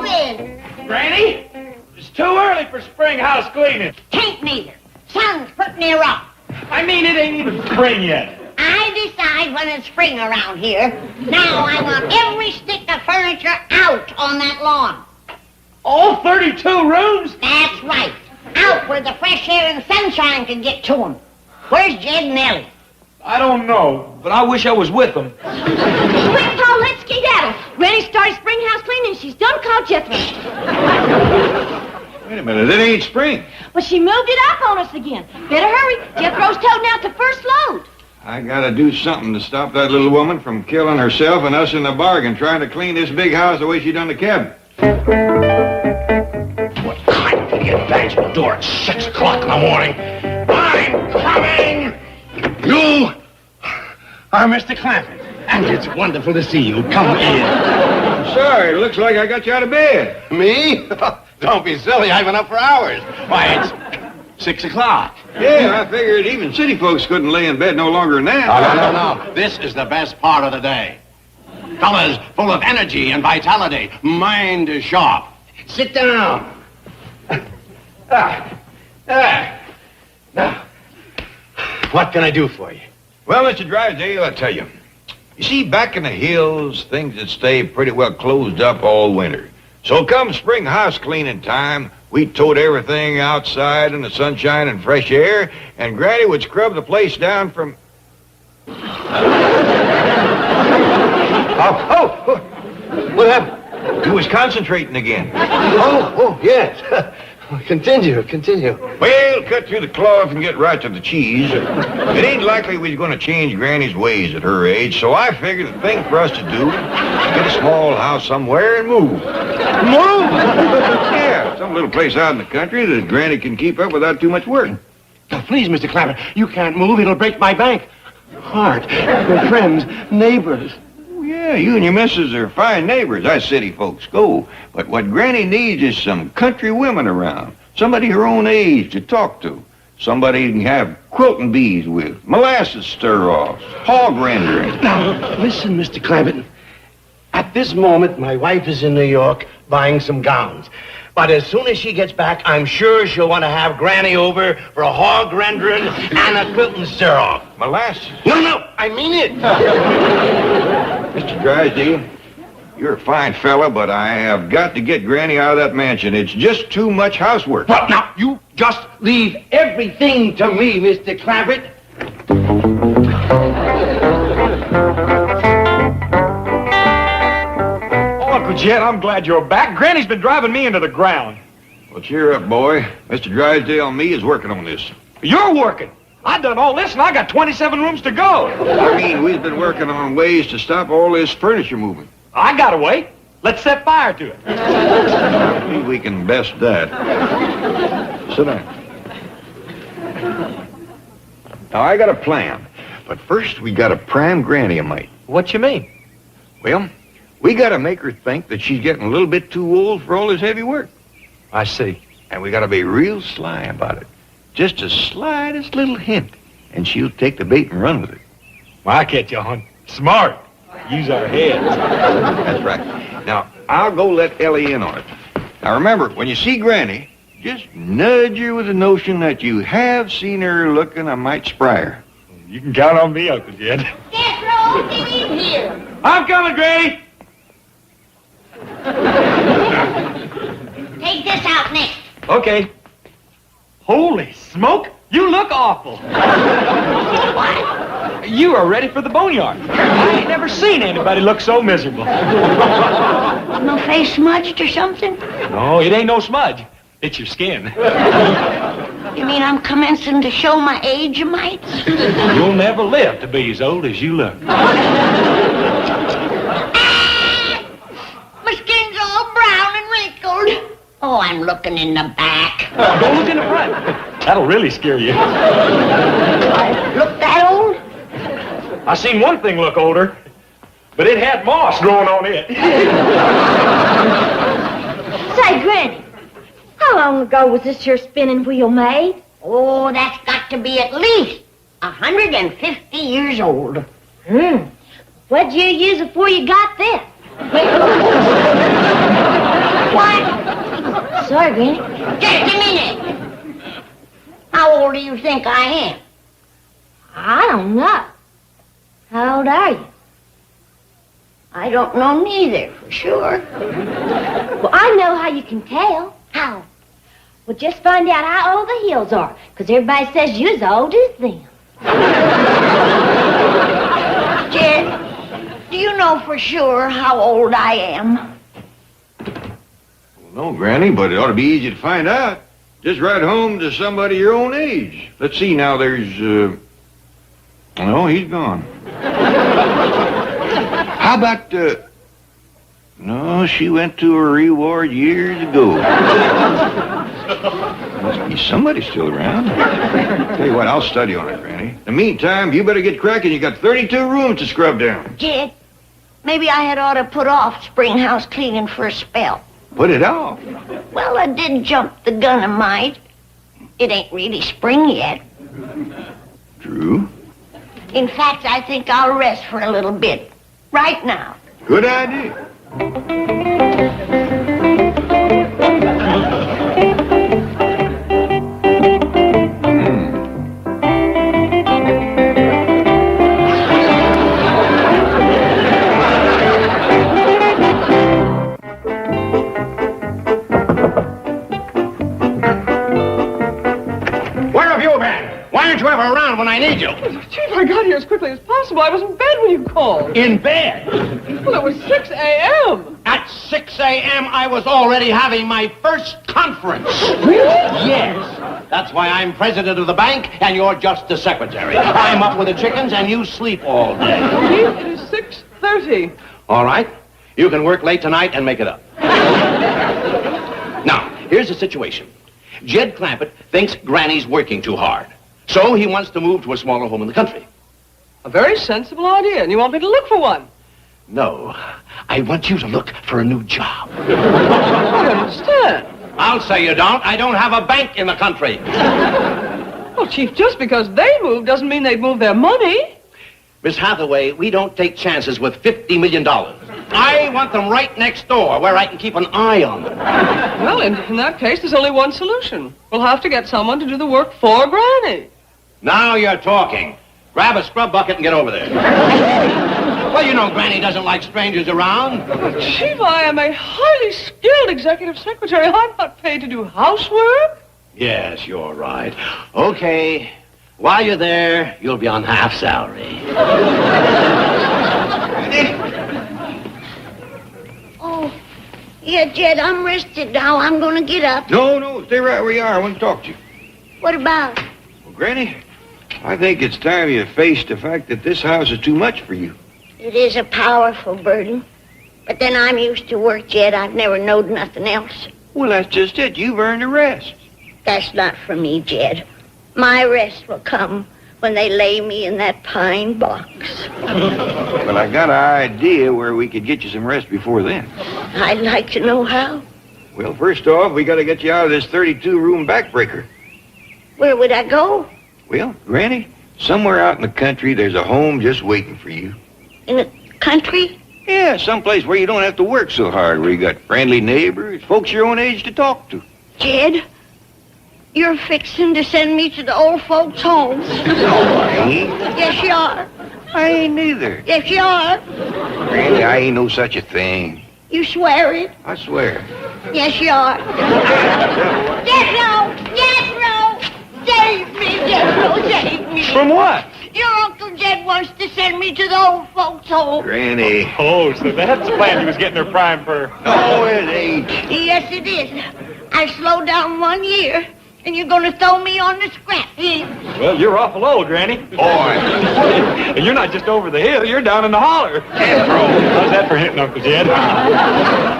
move in. Granny, it's too early for spring house cleaning. Tain't neither. Sun's putting near up. I mean, it ain't even spring yet. I decide when it's spring around here. Now I want every stick of furniture out on that lawn. All 32 rooms? That's right. Out where the fresh air and sunshine can get to them. Where's Jed and Ellie? I don't know, but I wish I was with them. Quick, Paul, let's skedaddle. Granny started spring house cleaning. She's done called Jethro. Wait a minute, it ain't spring. Well, she moved it up on us again. Better hurry. Jethro's toting out the first load. I gotta do something to stop that little woman from killing herself and us in the bargain, trying to clean this big house the way she done the cabin. What kind of idiot bangs the door at 6 o'clock in the morning? I'm coming! You are Mr. Clampett, and it's wonderful to see you. Come in. I'm sorry, looks like I got you out of bed. Me? Don't be silly. I've been up for hours. Why, it's 6 o'clock. Yeah, I figured even city folks couldn't lay in bed no longer than that. No. This is the best part of the day. Fellas full of energy and vitality. Mind is sharp. Sit down. Now, what can I do for you? Well, Mr. Drysdale, I'll tell you. You see, back in the hills, things would stay pretty well closed up all winter. So come spring house cleaning time, we tote everything outside in the sunshine and fresh air, and Granny would scrub the place down from... What happened? He was concentrating again. Oh, yes. Continue. Well, cut through the cloth and get right to the cheese. It ain't likely we're going to change Granny's ways at her age, so I figured the thing for us to do is get a small house somewhere and move. Move? Yeah, some little place out in the country that Granny can keep up without too much work. Now, please, Mr. Clampett, you can't move. It'll break my bank. Heart, your friends, neighbors. Yeah, you and your missus are fine neighbors, us city folks go. But what Granny needs is some country women around. Somebody her own age to talk to. Somebody you can have quilting bees with, molasses stir-offs, hog rendering. Now, listen, Mr. Clampett. At this moment, my wife is in New York buying some gowns. But as soon as she gets back, I'm sure she'll want to have Granny over for a hog rendering and a quilting stir-off. Molasses? No, I mean it. Mr. Drysdale, you're a fine fella, but I have got to get Granny out of that mansion. It's just too much housework. Well, now, you just leave everything to me, Mr. Clampett. Oh, Uncle Jed, I'm glad you're back. Granny's been driving me into the ground. Well, cheer up, boy. Mr. Drysdale and me is working on this. You're working. I done all this, and I got 27 rooms to go. I mean, we've been working on ways to stop all this furniture moving. I got a way. Let's set fire to it. I think we can best that. Sit down. Now, I got a plan. But first, we got to prime Granny a mite. What you mean? Well, we got to make her think that she's getting a little bit too old for all this heavy work. I see. And we got to be real sly about it. Just the slightest little hint, and she'll take the bait and run with it. Well, I catch you on. Smart. Use our heads. That's right. Now, I'll go let Ellie in on it. Now, remember, when you see Granny, just nudge her with the notion that you have seen her looking a mite spryer. You can count on me, Uncle Jed. Jethro, get in here. I'm coming, Granny. Take this out next. Okay. Holy smoke, you look awful. What? You are ready for the boneyard. I ain't never seen anybody look so miserable. No face smudged or something? No, it ain't no smudge. It's your skin. You mean I'm commencing to show my age a mite? You'll never live to be as old as you look. My skin's all brown and wrinkled. Oh, I'm looking in the back. Don't look in the front. That'll really scare you. I look that old? I seen one thing look older, but it had moss growing on it. Say, Granny, how long ago was this here spinning wheel made? Oh, that's got to be at least 150 years old. What'd you use before you got this? sorry, Granny. Just a minute. How old do you think I am? I don't know. How old are you? I don't know neither, for sure. Well, I know how you can tell. How? Well, just find out how old the Hills are, because everybody says you're as old as them. Jed, do you know for sure how old I am? No, Granny, but it ought to be easy to find out. Just ride home to somebody your own age. Let's see now, there's, no, he's gone. How about, no, she went to her reward years ago. Must be somebody still around. Tell you what, I'll study on it, Granny. In the meantime, you better get cracking. You got 32 rooms to scrub down. Jed, maybe I had ought to put off spring house cleaning for a spell. Put it off. Well, I did jump the gun a mite. It ain't really spring yet. True. In fact, I think I'll rest for a little bit. Right now. Good idea. Why aren't you ever around when I need you? Chief, I got here as quickly as possible. I was in bed when you called. In bed? Well, it was 6 a.m. At 6 a.m., I was already having my first conference. Really? Yes. That's why I'm president of the bank, and you're just the secretary. I'm up with the chickens, and you sleep all day. Chief, it is 6:30. All right. You can work late tonight and make it up. Now, here's the situation. Jed Clampett thinks Granny's working too hard. So he wants to move to a smaller home in the country. A very sensible idea, and you want me to look for one? No, I want you to look for a new job. I don't understand. I'll say you don't. I don't have a bank in the country. Well, Chief, just because they moved doesn't mean they've moved their money. Miss Hathaway, we don't take chances with $50 million. I want them right next door where I can keep an eye on them. Well, in that case, there's only one solution. We'll have to get someone to do the work for Granny. Now you're talking. Grab a scrub bucket and get over there. Well, you know Granny doesn't like strangers around. But, Chief, I am a highly skilled executive secretary. I'm not paid to do housework. Yes, you're right. Okay. While you're there, you'll be on half salary. Oh, yeah, Jed, I'm rested now. I'm going to get up. No, stay right where you are. I want to talk to you. What about? Well, Granny, I think it's time you faced the fact that this house is too much for you. It is a powerful burden. But then I'm used to work, Jed. I've never knowed nothing else. Well, that's just it. You've earned a rest. That's not for me, Jed. My rest will come when they lay me in that pine box. Well, I got an idea where we could get you some rest before then. I'd like to know how. Well, first off, we got to get you out of this 32-room backbreaker. Where would I go? Well, Granny, somewhere out in the country, there's a home just waiting for you. In the country? Yeah, someplace where you don't have to work so hard, where you got friendly neighbors, folks your own age to talk to. Jed, you're fixing to send me to the old folks' homes. No, I ain't. Yes, you are. I ain't neither. Yes, you are. Granny, I ain't no such a thing. You swear it? I swear. Yes, you are. Jethro! Jethro! Save me, Jethro, save me. From what? Your Uncle Jed wants to send me to the old folks' home. Granny. Oh, so that's the plan he was getting her primed for. No, it ain't. Yes, it is. I slowed down 1 year, and you're going to throw me on the scrap heap. Well, you're awful old, Granny. Boy. And you're not just over the hill, you're down in the holler. Jethro. How's that for hitting, Uncle Jed?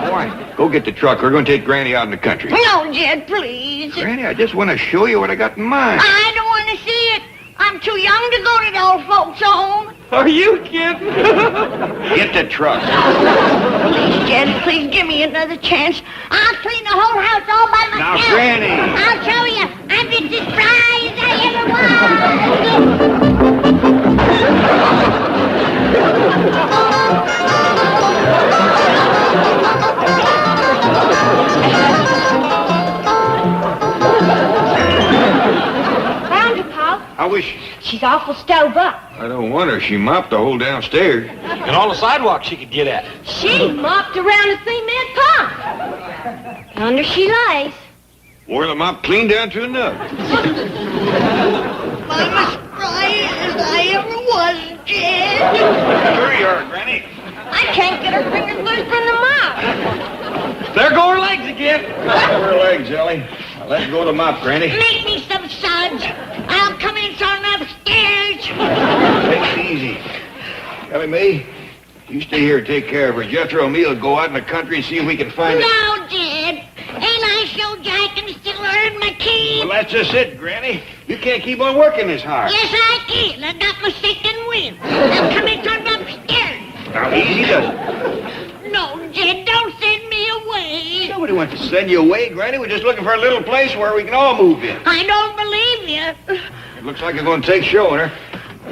Boy, go get the truck. We're going to take Granny out in the country. No, Jed, please. Granny, I just want to show you what I got in mind. I don't want to see it. I'm too young to go to the old folks' home. Are you kidding? Get the truck. Please, Jed, please give me another chance. I'll clean the whole house all by myself. Now, Granny. I'll show you. I'm just as spry as I ever was. How is she? She's awful stove up. I don't wonder. She mopped the whole downstairs. And all the sidewalks she could get at. She mopped around a cement pump. Under she lies. Wore the mop clean down to a nub. I'm as spry as I ever was, Jed. Sure you are, Granny. I can't get her fingers loose from the mop. There go her legs again. Her legs, Ellie. Now, let's go to the mop, Granny. Make me some suds. I'll come in from upstairs. Take it easy. Ellie Mae, you stay here and take care of her. Jethro and me will go out in the country and see if we can find it. No, Jed. Ain't I showed you I can still earn my keep? Well, that's just it, Granny. You can't keep on working this hard. Yes, I can. I got my second wind. I'll come in from upstairs. Now, easy does it. No, Jed, don't send me away. Nobody wants to send you away, Granny. We're just looking for a little place where we can all move in. I don't believe you. It looks like you're going to take showing her.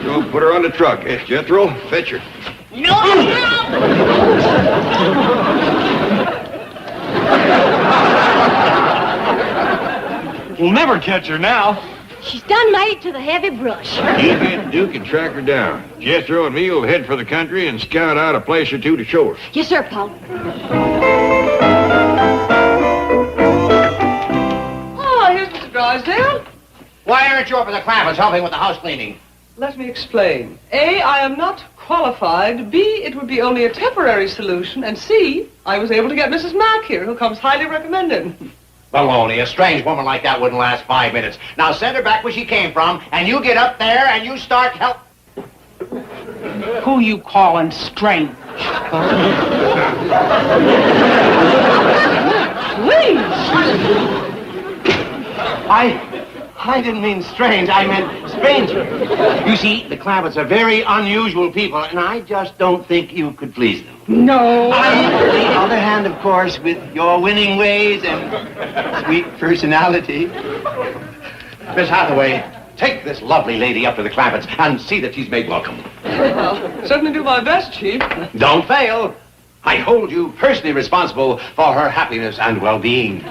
Go put her on the truck. Hey, Jethro, fetch her. No, no. We'll never catch her now. She's done made it to the heavy brush. You get Duke and track her down. Jethro and me will head for the country and scout out a place or two to show her. Yes, sir, Paul. Oh, here's Mr. Drysdale. Why aren't you up at the Clampetts helping with the house cleaning? Let me explain. A, I am not qualified. B, it would be only a temporary solution. And C, I was able to get Mrs. Mack here, who comes highly recommended. Baloney, a strange woman like that wouldn't last 5 minutes. Now send her back where she came from, and you get up there and you start help. Who you calling strange? Please! I didn't mean strange. I meant stranger. You see, the Clampetts are very unusual people, and I just don't think you could please them. No. On the other hand, of course, with your winning ways and sweet personality. Miss Hathaway, take this lovely lady up to the Clampetts and see that she's made welcome. I'll certainly do my best, Chief. Don't fail. I hold you personally responsible for her happiness and well-being.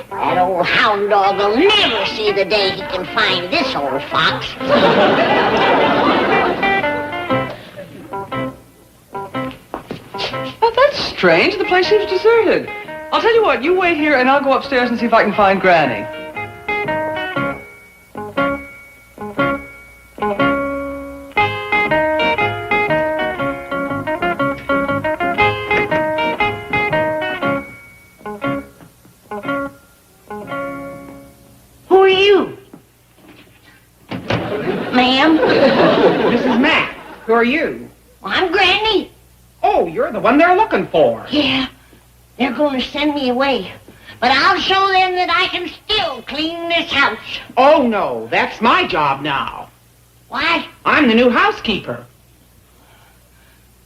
That old hound dog will never see the day he can find this old fox. Oh, that's strange. The place seems deserted. I'll tell you what, you wait here and I'll go upstairs and see if I can find Granny. Who are you? Ma'am? Mrs. Mack, who are you? I'm Granny. Oh, you're the one they're looking for. Yeah, they're going to send me away. But I'll show them that I can still clean this house. Oh, no, that's my job now. Why? I'm the new housekeeper.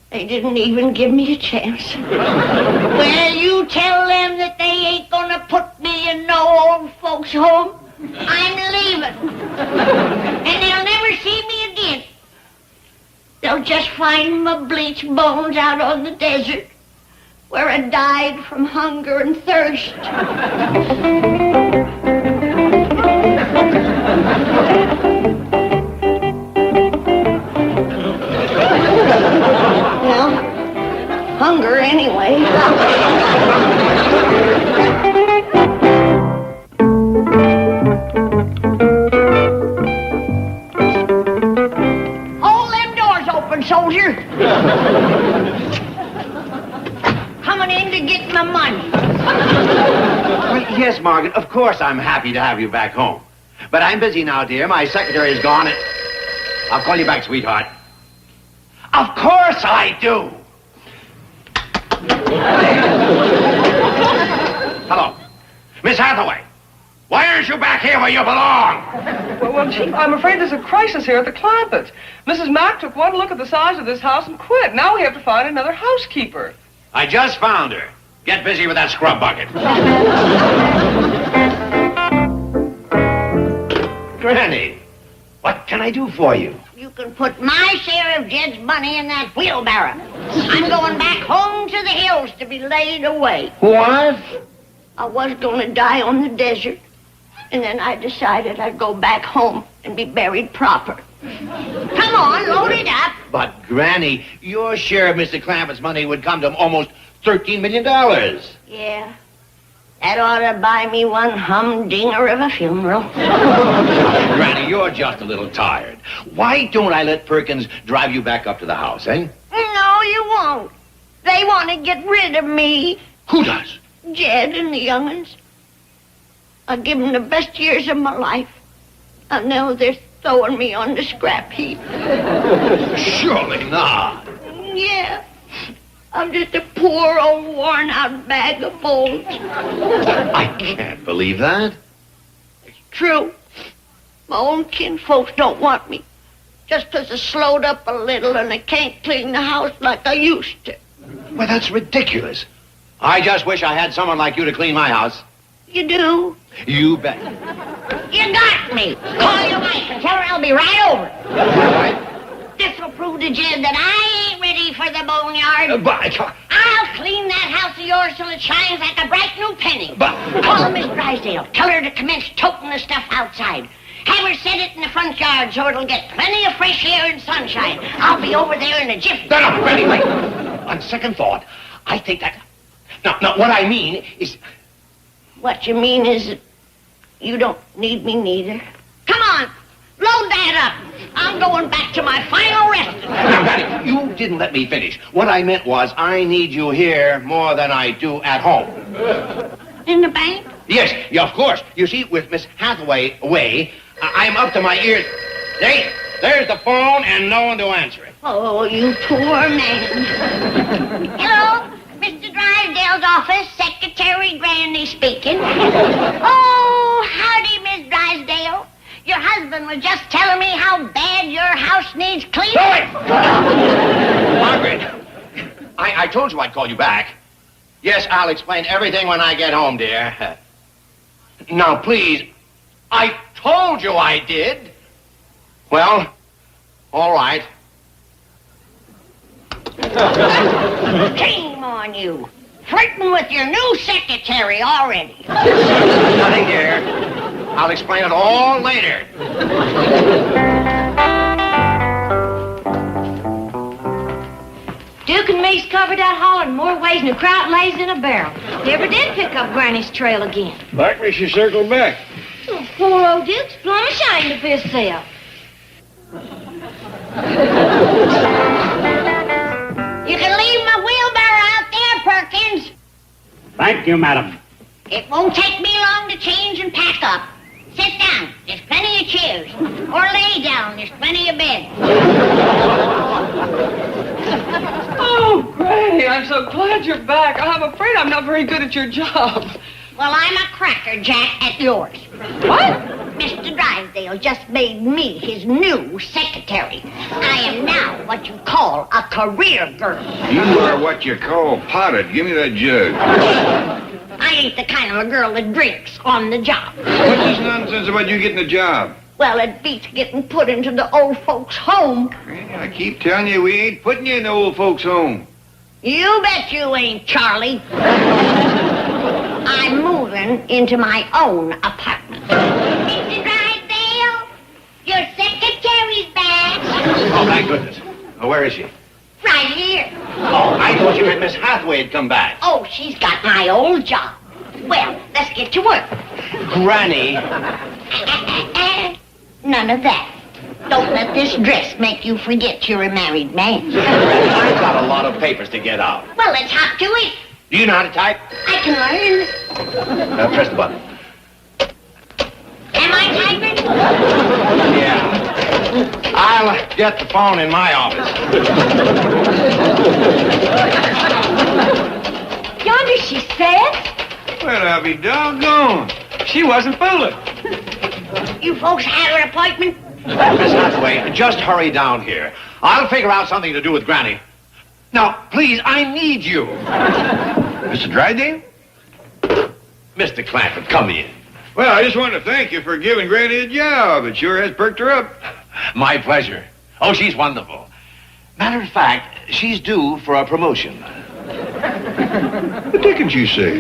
They didn't even give me a chance. Well, you tell them that they ain't gonna put me in no old folks' home. I'm leaving. And they'll never see me again. They'll just find my bleached bones out on the desert where I died from hunger and thirst. Well, hunger anyway. Hold them doors open, soldier. Coming in to get my money. Well, yes, Margaret, of course I'm happy to have you back home. But I'm busy now, dear. My secretary's gone. I'll call you back, sweetheart. Of course I do. Hello. Miss Hathaway. Why aren't you back here where you belong? Well, Chief, I'm afraid there's a crisis here at the Clampetts. Mrs. Mack took one look at the size of this house and quit. Now we have to find another housekeeper. I just found her. Get busy with that scrub bucket. Granny, What can I do for you? You can put my share of Jed's money in that wheelbarrow. I'm going back home to the hills to be laid away. What? I was going to die on the desert, and then I decided I'd go back home and be buried proper. Come on, load it up. But, Granny, your share of Mr. Clampett's money would come to almost $13 million. Yeah. That ought to buy me one humdinger of a funeral. Granny, you're just a little tired. Why don't I let Perkins drive you back up to the house, eh? No, you won't. They want to get rid of me. Who does? Jed and the young'uns. I'll give them the best years of my life. And now they're throwing me on the scrap heap. Surely not. Yeah. I'm just a poor old worn-out bag of bones. I can't believe that. It's true. My own kinfolks don't want me. Just 'cause I slowed up a little and I can't clean the house like I used to. Well, that's ridiculous. I just wish I had someone like you to clean my house. You do? You bet. You got me. Call your wife and tell her I'll be right over. This'll prove to Jed that I ain't ready for the boneyard. I'll clean that house of yours till it shines like a bright new penny. Call Miss Drysdale. Tell her to commence toting the stuff outside. Have her set it in the front yard so it'll get plenty of fresh air and sunshine. I'll be over there in a jiffy. No, Granny, wait. On second thought, I think that... No, what I mean is... What you mean is that you don't need me neither. Come on. Load that up. I'm going back to my final resting. Now, Granny, you didn't let me finish. What I meant was I need you here more than I do at home. In the bank? Yes, yeah, of course. You see, with Miss Hathaway away, I'm up to my ears. There's the phone and no one to answer it. Oh, you poor man. Hello, Mr. Drysdale's office, Secretary Granny speaking. Oh, howdy, Miss Drysdale. Your husband was just telling me how bad your house needs cleaning. Margaret, I told you I'd call you back. Yes, I'll explain everything when I get home, dear. Now, please, I told you I did. Well, all right. Shame on you. Flirting with your new secretary already. Nothing, dear. I'll explain it all later. Duke and me's covered that holler in more ways than a kraut lays in a barrel. Never did pick up Granny's trail again. Likely she circled back. Oh, poor old Duke's plumb ashamed of himself. You can leave my wheelbarrow out there, Perkins. Thank you, madam. It won't take me long to change and pack up. Sit down. There's plenty of chairs. Or lay down. There's plenty of beds. Oh, Granny, I'm so glad you're back. I'm afraid I'm not very good at your job. Well, I'm a crackerjack at yours. What? Mr. Drysdale just made me his new secretary. I am now what you call a career girl. You are what you call potted. Give me that jug. I ain't the kind of a girl that drinks on the job. What's this nonsense about you getting a job? Well, it beats getting put into the old folks' home. I keep telling you, we ain't putting you in the old folks' home. You bet you ain't, Charlie. I'm moving into my own apartment. Mr. Drysdale, your secretary's back. Oh, thank goodness. Oh, where is she? Right here. Oh, I thought you meant Miss Hathaway had come back. Oh, she's got my old job. Well, let's get to work. Granny. None of that. Don't let this dress make you forget you're a married man. I've got a lot of papers to get out. Well, let's hop to it. Do you know how to type? I can learn. Press the button. Am I typing? Yeah. I'll get the phone in my office. Yonder she says. Well, I'll be doggone. She wasn't fooling. You folks had an appointment? Miss Hathaway, just hurry down here. I'll figure out something to do with Granny. Now, please, I need you. Mr. Drysdale? Mr. Clampett, come in. Well, I just wanted to thank you for giving Granny a job. It sure has perked her up. My pleasure. Oh, she's wonderful. Matter of fact, she's due for a promotion. What didn't you say?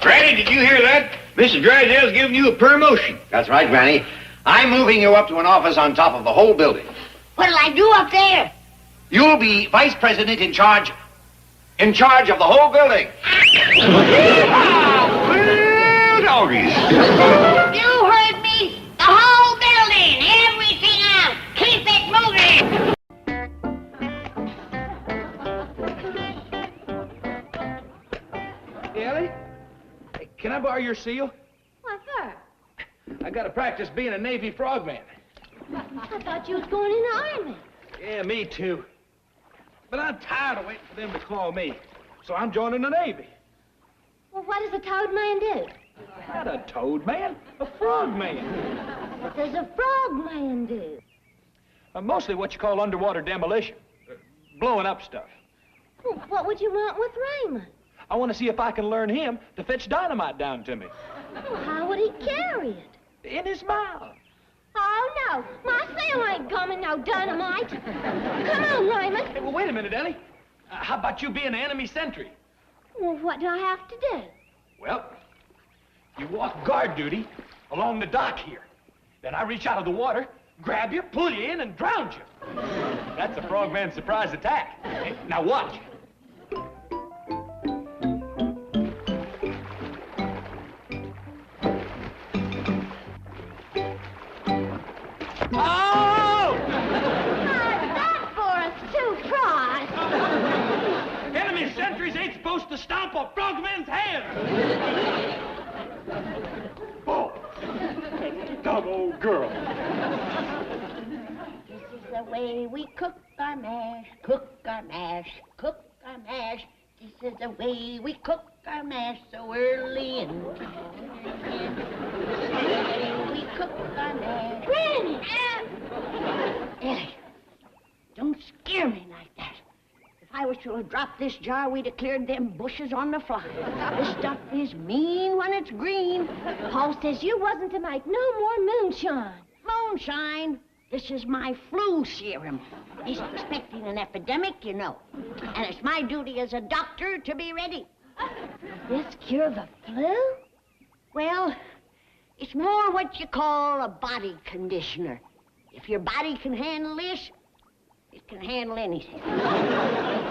Granny, did you hear that? Mrs. Drysdale's giving you a promotion. That's right, Granny. I'm moving you up to an office on top of the whole building. What'll I do up there? You'll be vice president in charge of the whole building. Well, doggies. You heard me. The whole building. Everything out. Keep it moving. Ellie, hey, can I borrow your seal? What for? I gotta practice being a Navy frogman. I thought you was going in the Army. Yeah, me too. But I'm tired of waiting for them to call me, so I'm joining the Navy. Well, what does a toad man do? Not a toad man, a frog man. What does a frog man do? Mostly what you call underwater demolition. Blowing up stuff. Well, what would you want with Raymond? I want to see if I can learn him to fetch dynamite down to me. Well, how would he carry it? In his mouth. Oh, no. My seal ain't coming no dynamite. Come on, Raymond. Hey, well, wait a minute, Ellie. How about you being an enemy sentry? Well, what do I have to do? Well, you walk guard duty along the dock here. Then I reach out of the water, grab you, pull you in, and drown you. That's a frogman's surprise attack. Hey, now watch. Oh! That for us, too, Frost. Enemy sentries ain't supposed to stomp a frogman's head. Oh, dumb old girl. This is the way we cook our mash, cook our mash, cook our mash. This is the way we cook our mash so early in the morning. We cook our mash. Granny! Ellie, don't scare me like that. If I was to have dropped this jar, we'd have cleared them bushes on the fly. This stuff is mean when it's green. Paul says you wasn't to make no more moonshine. Moonshine. This is my flu serum. He's expecting an epidemic, you know. And it's my duty as a doctor to be ready. This cure the flu? Well, it's more what you call a body conditioner. If your body can handle this, it can handle anything.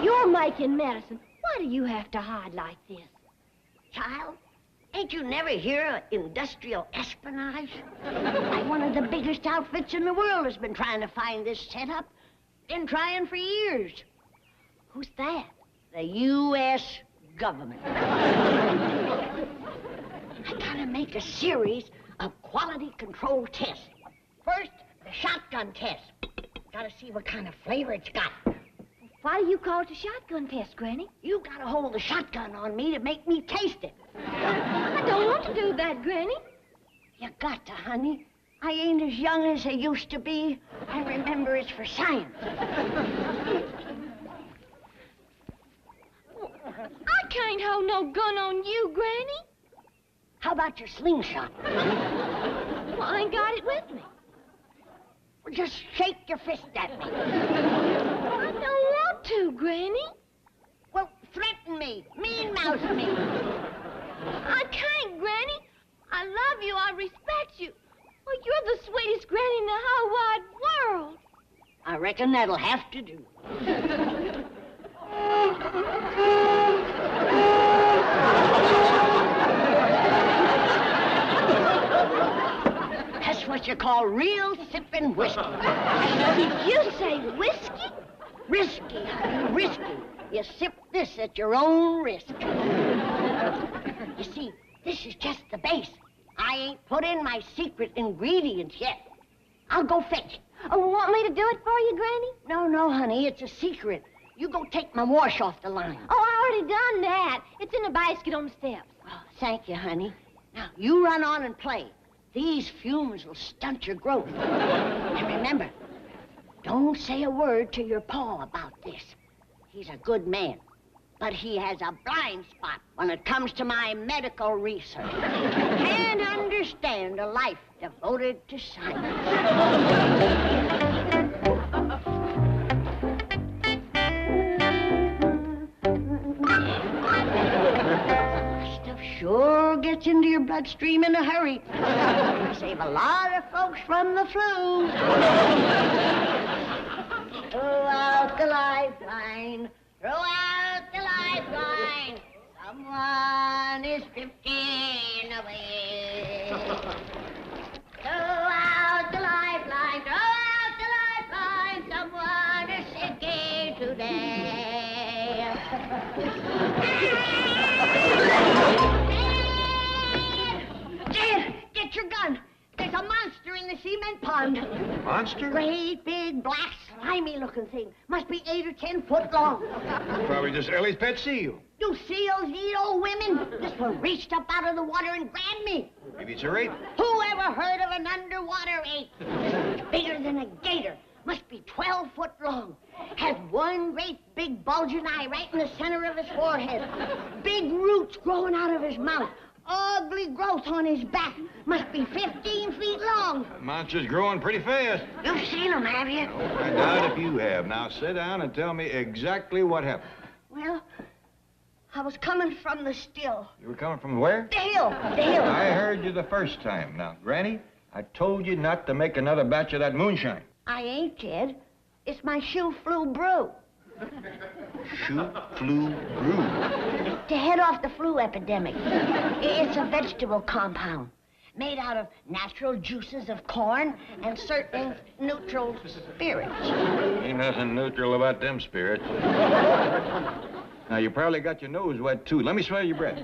You're making medicine. Why do you have to hide like this? Child, ain't you never hear of industrial espionage? Like one of the biggest outfits in the world has been trying to find this setup. Been trying for years. Who's that? The U.S. government. I gotta make a series of quality control tests. First, the shotgun test. Gotta see what kind of flavor it's got. Why do you call it a shotgun test, Granny? You gotta hold the shotgun on me to make me taste it. I don't want to do that, Granny. You got to, honey. I ain't as young as I used to be. I remember it's for science. I can't hold no gun on you, Granny. How about your slingshot? Well, I ain't got it with me. Well, just shake your fist at me. I don't want to, Granny. Well, threaten me. Mean mouse me. I can't, Granny. I love you. I respect you. Well, you're the sweetest Granny in the whole wide world. I reckon that'll have to do. That's what you call real sipping whiskey. Did you say whiskey? Risky, honey, risky. You sip this at your own risk. You see, this is just the base. I ain't put in my secret ingredients yet. I'll go fetch it. Oh, want me to do it for you, Granny? No, honey, it's a secret. You go take my wash off the line. Oh, I already done that. It's in a basket on the steps. Oh, thank you, honey. Now, you run on and play. These fumes will stunt your growth. And remember, don't say a word to your pa about this. He's a good man. But he has a blind spot when it comes to my medical research. Can't understand a life devoted to science. Stuff sure gets into your bloodstream in a hurry. Save a lot of folks from the flu. Throw out the lifeline. Throw out the lifeline. Someone is drifting away. Throw out the lifeline. Throw out the lifeline. Someone is sinking today. Dad, get your gun. There's a monster in the cement pond. Monster? Great, big, black, slimy-looking thing. Must be 8 or 10 foot long. Probably just Ellie's pet seal. Do seals eat old women? This one reached up out of the water and grabbed me. Maybe it's a rape. Who ever heard of an underwater ape? It's bigger than a gator. Must be 12 foot long. Has one great big bulging eye right in the center of his forehead. Big roots growing out of his mouth. Ugly growth on his back. Must be 15 feet long. That monster's growing pretty fast. You've seen him, have you? I doubt if you have. Now sit down and tell me exactly what happened. Well, I was coming from the still. You were coming from where? The hill. The hill. I heard you the first time. Now, Granny, I told you not to make another batch of that moonshine. I ain't, Jed. It's my shoe flu brew. Shoe flu brew. To head off the flu epidemic. It's a vegetable compound made out of natural juices of corn and certain neutral spirits. Ain't nothing neutral about them spirits. Now, you probably got your nose wet, too. Let me smell your breath.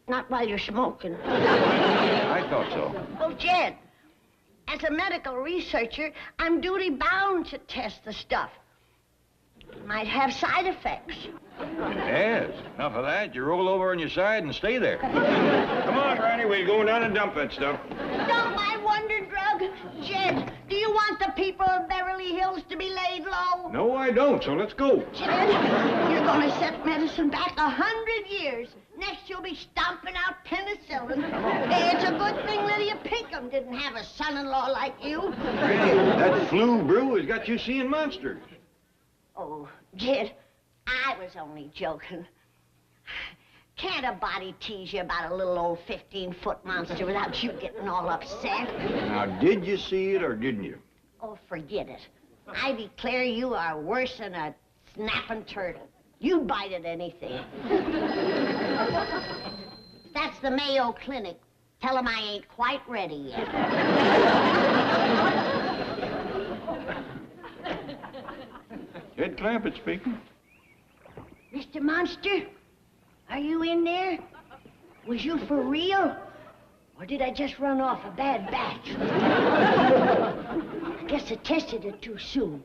Not while you're smoking. I thought so. Well, Jed, as a medical researcher, I'm duty-bound to test the stuff. It might have side effects. Yes. Enough of that. You roll over on your side and stay there. Come on, Granny. We're going down and dump that stuff. Dump my wonder drug? Jed, do you want the people of Beverly Hills to be laid low? No, I don't, so let's go. Jed, you're going to set medicine back 100 years. Next, you'll be stomping out penicillin. Hey, it's a good thing Lydia Pinkham didn't have a son-in-law like you. Granny, that flu brew has got you seeing monsters. Oh, Jed, I was only joking. Can't a body tease you about a little old 15-foot monster without you getting all upset? Now, did you see it or didn't you? Oh, forget it. I declare you are worse than a snapping turtle. You'd bite at anything. That's the Mayo Clinic. Tell them I ain't quite ready yet. Ed Clampett speaking. Mr. Monster, are you in there? Was you for real? Or did I just run off a bad batch? I guess I tested it too soon.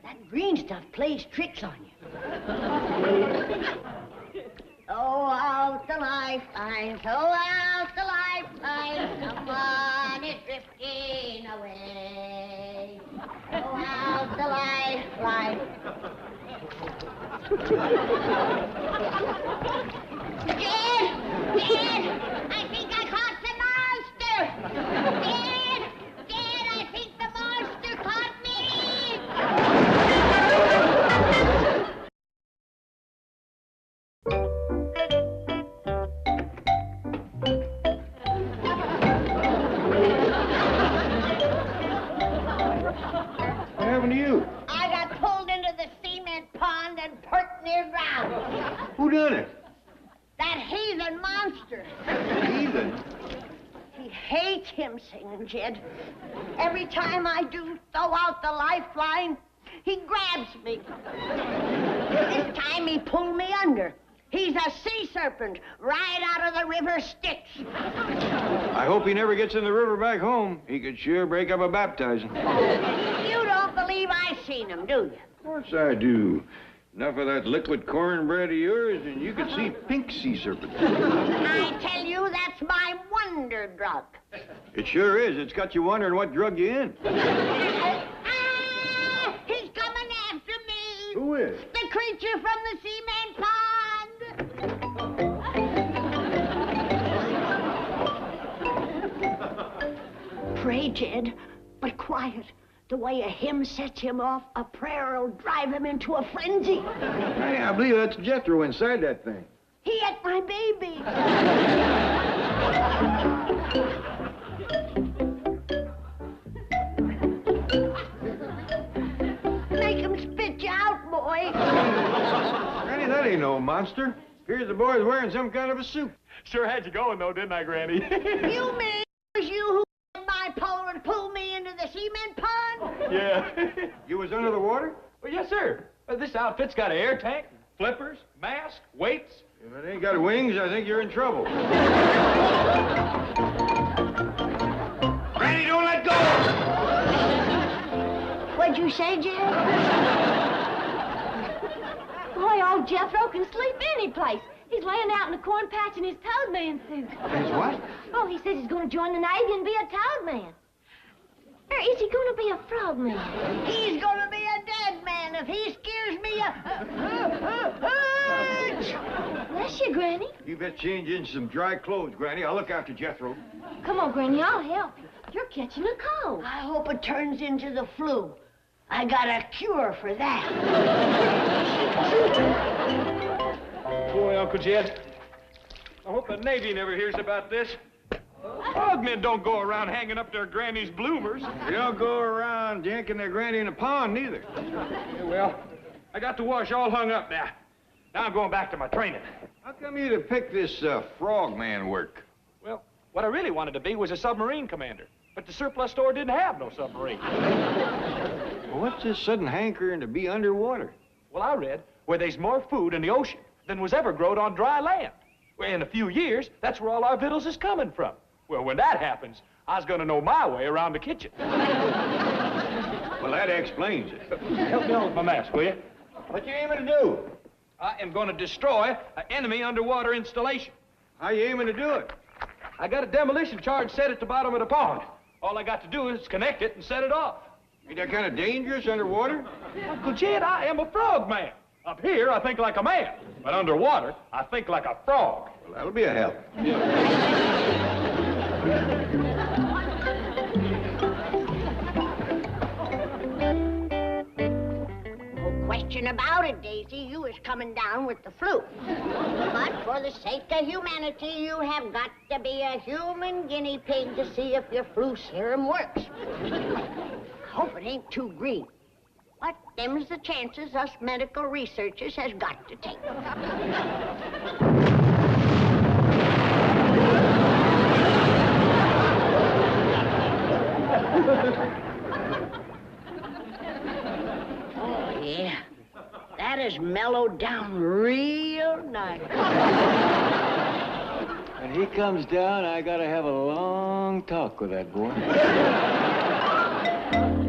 That green stuff plays tricks on you. Throw out the lifeline, throw out the lifeline. Someone is drifting away. Throw out the lifeline. Dad! Dad! I think I caught the monster! Dad! Dad, I think the monster caught me! What happened to you? I got pulled into the cement pond and perked near ground. Who done it? That heathen monster. Heathen. He hates him singing, Jed. Every time I do throw out the lifeline, he grabs me. This time he pulled me under. He's a sea serpent right out of the river Styx. I hope he never gets in the river back home. He could sure break up a baptizing. You don't believe I seen him, do you? Of course I do. Enough of that liquid cornbread of yours, and you could see pink sea serpents. I tell you, that's my wonder drug. It sure is. It's got you wondering what drug you in. He's coming after me. Who is? The creature from the cement pond. pray, Jed, but quiet. The way a hymn sets him off, a prayer will drive him into a frenzy. Hey, I believe that's Jethro inside that thing. He ate my baby. Make him spit you out, boy. Granny, that ain't no monster. Here's the boy's wearing some kind of a suit. Sure had you going, though, didn't I, Granny? You mean it was you who my pole and pulled me into the cement pond? Yeah. You was under the water? Well, yes, sir. This outfit's got an air tank, flippers, mask, weights. If it ain't got wings, I think you're in trouble. Granny, don't let go! What'd you say, Jed? Boy, old Jethro can sleep any place. He's laying out in the corn patch in his toad man suit. His what? Oh, he says he's going to join the Navy and be a toad man. Or is he going to be a frog man? He's gonna be a dead man if he scares me Bless you, Granny. You better change into some dry clothes, Granny. I'll look after Jethro. Come on, Granny, I'll help you. You're catching a cold. I hope it turns into the flu. I got a cure for that. Boy, Uncle Jed, I hope the Navy never hears about this. Frogmen don't go around hanging up their granny's bloomers. They don't go around yanking their granny in the pond, neither. Yeah, well, I got the wash all hung up now. Now I'm going back to my training. How come you to pick this frogman work? Well, what I really wanted to be was a submarine commander. But the surplus store didn't have no submarine. Well, what's this sudden hankering to be underwater? Well, I read where there's more food in the ocean than was ever growed on dry land. Well, in a few years, that's where all our victuals is coming from. Well, when that happens, I was going to know my way around the kitchen. Well, that explains it. Help me on with my mask, will you? What you aiming to do? I am going to destroy an enemy underwater installation. How you aiming to do it? I got a demolition charge set at the bottom of the pond. All I got to do is connect it and set it off. Ain't that kind of dangerous underwater? Uncle Jed, I am a frog man. Up here, I think like a man. But underwater, I think like a frog. Well, that'll be a help. No question about it, Daisy. You was coming down with the flu. But for the sake of humanity, you have got to be a human guinea pig to see if your flu serum works. Hope it ain't too green. But them's the chances us medical researchers has got to take. Oh, yeah. That is mellowed down real nice. When he comes down, I gotta have a long talk with that boy.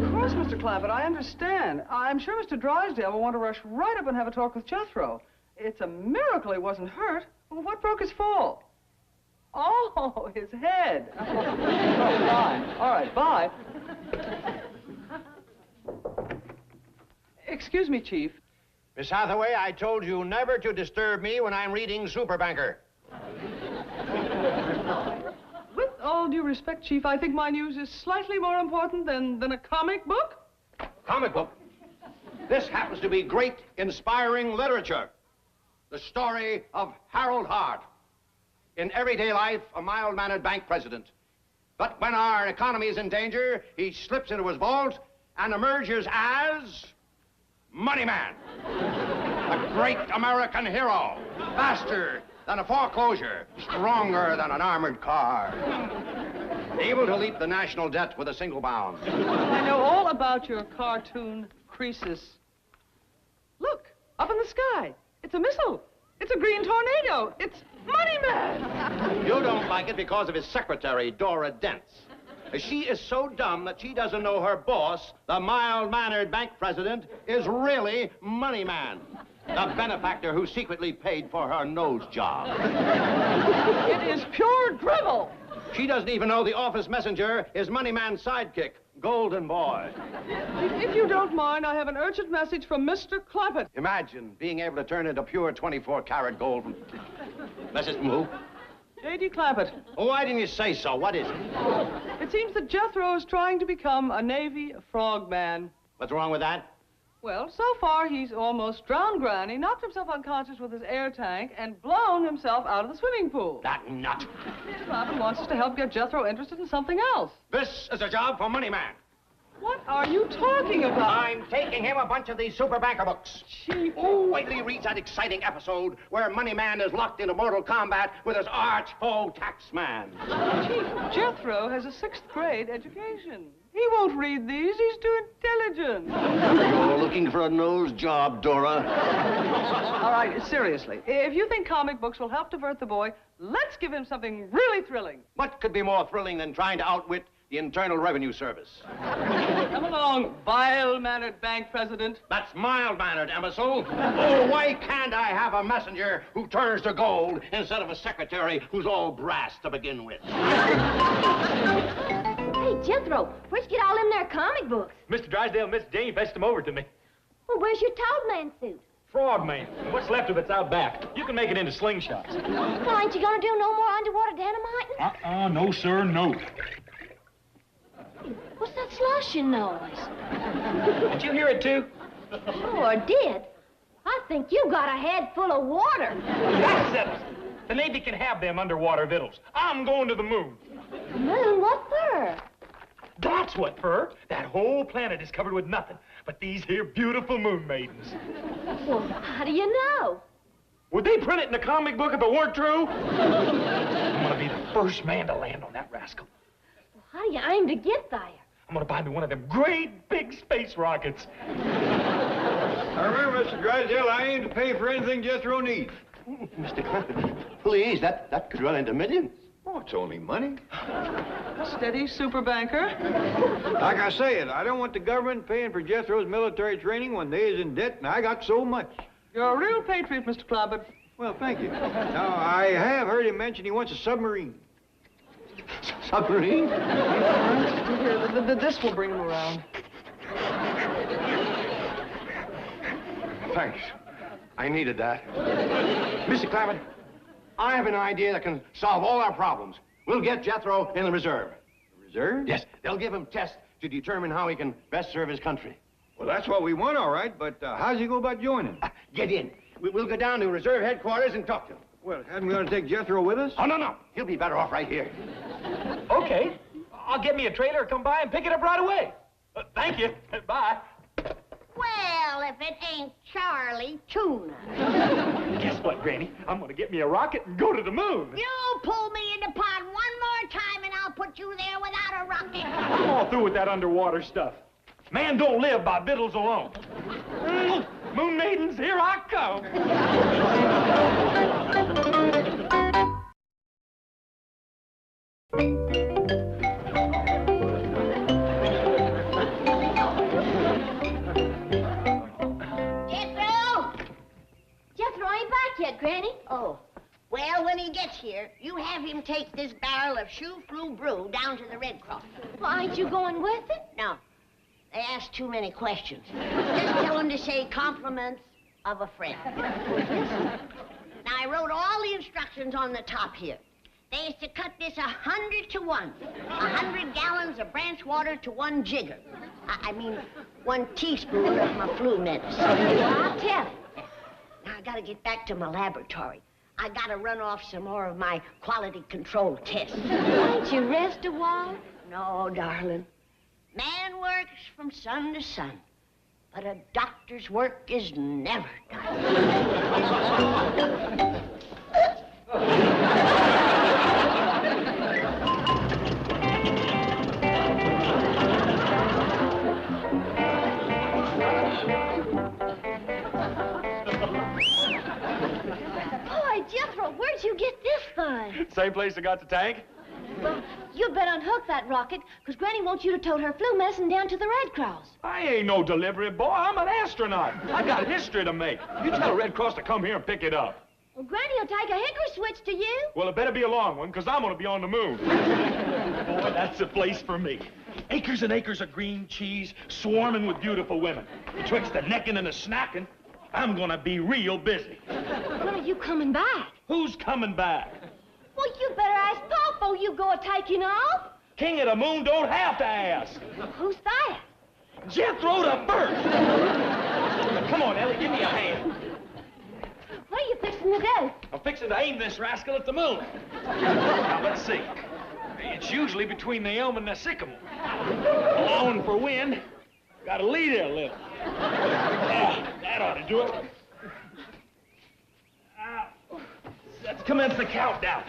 Of course, Mr. Clampett, I understand. I'm sure Mr. Drysdale will want to rush right up and have a talk with Jethro. It's a miracle he wasn't hurt. Well, what broke his fall? Oh, his head. Oh, fine. All right, bye. Excuse me, Chief. Miss Hathaway, I told you never to disturb me when I'm reading Superbanker. With all due respect, Chief, I think my news is slightly more important than a comic book. Comic book? This happens to be great, inspiring literature. The story of Harold Hart. In everyday life, a mild-mannered bank president. But when our economy is in danger, he slips into his vault and emerges as Money Man. A great American hero. Faster than a foreclosure. Stronger than an armored car. Able to leap the national debt with a single bound. I know all about your cartoon creases. Look, up in the sky. It's a missile. It's a green tornado. It's Money Man. You don't like it because of his secretary, Dora Dents. She is so dumb that she doesn't know her boss, the mild-mannered bank president, is really Money Man. The benefactor who secretly paid for her nose job. It is pure drivel. She doesn't even know the office messenger is Money Man's sidekick, Golden Boy. If you don't mind, I have an urgent message from Mr. Clampett. Imagine being able to turn into pure 24-karat gold. Message from who? J.D. Clampett. Oh, why didn't you say so? What is it? It seems that Jethro is trying to become a Navy frogman. What's wrong with that? Well, so far he's almost drowned Granny, knocked himself unconscious with his air tank, and blown himself out of the swimming pool. That nut. Mr. Clampett wants us to help get Jethro interested in something else. This is a job for Money Man. What are you talking about? I'm taking him a bunch of these super banker books. Chief. Oh, wait till he reads that exciting episode where Money Man is locked into mortal combat with his arch foe Taxman. Chief, Jethro has a 6th grade education. He won't read these. He's too intelligent. You're looking for a nose job, Dora. All right, seriously. If you think comic books will help divert the boy, let's give him something really thrilling. What could be more thrilling than trying to outwit the Internal Revenue Service? Come along, vile-mannered bank president. That's mild-mannered, imbecile. Oh, why can't I have a messenger who turns to gold instead of a secretary who's all brass to begin with? Hey, Jethro, where'd you get all them there comic books? Mr. Drysdale and Miss Jane fetched them over to me. Well, where's your Toadman suit? Frogman. What's left of it's out back. You can make it into slingshots. Well, ain't you gonna do no more underwater dynamiting? No, sir, no. What's that sloshing noise? Did you hear it, too? Sure did. I think you got a head full of water. That settles it. The Navy can have them underwater victuals. I'm going to the moon. The moon? What for? That's what for. That whole planet is covered with nothing but these here beautiful moon maidens. Well, how do you know? Would they print it in a comic book if it weren't true? I'm gonna be the first man to land on that rascal. Well, how do you aim to get there? I'm gonna buy me one of them great big space rockets. Now remember, Mr. Drysdale, I aim to pay for anything Jethro needs. Mr. Clampett, please, that could run into millions. Oh, it's only money. Steady, super banker. Like I said, I don't want the government paying for Jethro's military training when they is in debt and I got so much. You're a real patriot, Mr. Clampett. Well, thank you. Now, I have heard him mention he wants a submarine. Submarine? Here, this will bring him around. Thanks. I needed that. Mr. Clampett, I have an idea that can solve all our problems. We'll get Jethro in the reserve. The reserve? Yes, they'll give him tests to determine how he can best serve his country. Well, that's what we want, all right, but how's he go about joining? Get in. We'll go down to reserve headquarters and talk to him. Well, hadn't we ought to take Jethro with us? Oh, no. He'll be better off right here. Okay. I'll get me a trailer, come by and pick it up right away. Thank you. Bye. Well, if it ain't Charlie Tuna. Guess what, Granny? I'm gonna get me a rocket and go to the moon. You pull me in the pond one more time and I'll put you there without a rocket. I'm all through with that underwater stuff. Man don't live by victuals alone. Moon maidens, here I come. Jethro ain't back yet, Granny. Oh. Well, when he gets here, you have him take this barrel of shoe flu brew down to the Red Cross. Well, aren't you going with it? No. They ask too many questions. Just tell him to say compliments of a friend. Now, I wrote all the instructions on the top here. They is to cut this 100 to 1. 100 gallons of branch water to 1 jigger. I mean, 1 teaspoon of my flu medicine. I'll tell him. Now, I gotta get back to my laboratory. I gotta run off some more of my quality control tests. Won't you rest a while? No, darling. Man works from sun to sun, but a doctor's work is never done. Boy, Jethro, where'd you get this thing? Same place I got the tank? Well, you'd better unhook that rocket, because Granny wants you to tote her flu medicine down to the Red Cross. I ain't no delivery boy. I'm an astronaut. I got history to make. You tell the Red Cross to come here and pick it up. Well, Granny will take a hickory switch to you. Well, it better be a long one, because I'm going to be on the moon. Boy, that's the place for me. Acres and acres of green cheese, swarming with beautiful women. Betwixt the necking and the snacking, I'm going to be real busy. When are you coming back? Who's coming back? Well, think you better ask Pa before you go a-taking off. King of the Moon don't have to ask. Who's that? Jethro the First. Come on, Ellie, give me a hand. What are you fixing to do? I'm fixing to aim this rascal at the moon. Now, let's see. It's usually between the elm and the sycamore. Allowing for wind, gotta lead it a little. That ought to do it. Let's commence the countdown.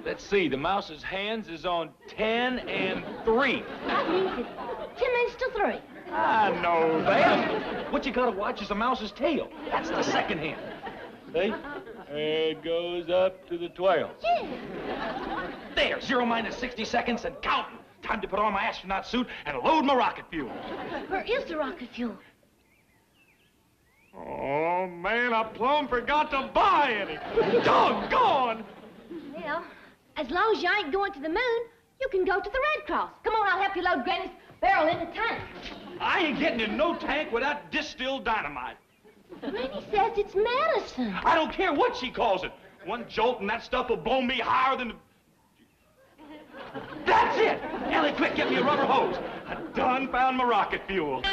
Let's see, the mouse's hands is on 10 and 3. That means it's 10 minutes to 3. I know that. What you gotta watch is the mouse's tail. That's the second hand. See? There it goes up to the 12. Yeah. There, 0 minus 60 seconds and counting. Time to put on my astronaut suit and load my rocket fuel. Where is the rocket fuel? Oh, man, I plumb forgot to buy any. Doggone! Well, as long as you ain't going to the moon, you can go to the Red Cross. Come on, I'll help you load Granny's barrel in the tank. I ain't getting in no tank without distilled dynamite. Granny says it's medicine. I don't care what she calls it. One jolt and that stuff will blow me higher than... That's it! Ellie, quick, get me a rubber hose. I done found my rocket fuel.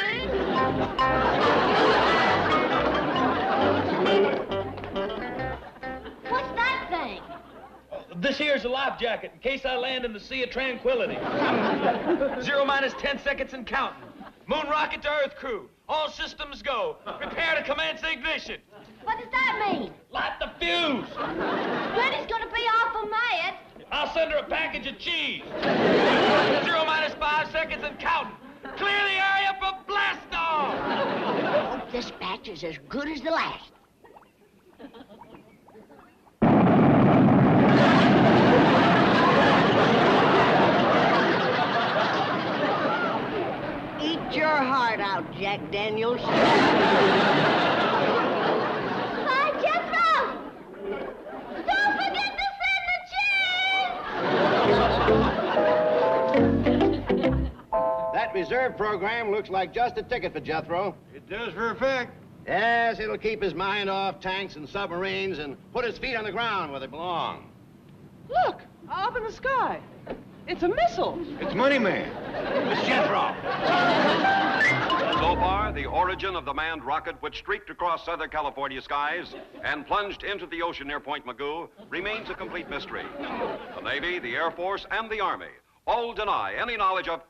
What's that thing? This here's a life jacket in case I land in the Sea of Tranquility. 0 minus 10 seconds and counting. Moon rocket to Earth crew. All systems go. Prepare to commence ignition. What does that mean? Light the fuse. Granny's gonna be awful mad. I'll send her a package of cheese. 0 minus 5 seconds and counting. Clear the area for blast off. I hope this batch is as good as the last. Eat your heart out, Jack Daniels. Hi, Jethro! Don't forget to send the cheese! That reserve program looks like just a ticket for Jethro. It does for a fact. Yes, it'll keep his mind off tanks and submarines and put his feet on the ground where they belong. Look, up in the sky. It's a missile. It's Money Man. It's Jethro. So far, the origin of the manned rocket which streaked across Southern California skies and plunged into the ocean near Point Magoo remains a complete mystery. The Navy, the Air Force, and the Army all deny any knowledge of...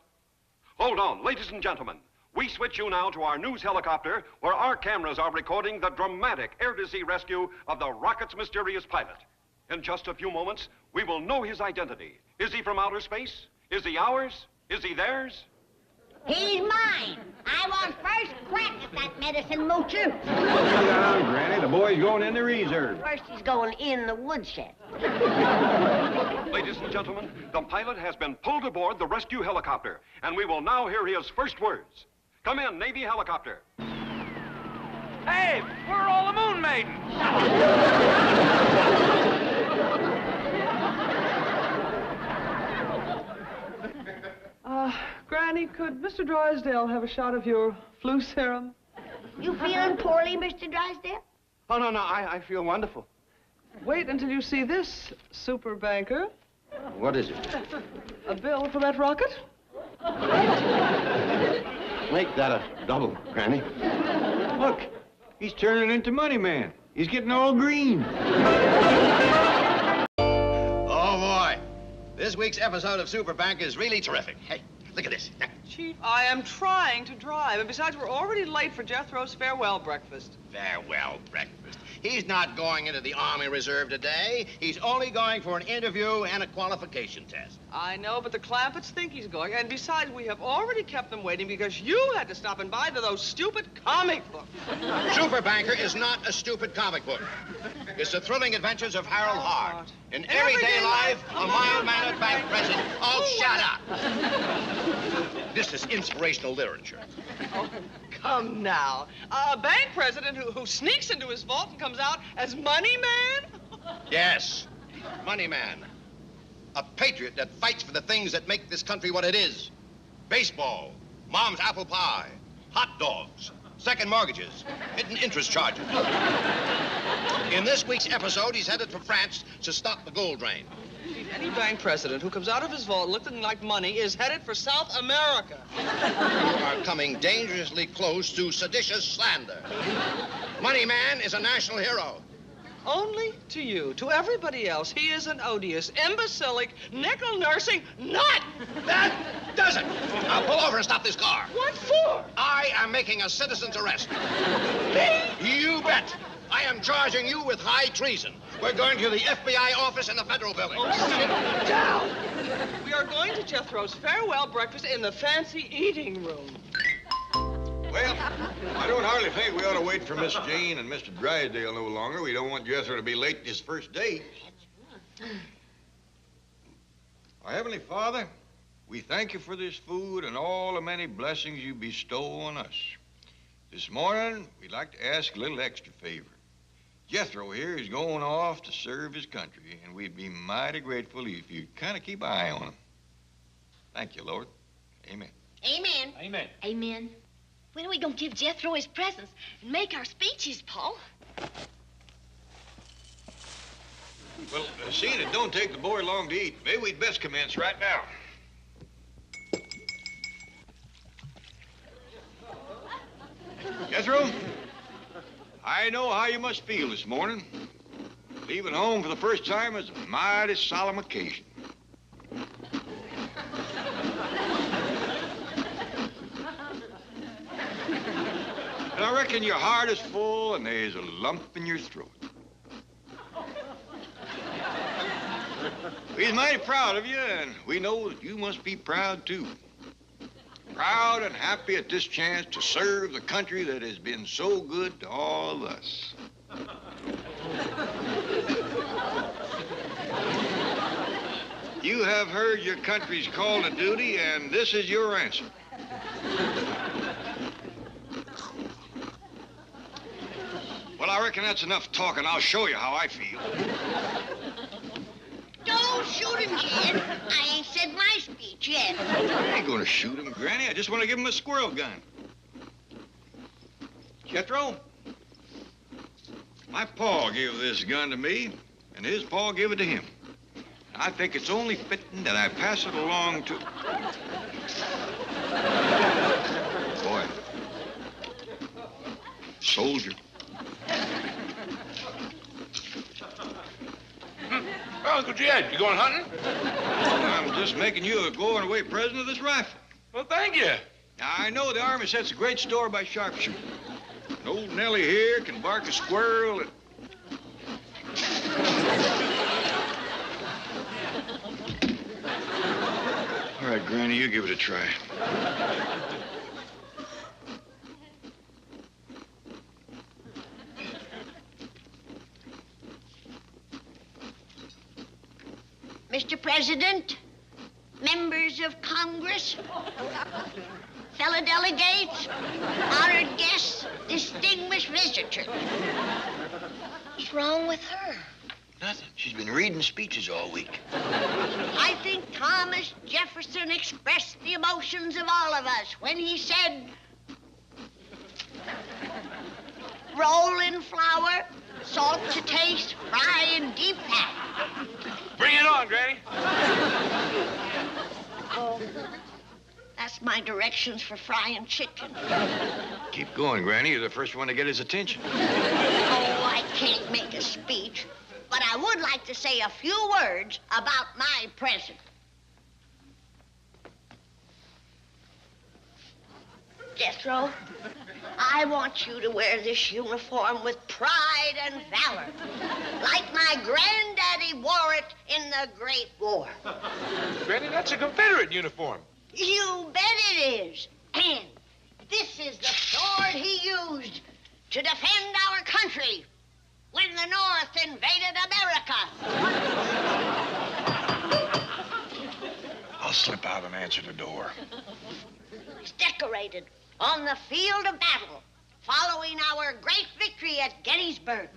Hold on, ladies and gentlemen. We switch you now to our news helicopter where our cameras are recording the dramatic air-to-sea rescue of the rocket's mysterious pilot. In just a few moments, we will know his identity. Is he from outer space? Is he ours? Is he theirs? He's mine. I want first crack at that medicine moocher. Slow down, Granny. The boy's going in the reserve. First he's going in the woodshed. Ladies and gentlemen, the pilot has been pulled aboard the rescue helicopter, and we will now hear his first words. Come in, Navy helicopter. Hey, we're all the Moon Maidens. Granny, could Mr. Drysdale have a shot of your flu serum? You feeling poorly, Mr. Drysdale? Oh, no, I feel wonderful. Wait until you see this, super banker. What is it? A bill for that rocket? Make that a double, Granny. Look, he's turning into Money Man. He's getting all green. Oh, boy. This week's episode of Super Bank is really terrific. Hey, look at this. Chief, I am trying to drive, and besides, we're already late for Jethro's farewell breakfast. Farewell breakfast. He's not going into the Army Reserve today. He's only going for an interview and a qualification test. I know, but the Clampetts think he's going, and besides, we have already kept them waiting because you had to stop and buy those stupid comic books. Super Banker is not a stupid comic book. It's the thrilling adventures of Harold Hart. In everyday life, a mild-mannered bank president. Oh, shut up! This is inspirational literature. Oh, come now. A bank president who sneaks into his vault and comes out as Money Man? Yes, Money Man. A patriot that fights for the things that make this country what it is. Baseball, mom's apple pie, hot dogs, second mortgages, hidden interest charges. In this week's episode, he's headed for France to stop the gold drain. Any bank president who comes out of his vault looking like money is headed for South America. You are coming dangerously close to seditious slander. Money Man is a national hero. Only to you. To everybody else, he is an odious, imbecilic, nickel-nursing nut! That does it! Now pull over and stop this car. What for? I am making a citizen's arrest. Me? You bet. I am charging you with high treason. We're going to the FBI office in the Federal Building. Oh, sit down! We are going to Jethro's farewell breakfast in the fancy eating room. Well, I don't hardly think we ought to wait for Miss Jane and Mr. Drysdale no longer. We don't want Jethro to be late to his first date. Our Heavenly Father, we thank you for this food and all the many blessings you bestow on us. This morning, we'd like to ask a little extra favor. Jethro here is going off to serve his country, and we'd be mighty grateful if you'd kind of keep an eye on him. Thank you, Lord. Amen. Amen. Amen. Amen. When are we going to give Jethro his presents and make our speeches, Paul? Well, seeing it don't take the boy long to eat, maybe we'd best commence right now. Jethro, I know how you must feel this morning. Leaving home for the first time is a mighty solemn occasion. And I reckon your heart is full and there's a lump in your throat. We're mighty proud of you, and we know that you must be proud, too. Proud and happy at this chance to serve the country that has been so good to all of us. You have heard your country's call to duty, and this is your answer. Well, I reckon that's enough talking. I'll show you how I feel. Don't shoot him, Jed. I ain't said my speech yet. I ain't gonna shoot him, Granny. I just want to give him a squirrel gun. Jethro, my pa gave this gun to me, and his pa gave it to him. I think it's only fitting that I pass it along to... Boy. Soldier. Well, Uncle Jed, you going hunting? I'm just making you a going-away present of this rifle. Well, thank you. Now, I know the Army sets a great store by sharpshooting. And old Nellie here can bark a squirrel and... All right, Granny, you give it a try. Mr. President, members of Congress, fellow delegates, honored guests, distinguished visitors. What's wrong with her? Nothing. She's been reading speeches all week. I think Thomas Jefferson expressed the emotions of all of us when he said, roll in flour, salt to taste, fry in deep fat. Bring it on, Granny. Oh, that's my directions for frying chicken. Keep going, Granny. You're the first one to get his attention. Oh, I can't make a speech, but I would like to say a few words about my present. Jethro, I want you to wear this uniform with pride and valor, like my granddaddy wore it in the Great War. Granny, that's a Confederate uniform. You bet it is. And this is the sword he used to defend our country when the North invaded America. I'll slip out and answer the door. It's decorated on the field of battle following our great victory at Gettysburg.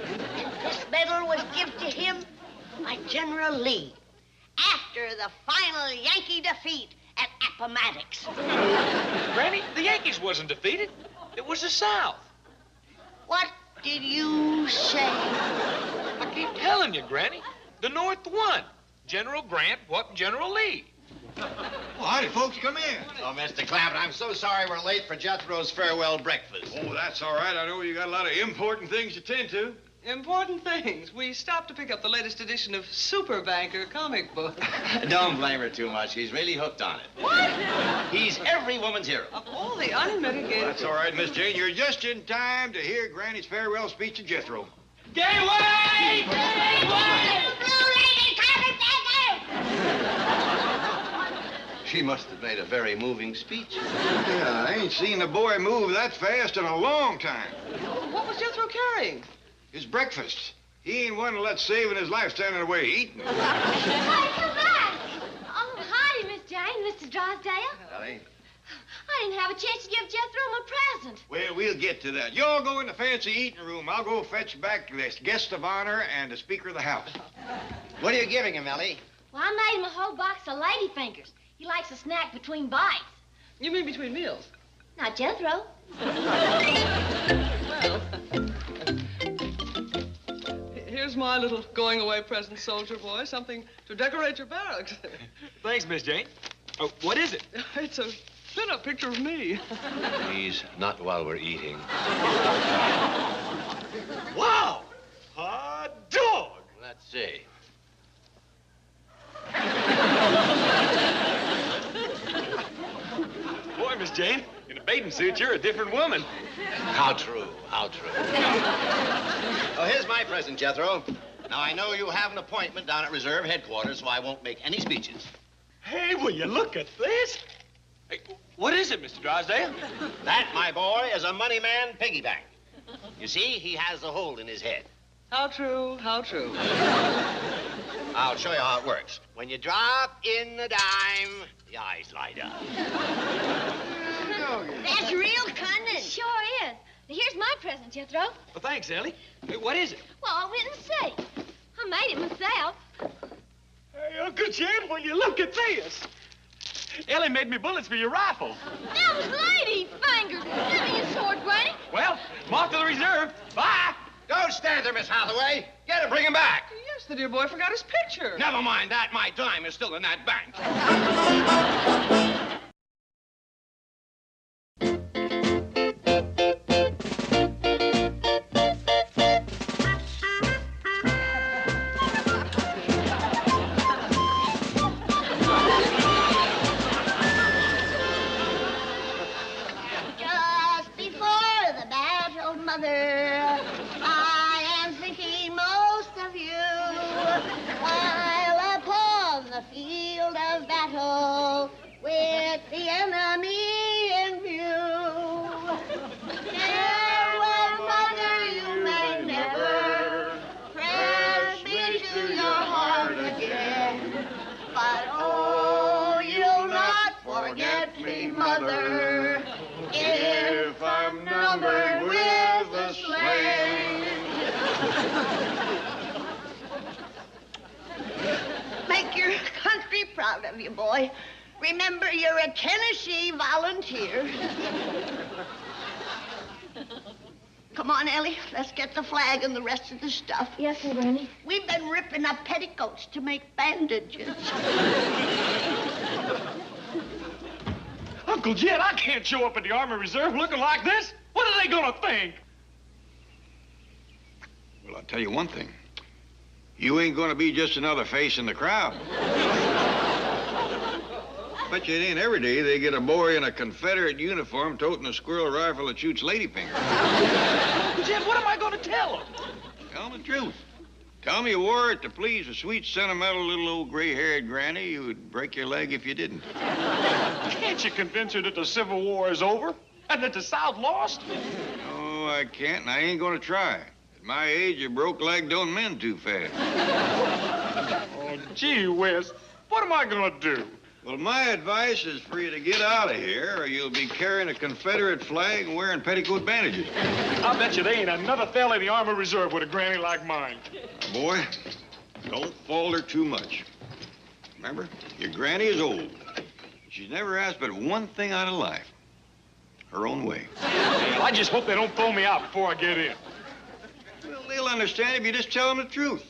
And this medal was given to him by General Lee after the final Yankee defeat at Appomattox. Granny, the Yankees wasn't defeated. It was the South. What did you say? I keep telling you, Granny. The North won. General Grant, what General Lee? Well, howdy, folks. Come in. Oh, Mr. Clampett, I'm so sorry we're late for Jethro's farewell breakfast. Oh, that's all right. I know you got a lot of important things to tend to. Important things. We stopped to pick up the latest edition of Super Banker comic book. Don't blame her too much. He's really hooked on it. What? He's every woman's hero. Of all the unmitigated... That's all right, Miss Jane. You're just in time to hear Granny's farewell speech to Jethro. Gay way! Gay way! She must have made a very moving speech. Yeah, I ain't seen a boy move that fast in a long time. What was Jethro carrying? His breakfast. He ain't one to let saving his life standing away eating. Hi, come back. Oh, howdy, Miss Jane, Mr. Drysdale. Ellie? I didn't have a chance to give Jethro my present. Well, we'll get to that. Y'all go in the fancy eating room. I'll go fetch back the guest of honor and the Speaker of the House. What are you giving him, Ellie? Well, I made him a whole box of lady fingers. He likes a snack between bites. You mean between meals? Not Jethro. Well, here's my little going-away present, soldier boy. Something to decorate your barracks. Thanks, Miss Jane. Oh, what is it? It's a pin-up picture of me. Please, not while we're eating. Wow! Hot dog! Let's see. Boy, Miss Jane, in a bathing suit, you're a different woman. How true, how true. Oh, here's my present, Jethro. Now, I know you have an appointment down at Reserve Headquarters, so I won't make any speeches. Hey, will you look at this? Hey, what is it, Mr. Drysdale? That, my boy, is a money man piggy bank. You see, he has a hole in his head. How true, how true. I'll show you how it works. When you drop in the dime, the eyes light up. That's real cunning. Sure is. Now, here's my present, Jethro. Well, thanks, Ellie. Hey, what is it? Well, I didn't say. I made it myself. Hey, Uncle Jed, will you look at this? Ellie made me bullets for your rifle. That was lady fingers. Give me your sword, Granny. Well, I'm off to the reserve. Bye. Don't stand there, Miss Hathaway. Get him, bring him back. Yes, the dear boy forgot his picture. Never mind that. My dime is still in that bank. Just before the battle, Mother, I am thinking most of you. While upon the field of battle, with the enemy in view. Farewell, Mother, you may never press me to your heart again. But oh, you'll not forget me, Mother, if I'm numbered with the slain. Make your country proud of you, boy. Remember, you're a Tennessee volunteer. Come on, Ellie. Let's get the flag and the rest of the stuff. Yes, sir, Granny. We've been ripping up petticoats to make bandages. Uncle Jed, I can't show up at the Army Reserve looking like this. What are they gonna think? Well, I'll tell you one thing. You ain't gonna be just another face in the crowd. Bet you it ain't every day they get a boy in a Confederate uniform toting a squirrel rifle that shoots ladyfingers. Uncle Jed, what am I gonna tell them? Tell them the truth. Tell them you wore it to please a sweet, sentimental little old gray-haired granny who would break your leg if you didn't. Can't you convince her that the Civil War is over and that the South lost? No, I can't, and I ain't gonna try. At my age, a broke leg don't mend too fast. Oh, gee whiz. What am I gonna do? Well, my advice is for you to get out of here, or you'll be carrying a Confederate flag and wearing petticoat bandages. I'll bet you there ain't another fella in the Army Reserve with a granny like mine. Now, boy, don't falter too much. Remember, your granny is old. She's never asked but one thing out of life. Her own way. Well, I just hope they don't throw me out before I get in. Well, they'll understand if you just tell them the truth.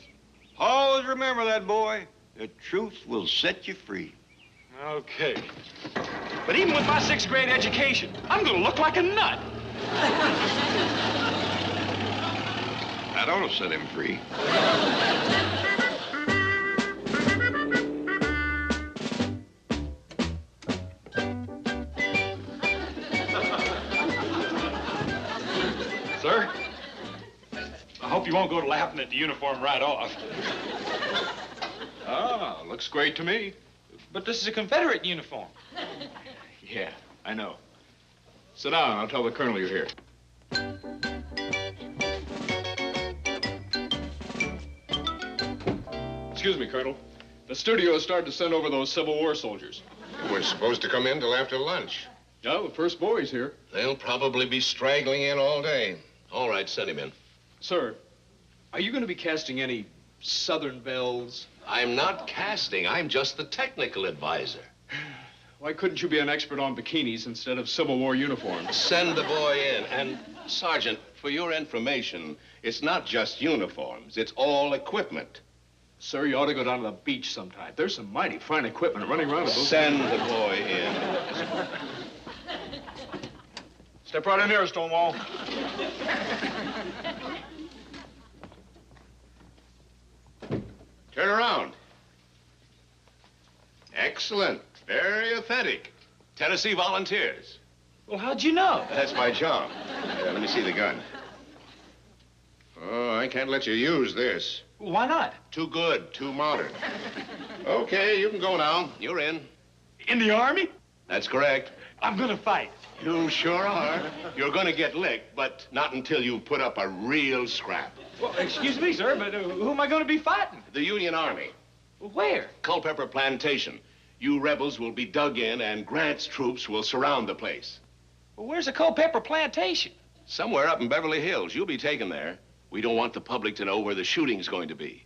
Always remember that, boy. The truth will set you free. Okay. But even with my 6th grade education, I'm gonna look like a nut. That ought to set him free. Sir, I hope you won't go to laughing at the uniform right off. Ah, looks great to me. But this is a Confederate uniform. Yeah, I know. Sit down. I'll tell the colonel you're here. Excuse me, Colonel. The studio has started to send over those Civil War soldiers. We're supposed to come in till after lunch. Yeah, the first boy's here. They'll probably be straggling in all day. All right, send him in. Sir, are you going to be casting any Southern belles? I'm not casting. I'm just the technical advisor. Why couldn't you be an expert on bikinis instead of Civil War uniforms? Send the boy in. And, Sergeant, for your information, it's not just uniforms. It's all equipment. Sir, you ought to go down to the beach sometime. There's some mighty fine equipment running around at those... Send the boy in. Step right in here, Stonewall. Turn around. Excellent. Very authentic. Tennessee Volunteers. Well, how'd you know? That's my job. Let me see the gun. Oh, I can't let you use this. Why not? Too good, too modern. Okay, you can go now. You're in. In the Army? That's correct. I'm gonna fight. You sure are. You're gonna get licked, but not until you put up a real scrap. Well, excuse me, sir, but who am I gonna be fighting? The Union Army. Where? Culpeper Plantation. You rebels will be dug in, and Grant's troops will surround the place. Well, where's the Culpeper Plantation? Somewhere up in Beverly Hills. You'll be taken there. We don't want the public to know where the shooting's going to be.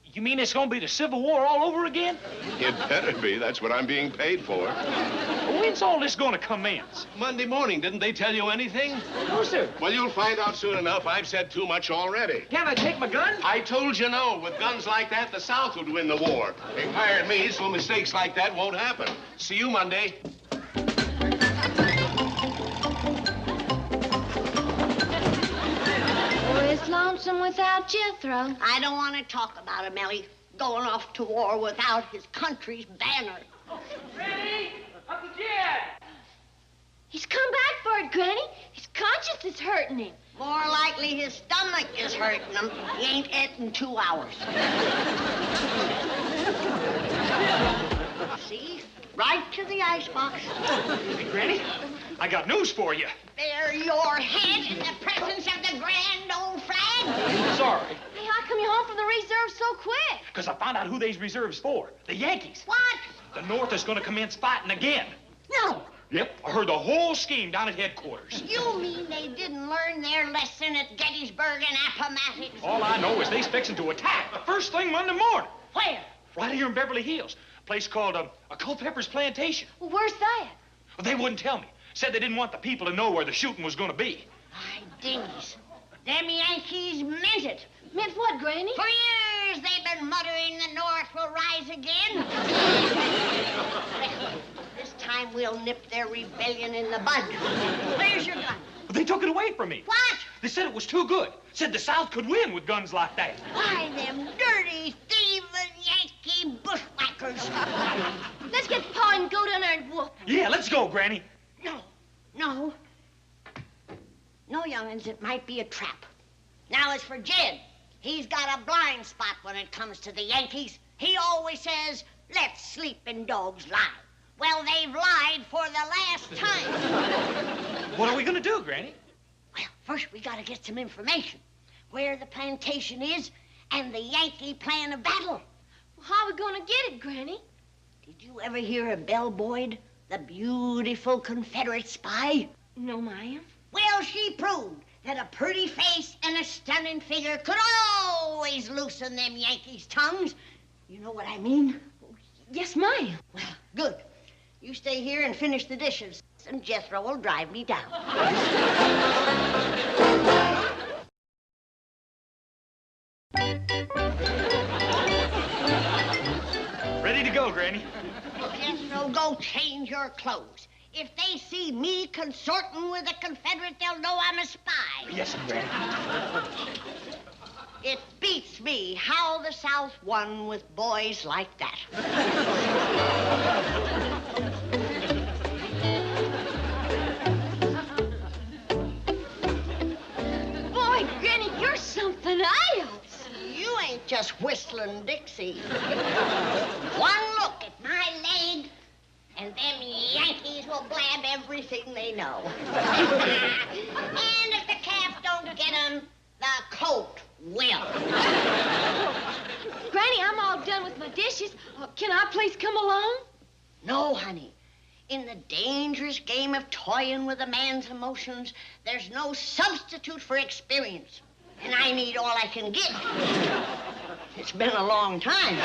You mean it's gonna be the Civil War all over again? It better be. That's what I'm being paid for. Well, when's all this gonna commence? Monday morning. Didn't they tell you anything? No, sir. Well, you'll find out soon enough. I've said too much already. Can't I take my gun? I told you no. With guns like that, the South would win the war. They hired me, so mistakes like that won't happen. See you Monday. It's lonesome without Jethro. I don't want to talk about him, Ellie. Going off to war without his country's banner. Granny! Up the jet! He's come back for it, Granny. His conscience is hurting him. More likely his stomach is hurting him. He ain't et in 2 hours. See? Right to the icebox. Hey, Granny, I got news for you. Bare your head in the presence of the grand old flag. Sorry. Hey, how come you're home from the reserve so quick? Because I found out who these reserves for. The Yankees. What? The North is going to commence fighting again. No. Yep, I heard the whole scheme down at headquarters. You mean they didn't learn their lesson at Gettysburg and Appomattox? All I know is they's fixing to attack the first thing Monday morning. Where? Right here in Beverly Hills. A place called a Culpeper's Plantation. Well, where's that? Well, they wouldn't tell me. Said they didn't want the people to know where the shooting was going to be. My dingies. Them Yankees meant it. Meant what, Granny? For years they've been muttering the North will rise again. This time we'll nip their rebellion in the bud. Where's your gun? They took it away from me. What? They said it was too good. Said the South could win with guns like that. Why, them dirty, thieving Yankee bushwhackers. Let's get Pa and go down there and whoop him. Yeah, let's go, Granny. No, young'uns, it might be a trap. Now, as for Jed, he's got a blind spot when it comes to the Yankees. He always says, let sleeping dogs lie. Well, they've lied for the last time. What are we going to do, Granny? Well, first we got to get some information. Where the plantation is and the Yankee plan of battle. Well, how are we going to get it, Granny? Did you ever hear of Belle Boyd, the beautiful Confederate spy? No, ma'am. Well, she proved that a pretty face and a stunning figure could always loosen them Yankees' tongues. You know what I mean? Yes, ma'am. Well, good. You stay here and finish the dishes, and Jethro will drive me down. your clothes. If they see me consorting with a Confederate, they'll know I'm a spy. Yes, Granny. It beats me how the South won with boys like that. Boy, Granny, you're something else. You ain't just whistling Dixie. One look at my leg, and them Yankees will blab everything they know. And if the cap don't get 'em, the coat will. Granny, I'm all done with my dishes. Can I please come along? No, honey. In the dangerous game of toying with a man's emotions, there's no substitute for experience. And I need all I can get. It's been a long time.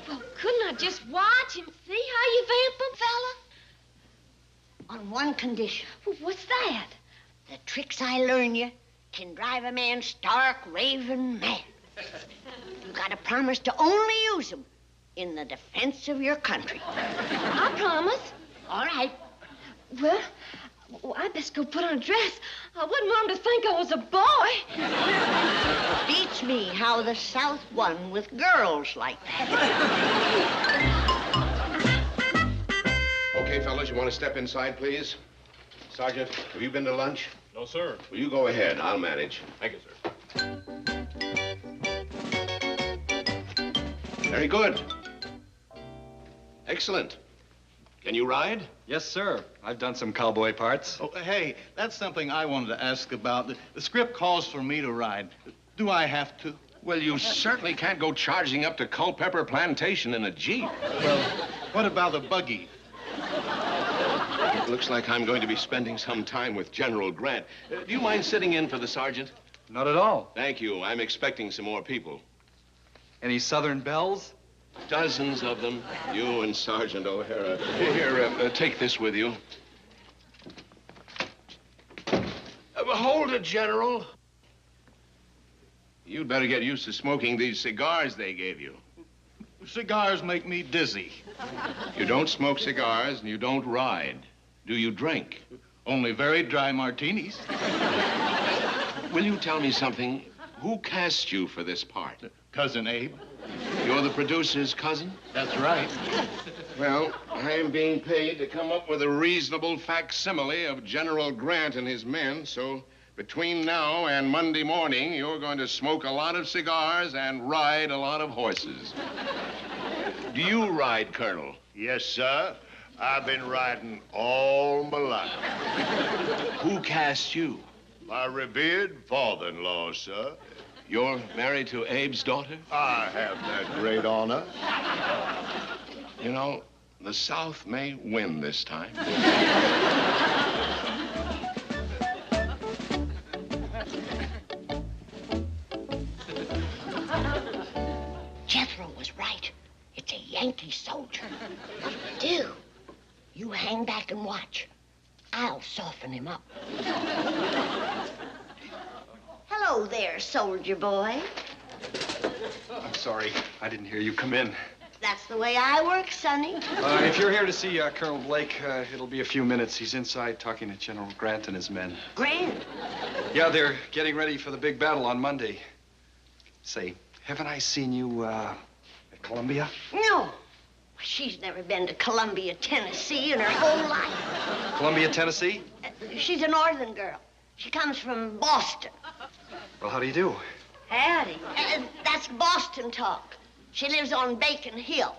Well, couldn't I just watch and see how you vamp 'em, fella? On one condition. Well, what's that? The tricks I learn you can drive a man stark, raving mad. You gotta promise to only use them in the defense of your country. I promise. All right. Well, I best go put on a dress. I wouldn't want 'em to think I was a boy. Beats me how the South won with girls like that. Okay, fellas, you want to step inside, please? Sergeant, have you been to lunch? No, sir. Well, you go ahead. I'll manage. Thank you, sir. Very good. Excellent. Can you ride? Yes, sir. I've done some cowboy parts. Oh, hey, that's something I wanted to ask about. The script calls for me to ride. Do I have to? Well, you certainly can't go charging up to Culpeper Plantation in a Jeep. Well, what about a buggy? It looks like I'm going to be spending some time with General Grant. Do you mind sitting in for the sergeant? Not at all. Thank you. I'm expecting some more people. Any Southern belles? Dozens of them. You and Sergeant O'Hara. Here, take this with you. Hold it, General. You'd better get used to smoking these cigars they gave you. Cigars make me dizzy. You don't smoke cigars and you don't ride. Do you drink? Only very dry martinis. Will you tell me something? Who cast you for this part? Cousin Abe. You're the producer's cousin? That's right. Well, I'm being paid to come up with a reasonable facsimile of General Grant and his men, so between now and Monday morning, you're going to smoke a lot of cigars and ride a lot of horses. Do you ride, Colonel? Yes, sir. I've been riding all my life. Who cast you? My revered father-in-law, sir. You're married to Abe's daughter? I have that great honor. You know, the South may win this time. Jethro was right. It's a Yankee soldier. Do. You hang back and watch. I'll soften him up. Hello there, soldier boy. I'm sorry. I didn't hear you come in. That's the way I work, Sonny. If you're here to see Colonel Blake, it'll be a few minutes. He's inside talking to General Grant and his men. Grant? Yeah, they're getting ready for the big battle on Monday. Say, haven't I seen you at Columbia? No. She's never been to Columbia, Tennessee in her whole life. Columbia, Tennessee? She's a northern girl. She comes from Boston. Well, how do you do? Howdy. That's Boston talk. She lives on Bacon Hill.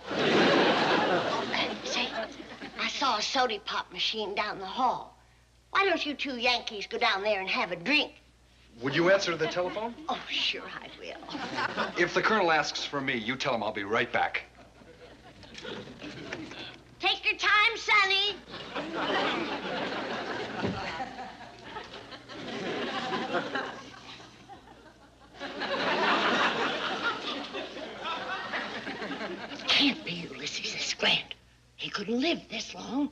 Say, I saw a soda pop machine down the hall. Why don't you two Yankees go down there and have a drink? Would you answer the telephone? Oh, sure I will. If the Colonel asks for me, you tell him I'll be right back. Take your time, Sonny. Can't be Ulysses S. Grant. He couldn't live this long,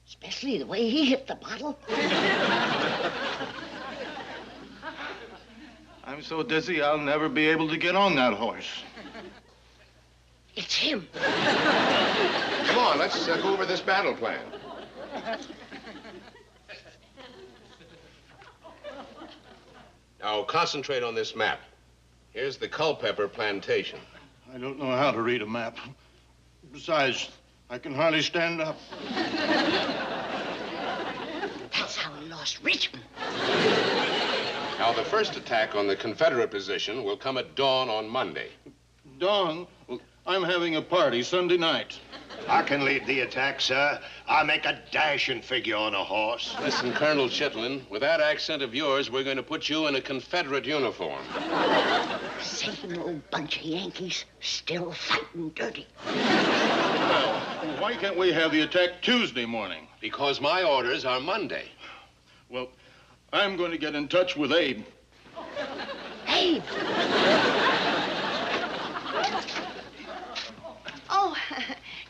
especially the way he hit the bottle. I'm so dizzy I'll never be able to get on that horse. It's him. come on, let's go over this battle plan. Now, concentrate on this map. Here's the Culpeper plantation. I don't know how to read a map. Besides, I can hardly stand up. That's how he lost Richmond. Now, the first attack on the Confederate position will come at dawn on Monday. Dawn? Well, I'm having a party Sunday night. I can lead the attack, sir. I make a dashing figure on a horse. Listen, Colonel Chitlin, with that accent of yours, we're going to put you in a Confederate uniform. Same old bunch of Yankees, still fighting dirty. Well, why can't we have the attack Tuesday morning? Because my orders are Monday. Well, I'm going to get in touch with Abe. Abe! Oh,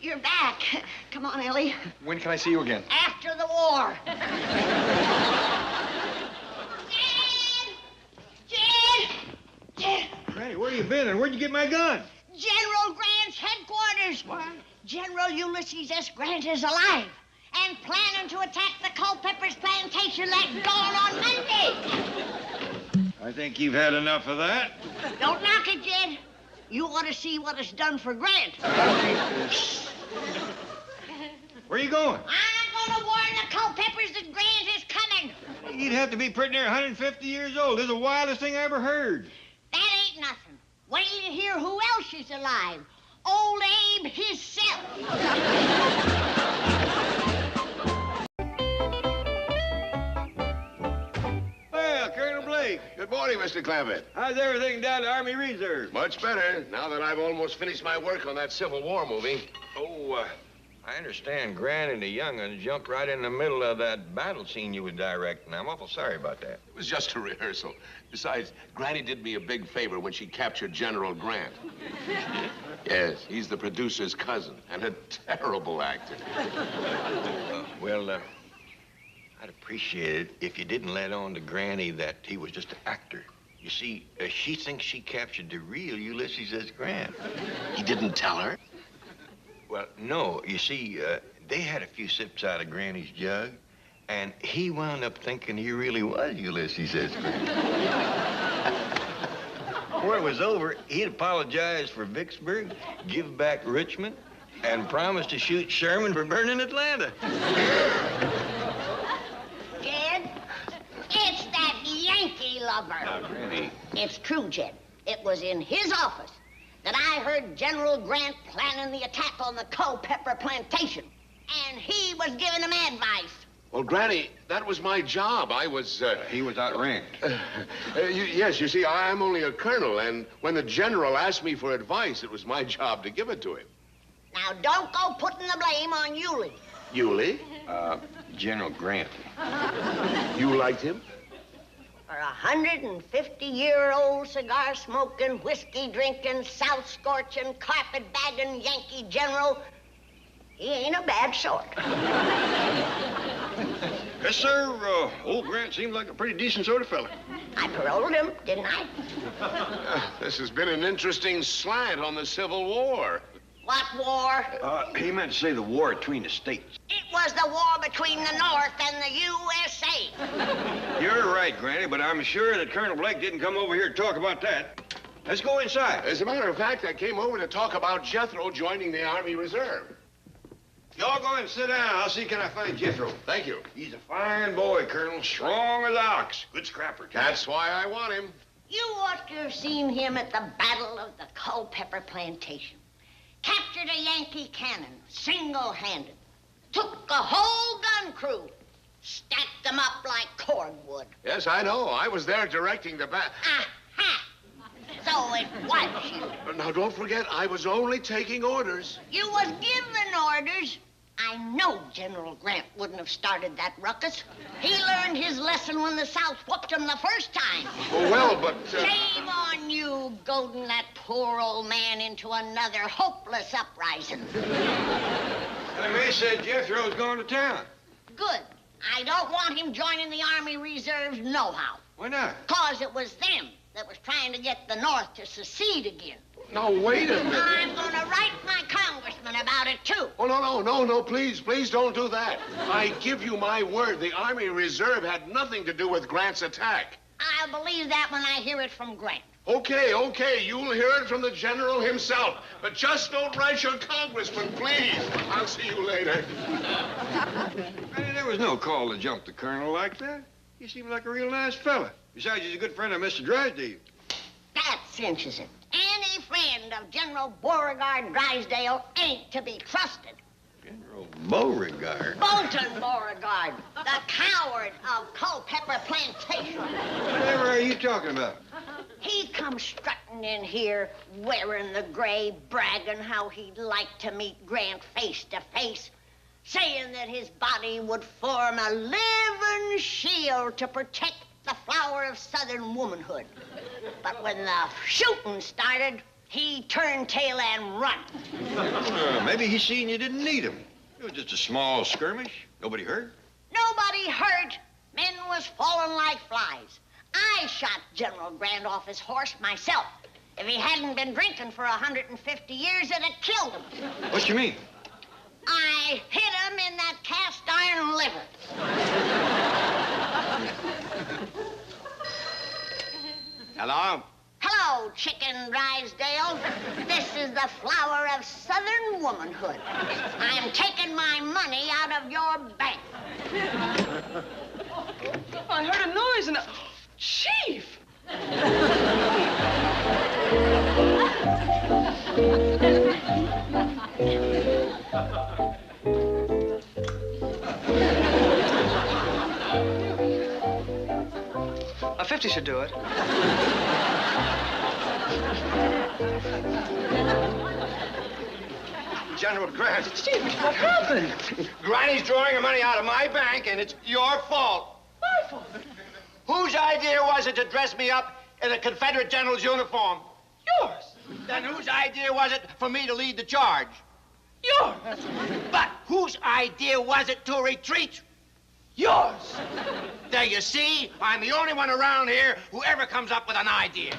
you're back. Come on, Ellie. When can I see you again? After the war. Jen! Granny, where you been and where'd you get my gun? General Grant's headquarters. What? General Ulysses S. Grant is alive and planning to attack the Culpeper's plantation at dawn on Monday. I think you've had enough of that. Don't knock it, Jed. You ought to see what it's done for Grant. Where you going? I'm going to warn the Culpeppers that Grant is coming. You'd have to be pretty near 150 years old. This is the wildest thing I ever heard. That ain't nothing. Wait till you hear who else is alive. Old Abe himself. Well, Colonel Blake. Good morning, Mr. Clampett. How's everything down to Army Reserve? Much better, now that I've almost finished my work on that Civil War movie. Oh, I understand Grant and the young uns jumped right in the middle of that battle scene you was directing. I'm awful sorry about that. It was just a rehearsal. Besides, Granny did me a big favor when she captured General Grant. Yes, he's the producer's cousin and a terrible actor. I'd appreciate it if you didn't let on to Granny that he was just an actor. You see, she thinks she captured the real Ulysses S. Grant. He didn't tell her? Well, no. You see, they had a few sips out of Granny's jug, and he wound up thinking he really was Ulysses S. Grant. Before it was over, he'd apologize for Vicksburg, give back Richmond, and promise to shoot Sherman for burning Atlanta. Jed, it's that Yankee lover. Now, Granny. It's true, Jed. It was in his office that I heard General Grant planning the attack on the Culpeper plantation. And he was giving him advice. Well, Granny, that was my job. I was, He was outranked. Yes, you see, I'm only a colonel, and when the general asked me for advice, it was my job to give it to him. Now, don't go putting the blame on Yulee. Yulee? General Grant. You liked him? For a 150-year-old cigar-smoking, whiskey-drinking, south-scorching, carpet-bagging Yankee general, he ain't a bad sort. Yes, sir. Old Grant seemed like a pretty decent sort of fella. I paroled him, didn't I? This has been an interesting slant on the Civil War. What war? He meant to say the war between the states. It was the war between the North and the USA. You're right, Granny, but I'm sure that Colonel Blake didn't come over here to talk about that. Let's go inside. As a matter of fact, I came over to talk about Jethro joining the Army Reserve. Y'all go and sit down. I'll see can I find Jethro. Thank you. He's a fine boy, Colonel. Strong as an ox. Good scrapper, too. That's why I want him. You ought to have seen him at the Battle of the Culpeper Plantation. Captured a Yankee cannon, single-handed. Took a whole gun crew. Stacked them up like cordwood. Yes, I know. I was there directing the battle. Aha! So it was you. Now, don't forget, I was only taking orders. You was given orders. I know General Grant wouldn't have started that ruckus. He learned his lesson when the South whooped him the first time. Oh, well, but... Shame on you, goading that poor old man into another hopeless uprising. They said Jethro's going to town. Good. I don't want him joining the Army Reserves nohow. Why not? 'Cause it was them that was trying to get the North to secede again. Now, wait a minute. I'm going to write my congressman about about it, too. Oh, no, please don't do that. I give you my word, the Army Reserve had nothing to do with Grant's attack. I'll believe that when I hear it from Grant. Okay, you'll hear it from the general himself. But just don't write your congressman, please. I'll see you later. There was no call to jump the colonel like that. He seemed like a real nice fella. Besides, he's a good friend of Mr. Drysdale. That cinches it. Any friend of General Beauregard Drysdale ain't to be trusted. General Beauregard? Bolton Beauregard, the coward of Culpeper Plantation. Whatever are you talking about? He come strutting in here, wearing the gray, bragging how he'd like to meet Grant face to face, saying that his body would form a living shield to protect the flower of Southern womanhood. But when the shooting started, he turned tail and run. Maybe he seen you didn't need him. It was just a small skirmish. Nobody hurt. Nobody hurt. Men was falling like flies. I shot General Grant off his horse myself. If he hadn't been drinking for 150 years, it'd have killed him. What you mean? I hit him in that cast iron liver. Hello? Hello, Chicken Drysdale. This is the flower of Southern womanhood. I'm taking my money out of your bank. I heard a noise and Chief! A 50 should do it. General Grant. Chief, what happened? Granny's drawing her money out of my bank, and it's your fault. My fault? Whose idea was it to dress me up in a Confederate general's uniform? Yours. Then whose idea was it for me to lead the charge? Yours. But whose idea was it to retreat? Yours. There you see, I'm the only one around here who ever comes up with an idea.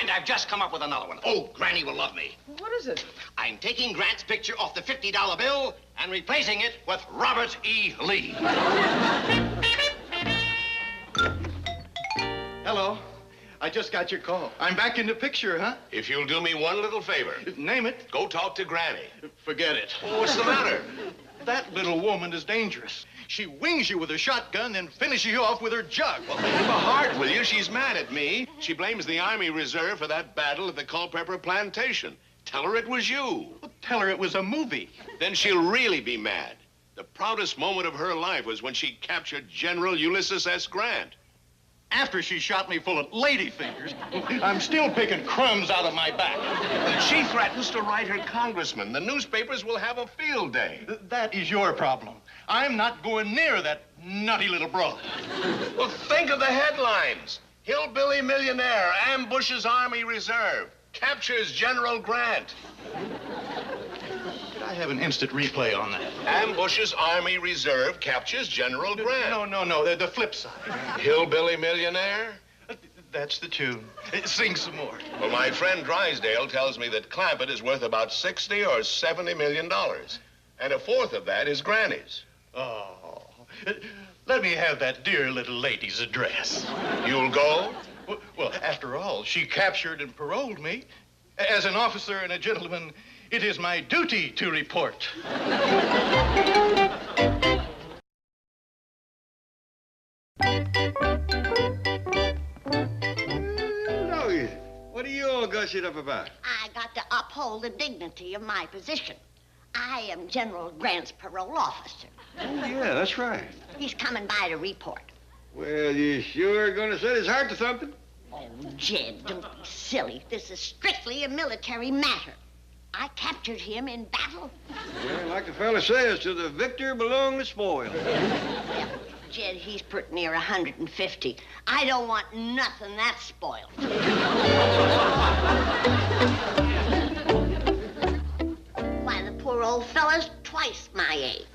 And I've just come up with another one. Oh, Granny will love me. What is it? I'm taking Grant's picture off the $50 bill and replacing it with Robert E. Lee. Hello. I just got your call. I'm back in the picture, huh? If you'll do me one little favor. Name it. Go talk to Granny. Forget it. Oh, what's the matter? That little woman is dangerous. She wings you with a shotgun, then finishes you off with her jug. Well, have a heart, will you? She's mad at me. She blames the Army Reserve for that battle at the Culpeper Plantation. Tell her it was you. Well, tell her it was a movie. Then she'll really be mad. The proudest moment of her life was when she captured General Ulysses S. Grant. After she shot me full of lady fingers, I'm still picking crumbs out of my back. She threatens to write her congressman. The newspapers will have a field day. That is your problem. I'm not going near that nutty little broad. Well, think of the headlines. Hillbilly millionaire ambushes Army Reserve, captures General Grant. I have an instant replay on that. Ambushes Army Reserve, captures General Grant. No, the flip side. Hillbilly millionaire? That's the tune. Sing some more. Well, my friend Drysdale tells me that Clampett is worth about $60 or $70 million. And a fourth of that is Granny's. Oh, let me have that dear little lady's address. You'll go? Well, after all, she captured and paroled me. As an officer and a gentleman, it is my duty to report. What are you all gushing up about? I got to uphold the dignity of my position. I am General Grant's parole officer. Oh, yeah, that's right. He's coming by to report. Well, you sure gonna set his heart to something? Oh, Jed, don't be silly. This is strictly a military matter. I captured him in battle. Well, like the fella says, to the victor belong the spoil. Well, Jed, he's pretty near 150. I don't want nothing that spoiled. Why, the poor old fella's twice my age.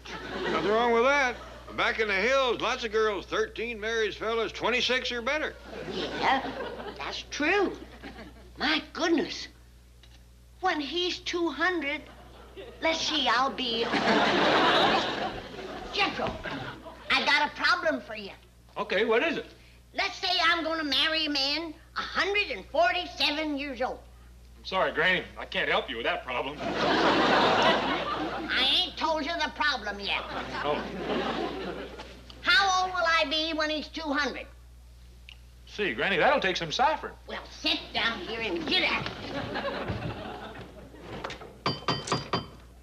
Nothing wrong with that. Back in the hills, lots of girls, 13 married fellas, 26 or better. Yeah, that's true. My goodness. When he's 200, let's see, I'll be... Jethro, I got a problem for you. Okay, what is it? Let's say I'm going to marry a man 147 years old. I'm sorry, Granny. I can't help you with that problem. I ain't told you the problem yet. Oh. How old will I be when he's 200? See, Granny, that'll take some ciphering. Well, sit down here and get at it.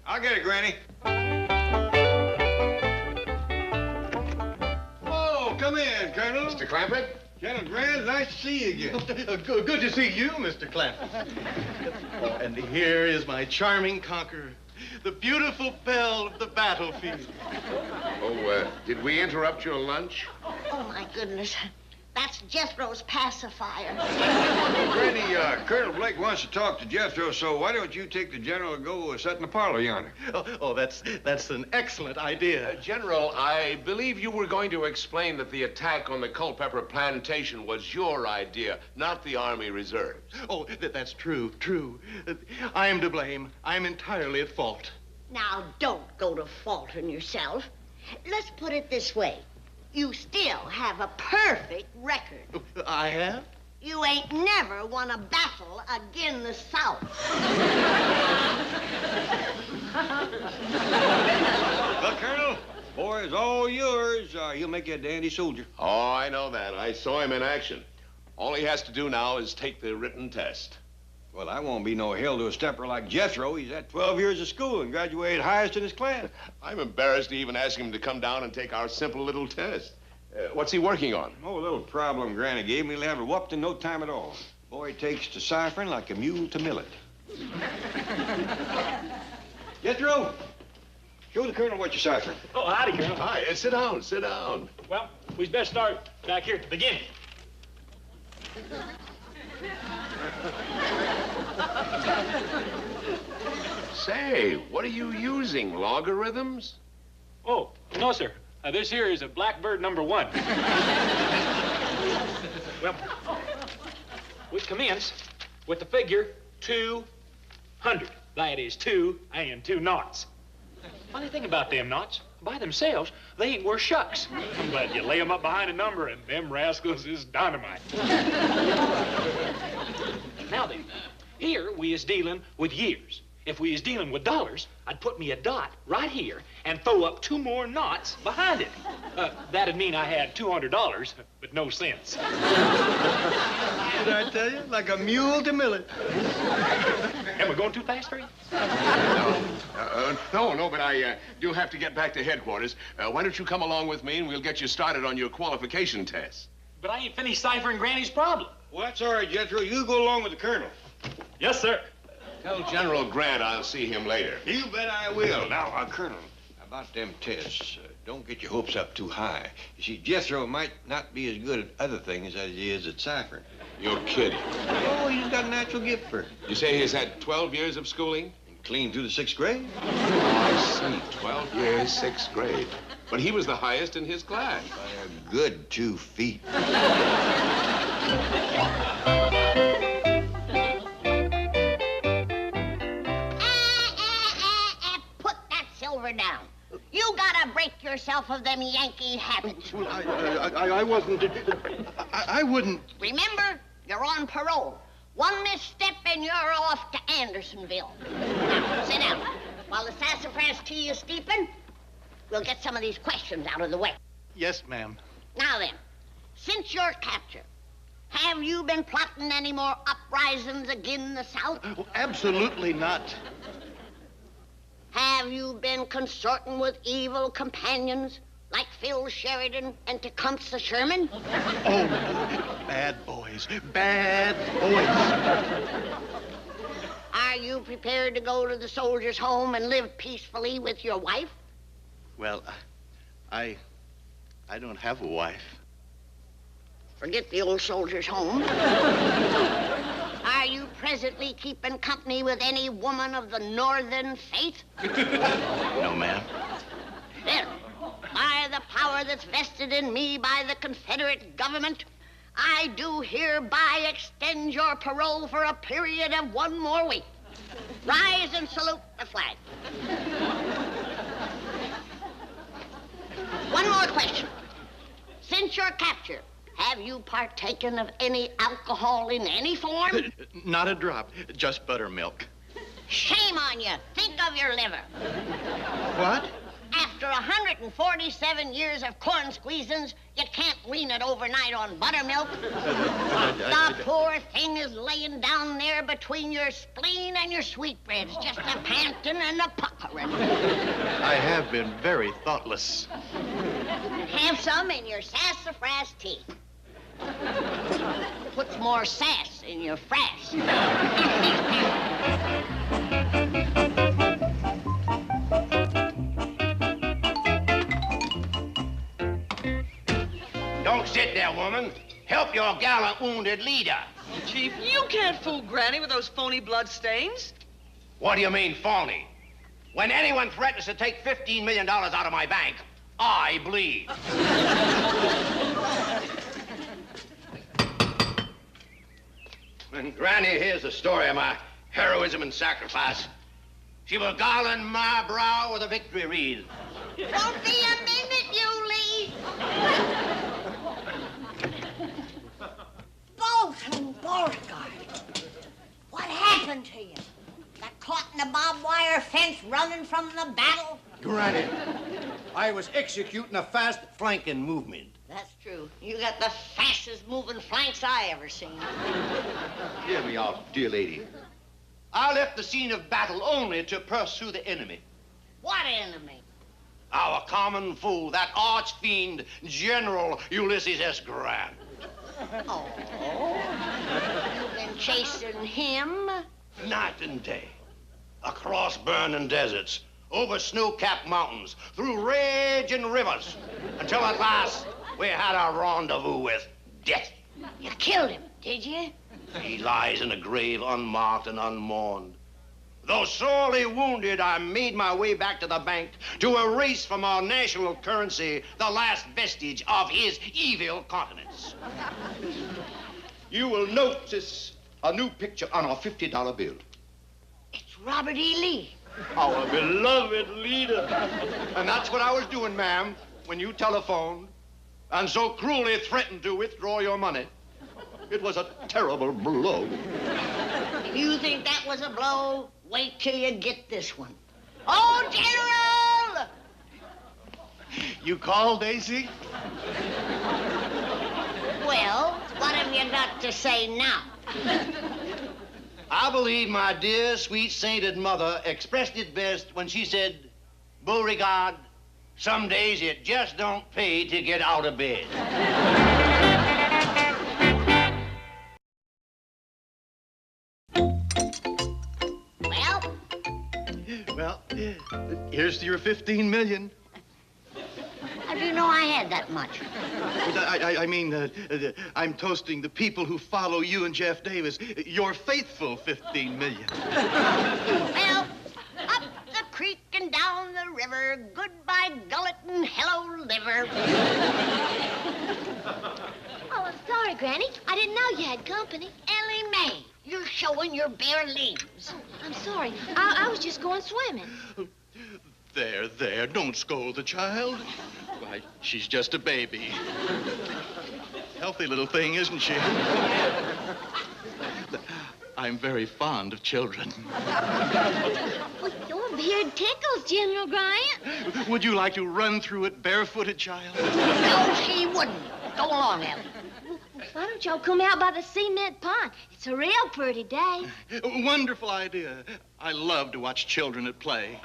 I'll get it, Granny. Oh, come in, Colonel. Mr. Clampett? General Grant, nice to see you again. Good to see you, Mr. Clampett. Oh, and here is my charming conqueror, the beautiful belle of the battlefield. Oh, did we interrupt your lunch? Oh, my goodness. That's Jethro's pacifier. Granny, Colonel Blake wants to talk to Jethro, so why don't you take the General and go sit in the parlor yonder? Oh, that's an excellent idea. General, I believe you were going to explain that the attack on the Culpeper plantation was your idea, not the Army Reserves. Oh, that's true. I am to blame. I'm entirely at fault. Now, don't go to faulting yourself. Let's put it this way. You still have a perfect record. I have? You ain't never won a battle against the South. Well, Colonel, boy is all yours. He'll make you a dandy soldier. Oh, I know that. I saw him in action. All he has to do now is take the written test. Well, I won't be no hell to a stepper like Jethro. He's had 12 years of school and graduated highest in his class. I'm embarrassed to even ask him to come down and take our simple little test. What's he working on? Oh, a little problem Granny gave me. He'll have it whooped in no time at all. Boy takes to ciphering like a mule to millet. Jethro, show the Colonel what you're ciphering. Oh, howdy, Colonel. Hi, sit down, sit down. Well, we'd best start back here at the beginning. Say, what are you using, logarithms? Oh, no, sir. This here is a Blackbird number 1. Well, we commence with the figure 200. That is 2 and 2 noughts. Funny thing about them knots, by themselves, they ain't worth shucks. But you lay them up behind a number and them rascals is dynamite. Now then, here we is dealing with years. If we is dealing with dollars, I'd put me a dot right here and throw up 2 more knots behind it. That'd mean I had $200, but no cents. Did I tell you? Like a mule to millet. Am I going too fast for you? No, but I do have to get back to headquarters. Why don't you come along with me and we'll get you started on your qualification test. But I ain't finished ciphering Granny's problem. Well, that's all right, Jethro. You go along with the Colonel. Yes, sir. Tell General Grant I'll see him later. You bet I will. Now, Colonel, about them tests, don't get your hopes up too high. You see, Jethro might not be as good at other things as he is at ciphering. You're kidding. Oh, he's got a natural gift for it. You say he's had 12 years of schooling? And clean through the 6th grade. Oh, I see. 12 years, 6th grade. But he was the highest in his class. By a good 2 feet. Put that silver down. You gotta break yourself of them Yankee habits. Well, I wasn't... I wouldn't... Remember, you're on parole. One misstep and you're off to Andersonville. Now, sit down. While the sassafras tea is steeping, we'll get some of these questions out of the way. Yes, ma'am. Now then, since your capture, have you been plotting any more uprisings against the South? Oh, absolutely not. Have you been consorting with evil companions like Phil Sheridan and Tecumseh Sherman? Oh, bad boys. Bad boys. Are you prepared to go to the soldiers' home and live peacefully with your wife? Well, I don't have a wife. Forget the old soldiers' home. Are you presently keeping company with any woman of the northern faith? No, ma'am. Then, by the power that's vested in me by the Confederate government, I do hereby extend your parole for a period of 1 more week. Rise and salute the flag. One more question. Since your capture, have you partaken of any alcohol in any form? Not a drop, just buttermilk. Shame on you. Think of your liver. What? After 147 years of corn squeezins, you can't wean it overnight on buttermilk. The poor thing is laying down there between your spleen and your sweetbreads, just a panting and a puckering. I have been very thoughtless. Have some in your sassafras tea. Puts more sass in your frass. Don't sit there, woman. Help your gallant wounded leader. Chief, you can't fool Granny with those phony blood stains. What do you mean, phony? When anyone threatens to take $15 million out of my bank, I bleed. When Granny hears the story of my heroism and sacrifice, she will garland my brow with a victory wreath. Don't be a minute, you leave. Bolton Beauregard, what happened to you? Got caught in a barbed wire fence running from the battle? Granny, I was executing a fast flanking movement. That's true. You got the fastest moving flanks I ever seen. Hear me out, dear lady. I left the scene of battle only to pursue the enemy. What enemy? Our common foe, that arch fiend, General Ulysses S. Grant. Oh, you've been chasing him? Night and day, across burning deserts, over snow-capped mountains, through raging rivers, until at last we had a rendezvous with death. You killed him, did you? He lies in a grave unmarked and unmourned. Though sorely wounded, I made my way back to the bank to erase from our national currency the last vestige of his evil countenance. You will notice a new picture on our $50 bill. It's Robert E. Lee. Our beloved leader. And that's what I was doing, ma'am, when you telephoned and so cruelly threatened to withdraw your money. It was a terrible blow. If you think that was a blow, wait till you get this one. Oh, General! You called, Daisy? Well, what have you got to say now? I believe my dear, sweet, sainted mother expressed it best when she said, Beauregard, some days it just don't pay to get out of bed. Well, here's to your $15 million. How do you know I had that much? I mean, I'm toasting the people who follow you and Jeff Davis. Your faithful $15 million. Well, up the creek and down the river, goodbye gullet and hello liver. Oh, I'm sorry, Granny. I didn't know you had company. Ellie Mae, you're showing your bare limbs. I'm sorry. I was just going swimming. There, don't scold the child. Why, she's just a baby. Healthy little thing, isn't she? I'm very fond of children. Well, your beard tickles, General Grant. Would you like to run through it barefooted, child? No, she wouldn't. Go along, Ellie. Why don't y'all come out by the cement pond? It's a real pretty day. Wonderful idea. I love to watch children at play.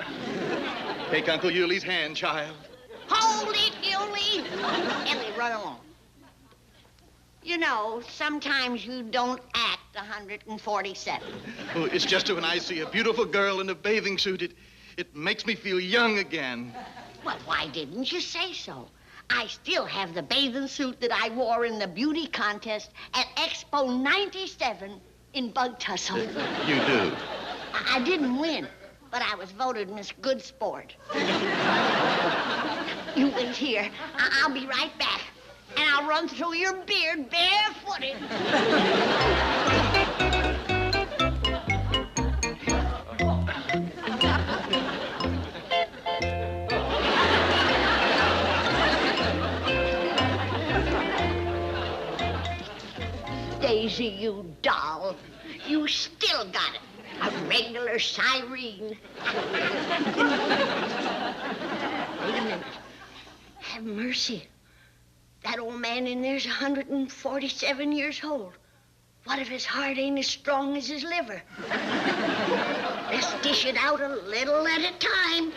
Take Uncle Yuli's hand, child. Hold it, Yulie. Ellie, run along. You know, sometimes you don't act 147. Oh, it's just when I see a beautiful girl in a bathing suit, it makes me feel young again. Well, why didn't you say so? I still have the bathing suit that I wore in the beauty contest at Expo 97 in Bug Tussle. You do? I didn't win, but I was voted Miss Good Sport. You wait here. I'll be right back, and I'll run through your beard barefooted. crazy, you doll. You still got it. A regular siren. Wait a minute. Have mercy. That old man in there's 147 years old. What if his heart ain't as strong as his liver? Let's dish it out a little at a time.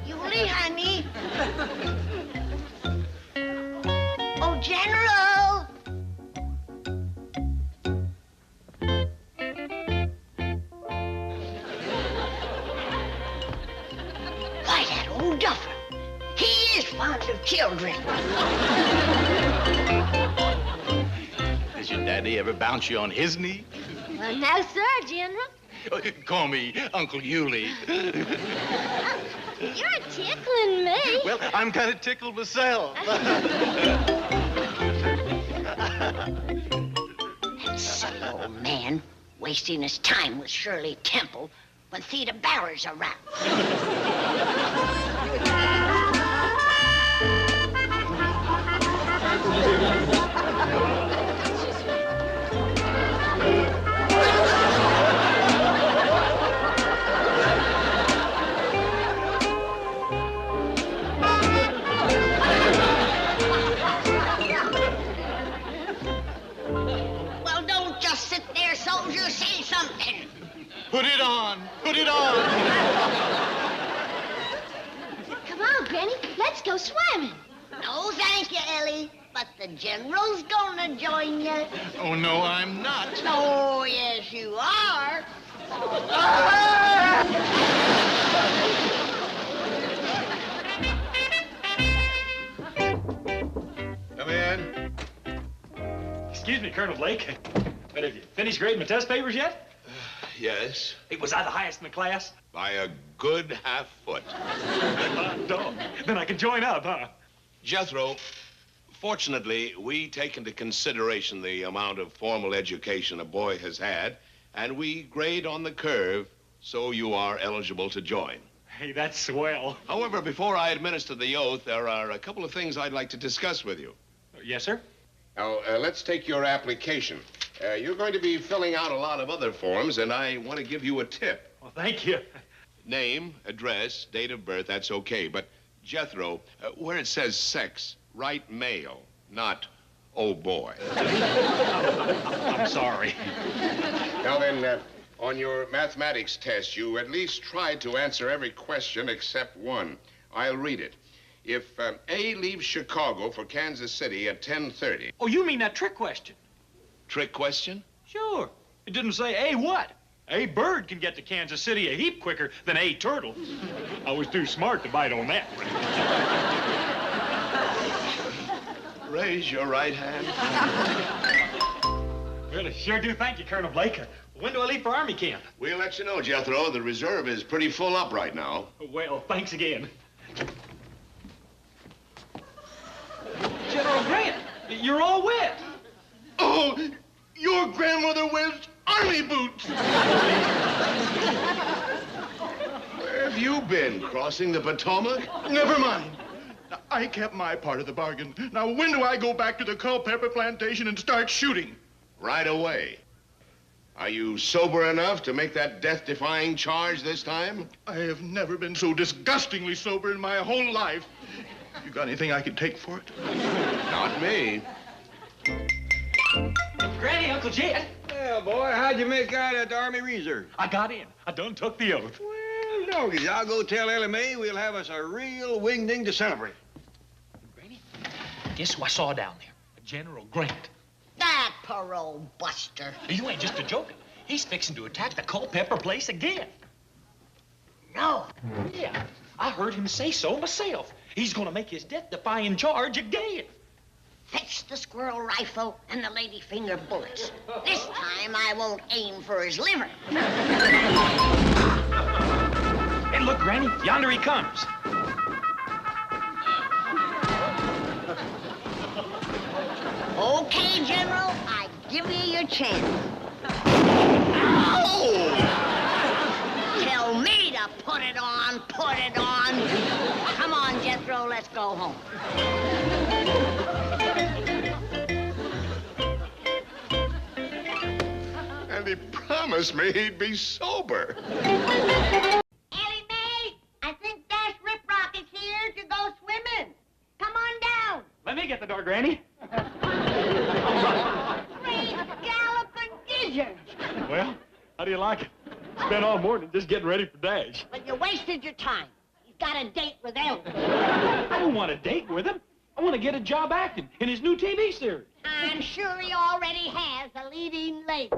Julie, honey. Oh, General. Why, that old duffer. He is fond of children. Does your daddy ever bounce you on his knee? Well, no, sir, General. Call me Uncle Yulie. You're tickling me. Well, I'm kind of tickled myself. That silly old man wasting his time with Shirley Temple when Theda Barrer's around. Well, don't just sit there, soldier. Say something. Put it on. Put it on. Come on, Granny. Let's go swimming. No, thank you, Ellie. But the General's gonna join you. Oh, no, I'm not. Oh, yes, you are. Come in. Excuse me, Colonel Blake, but have you finished grading my test papers yet? Yes. Hey, was I the highest in the class? By a good half foot. Dog. Then I can join up, huh? Jethro, fortunately, we take into consideration the amount of formal education a boy has had, and we grade on the curve, so you are eligible to join. Hey, that's swell. However, before I administer the oath, there are a couple of things I'd like to discuss with you. Yes, sir? Now, let's take your application. You're going to be filling out a lot of other forms, and I want to give you a tip. Well, thank you. Name, address, date of birth, that's okay. But, Jethro, where it says sex, write male, not oh boy. I'm sorry. Now then, on your mathematics test, you at least tried to answer every question except one. I'll read it. If A leaves Chicago for Kansas City at 10:30. Oh, you mean that trick question? Trick question? Sure. It didn't say A what? A bird can get to Kansas City a heap quicker than A turtle. I was too smart to bite on that. Raise your right hand. Well, I sure do thank you, Colonel Blake. When do I leave for Army camp? We'll let you know, Jethro. The reserve is pretty full up right now. Well, thanks again. General Grant, you're all wet. Oh, your grandmother wears army boots. Where have you been? Crossing the Potomac? Never mind. I kept my part of the bargain. Now, when do I go back to the Culpeper plantation and start shooting? Right away. Are you sober enough to make that death-defying charge this time? I have never been so disgustingly sober in my whole life. You got anything I can take for it? Not me. Granny, Uncle Jed. Well, boy, how'd you make out at the Army Reserve? I got in. I done took the oath. Well, doggies, I'll go tell Ellie Mae we'll have us a real wingding to celebrate. Granny, guess who I saw down there? General Grant. That parole buster. You ain't just a joking. He's fixing to attack the Culpeper place again. No. Yeah, I heard him say so myself. He's gonna make his death-defying charge again. Fetch the squirrel rifle and the ladyfinger bullets. This time I won't aim for his liver. Hey, look, Granny, yonder he comes. Okay, General, I give you your chance. Ow! Tell me to put it on, put it on. Come on, Jethro, let's go home. And he promised me he'd be sober. Ellie Mae, I think Dash Riprock is here to go swimming. Come on down. Let me get the door, Granny. Great galloping gizzard. Well, how do you like it? Spent all morning just getting ready for Dash. But you wasted your time. He's got a date with Ellie. I don't want a date with him. I want to get a job acting in his new TV series. I'm sure he already has a leading lady.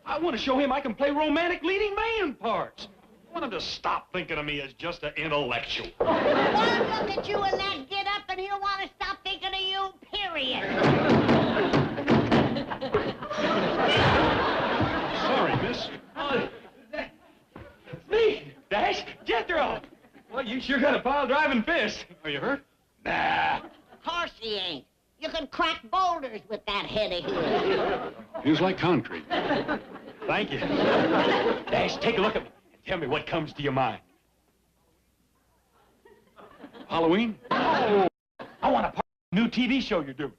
I want to show him I can play romantic leading man parts. I want him to stop thinking of me as just an intellectual. One look at you in that get-up and he'll want to stop thinking of you, period. Sorry, miss. It's me, Dash, Jethro. Well, you sure got a pile-driving fist. Are you hurt? Nah. Of course he ain't. You can crack boulders with that head of his. Feels like concrete. Thank you. Dash, take a look at me. Tell me what comes to your mind. Halloween? Oh, I want to part of the new TV show you're doing.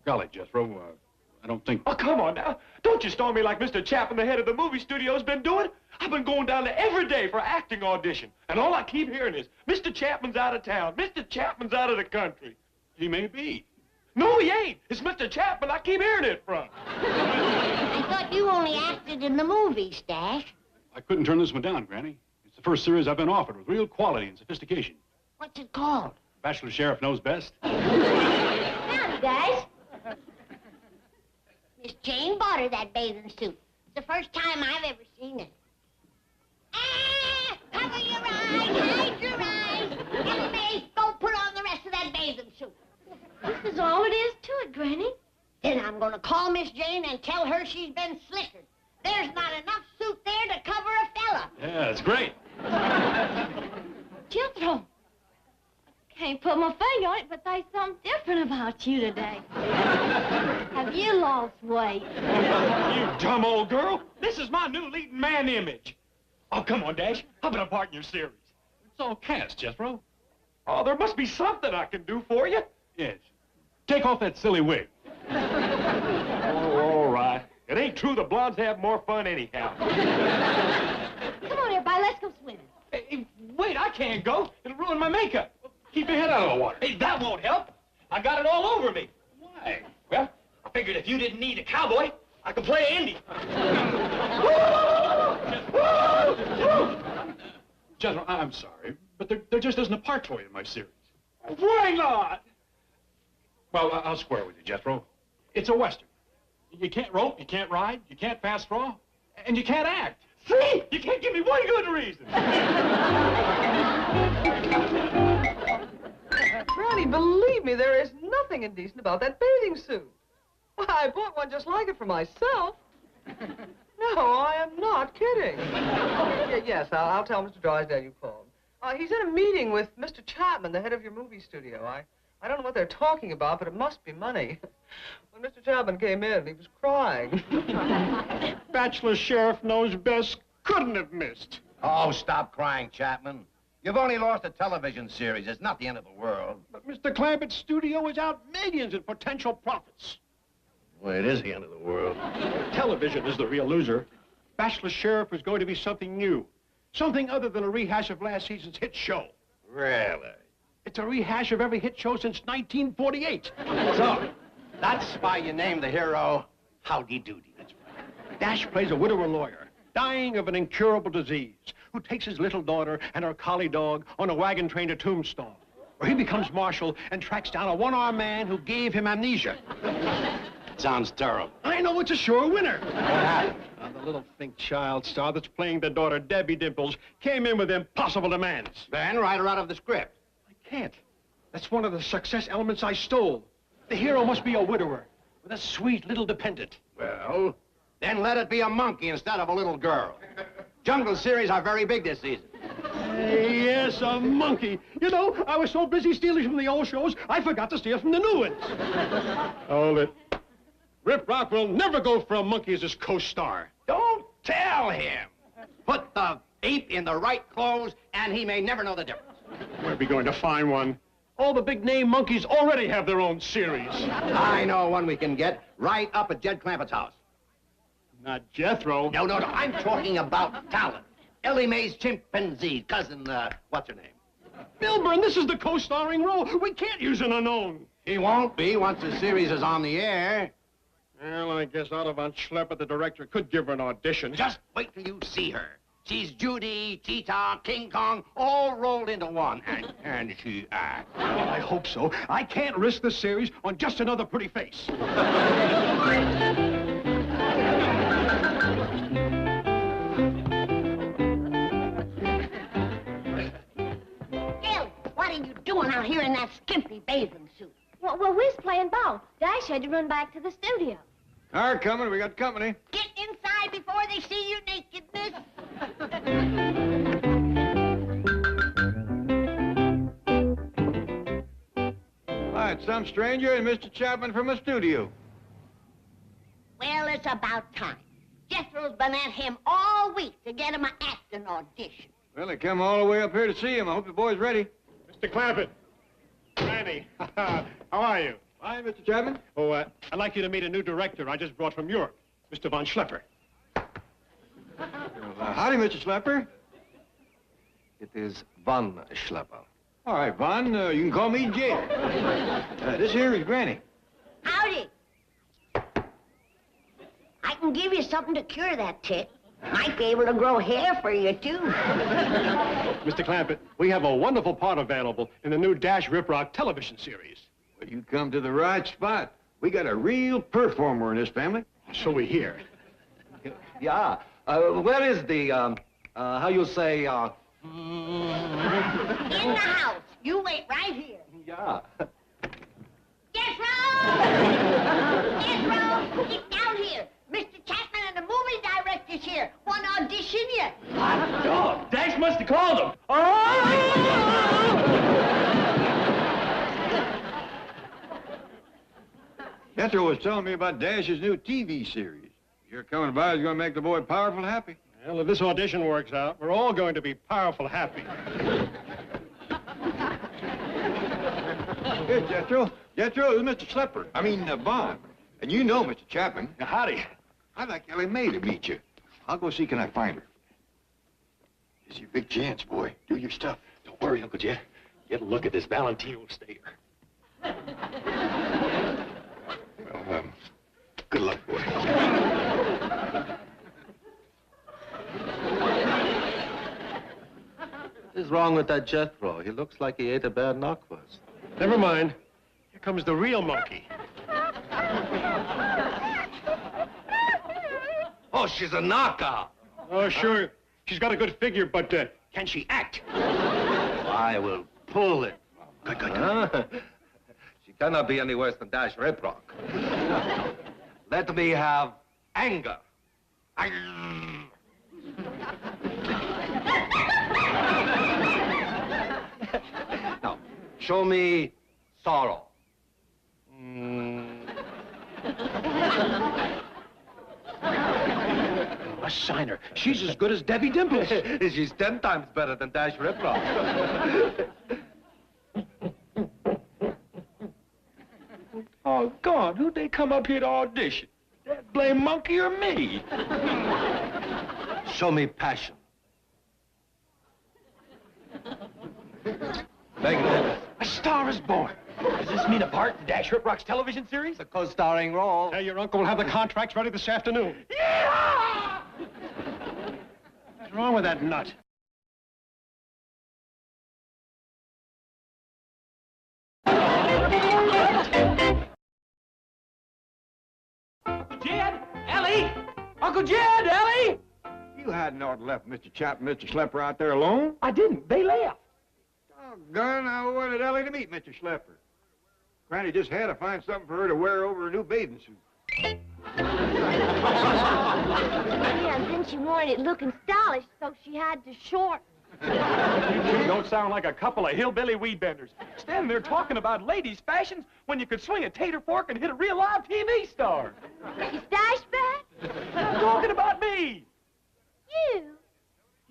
Golly, Jethro, I don't think... Oh, come on now. Don't you storm me like Mr. Chapman, the head of the movie studio, has been doing. I've been going down there every day for acting audition. And all I keep hearing is, Mr. Chapman's out of town. Mr. Chapman's out of the country. He may be. No, he ain't. It's Mr. Chapman I keep hearing it from. I thought you only acted in the movies, Dash. I couldn't turn this one down, Granny. It's the first series I've been offered with real quality and sophistication. What's it called? Bachelor Sheriff Knows Best. Howdy, guys. Miss Jane bought her that bathing suit. It's the first time I've ever seen it. Ah! Cover your eyes, hide your eyes. Ellie Mae, go put on the rest of that bathing suit. This is all it is to it, Granny. Then I'm going to call Miss Jane and tell her she's been slickered. There's not enough suit there to cover a fella. Yeah, it's great. Jethro, I can't put my finger on it, but there's something different about you today. Have you lost weight? You dumb old girl. This is my new leading man image. Oh, come on, Dash. How about a part in your series? It's all cast, Jethro. Oh, there must be something I can do for you. Yes. Take off that silly wig. Oh, all right. It ain't true the blondes have more fun anyhow. Come on, everybody, let's go swimming. Hey, wait, I can't go. It'll ruin my makeup. Keep your head out of the water. Hey, that won't help. I got it all over me. Why? Well, I figured if you didn't need a cowboy, I could play Indy. Jethro, I'm sorry, but there just isn't a part for you in my series. Why not? Well, I'll square with you, Jethro. It's a Western. You can't rope, you can't ride, you can't fast draw, and you can't act. See? You can't give me one good reason. Granny, believe me, there is nothing indecent about that bathing suit. Why, I bought one just like it for myself. No, I am not kidding. Yes, I'll tell Mr. Drysdale you called. He's in a meeting with Mr. Chapman, the head of your movie studio. I don't know what they're talking about, but it must be money. When Mr. Chapman came in, he was crying. Bachelor Sheriff Knows Best couldn't have missed. Oh, stop crying, Chapman. You've only lost a television series. It's not the end of the world. But Mr. Clampett's studio is out millions in potential profits. Well, it is the end of the world. Television is the real loser. Bachelor Sheriff is going to be something new. Something other than a rehash of last season's hit show. Really? It's a rehash of every hit show since 1948. So, that's why you named the hero Howdy Doody. That's right. Dash plays a widower lawyer, dying of an incurable disease, who takes his little daughter and her collie dog on a wagon train to Tombstone, where he becomes marshal and tracks down a one-armed man who gave him amnesia. Sounds terrible. I know, it's a sure winner. What happened? The little think child star that's playing the daughter, Debbie Dimples, came in with impossible demands. Then write her out of the script. I can't. That's one of the success elements I stole. The hero must be a widower with a sweet little dependent. Well, then let it be a monkey instead of a little girl. Jungle series are very big this season. Yes, a monkey. You know, I was so busy stealing from the old shows, I forgot to steal from the new ones. Hold it. Rip Rock will never go for a monkey as his co-star. Don't tell him. Put the ape in the right clothes, and he may never know the difference. Where are we going to find one? All the big-name monkeys already have their own series. I know one we can get right up at Jed Clampett's house. Not Jethro. No. I'm talking about talent. Ellie Mae's chimpanzee, cousin, what's her name? Milburn, this is the co-starring role. We can't use an unknown. He won't be once the series is on the air. Well, I guess Otto von Schlepper, the director, could give her an audition. Just wait till you see her. She's Judy, Tita, King Kong, all rolled into one. And can she act? Well, I hope so. I can't risk this series on just another pretty face. Gil, what are you doing out here in that skimpy bathing suit? Well, we's playing ball. Dash had to run back to the studio. Car coming. We got company. Get inside before they see your nakedness. Why, it's some stranger and Mr. Chapman from a studio. Well, it's about time. Jethro's been at him all week to get him an acting audition. Well, they come all the way up here to see him. I hope the boy's ready. Mr. Clampett. Granny. How are you? Fine, Mr. Chapman. Oh, I'd like you to meet a new director I just brought from Europe, Mr. von Schlepper. Howdy, Mr. Schlepper. It is Von Schlepper. All right, Von, you can call me Jake. This here is Granny. Howdy. I can give you something to cure that tick. Might be able to grow hair for you, too. Mr. Clampett, we have a wonderful part available in the new Dash Rip Rock television series. Well, you come to the right spot. We got a real performer in this family. So we hear. Yeah. Where is the, how you say, In the house. You wait right here. Yeah. Jethro! Jethro, get down here. Mr. Chapman and the movie director's here. Want to audition you? Hot dog. Dash must have called him. Jethro was telling me about Dash's new TV series. Your coming by is going to make the boy powerful happy. Well, if this audition works out, we're all going to be powerful happy. Here, Jethro. Jethro, this is Mr. Schlepper. I mean, Von. And you know Mr. Chapman. Howdy. I'd like Ellie Mae to meet you. I'll go see can I find her. It's your big chance, boy. Do your stuff. Don't worry, Uncle Jed. Get a look at this Valentino stayer. Well, good luck, boy. What is wrong with that Jethro? He looks like he ate a bad knockwurst. Never mind. Here comes the real monkey. Oh, she's a knockout. Oh, sure. She's got a good figure, but can she act? I will pull it. Good. She cannot be any worse than Dash Rip Rock. Let me have anger. Now, show me sorrow. Let's sign her. She's as good as Debbie Dimples. She's 10 times better than Dash Rip Rock. Oh, God, who'd they come up here to audition? That blame monkey or me? Show me passion. Magnificent. A star is born. Does this mean a part in Dash Rip Rock's television series? The co-starring role. Hey, your uncle will have the contracts ready this afternoon. Yeah! What's wrong with that nut? Jed! Ellie! Uncle Jed! Ellie! You hadn't ought to left Mr. Chapman and Mr. Schlepper out there alone. I didn't. They left. Doggone, I wanted Ellie to meet Mr. Schlepper. Granny just had to find something for her to wear over her new bathing suit. Yeah, and then she wanted it looking stylish, so she had to shorten. You two don't sound like a couple of hillbilly weed benders. Standing there talking about ladies' fashions when you could swing a tater fork and hit a real live TV star. Is Dash back? I'm talking about me. You?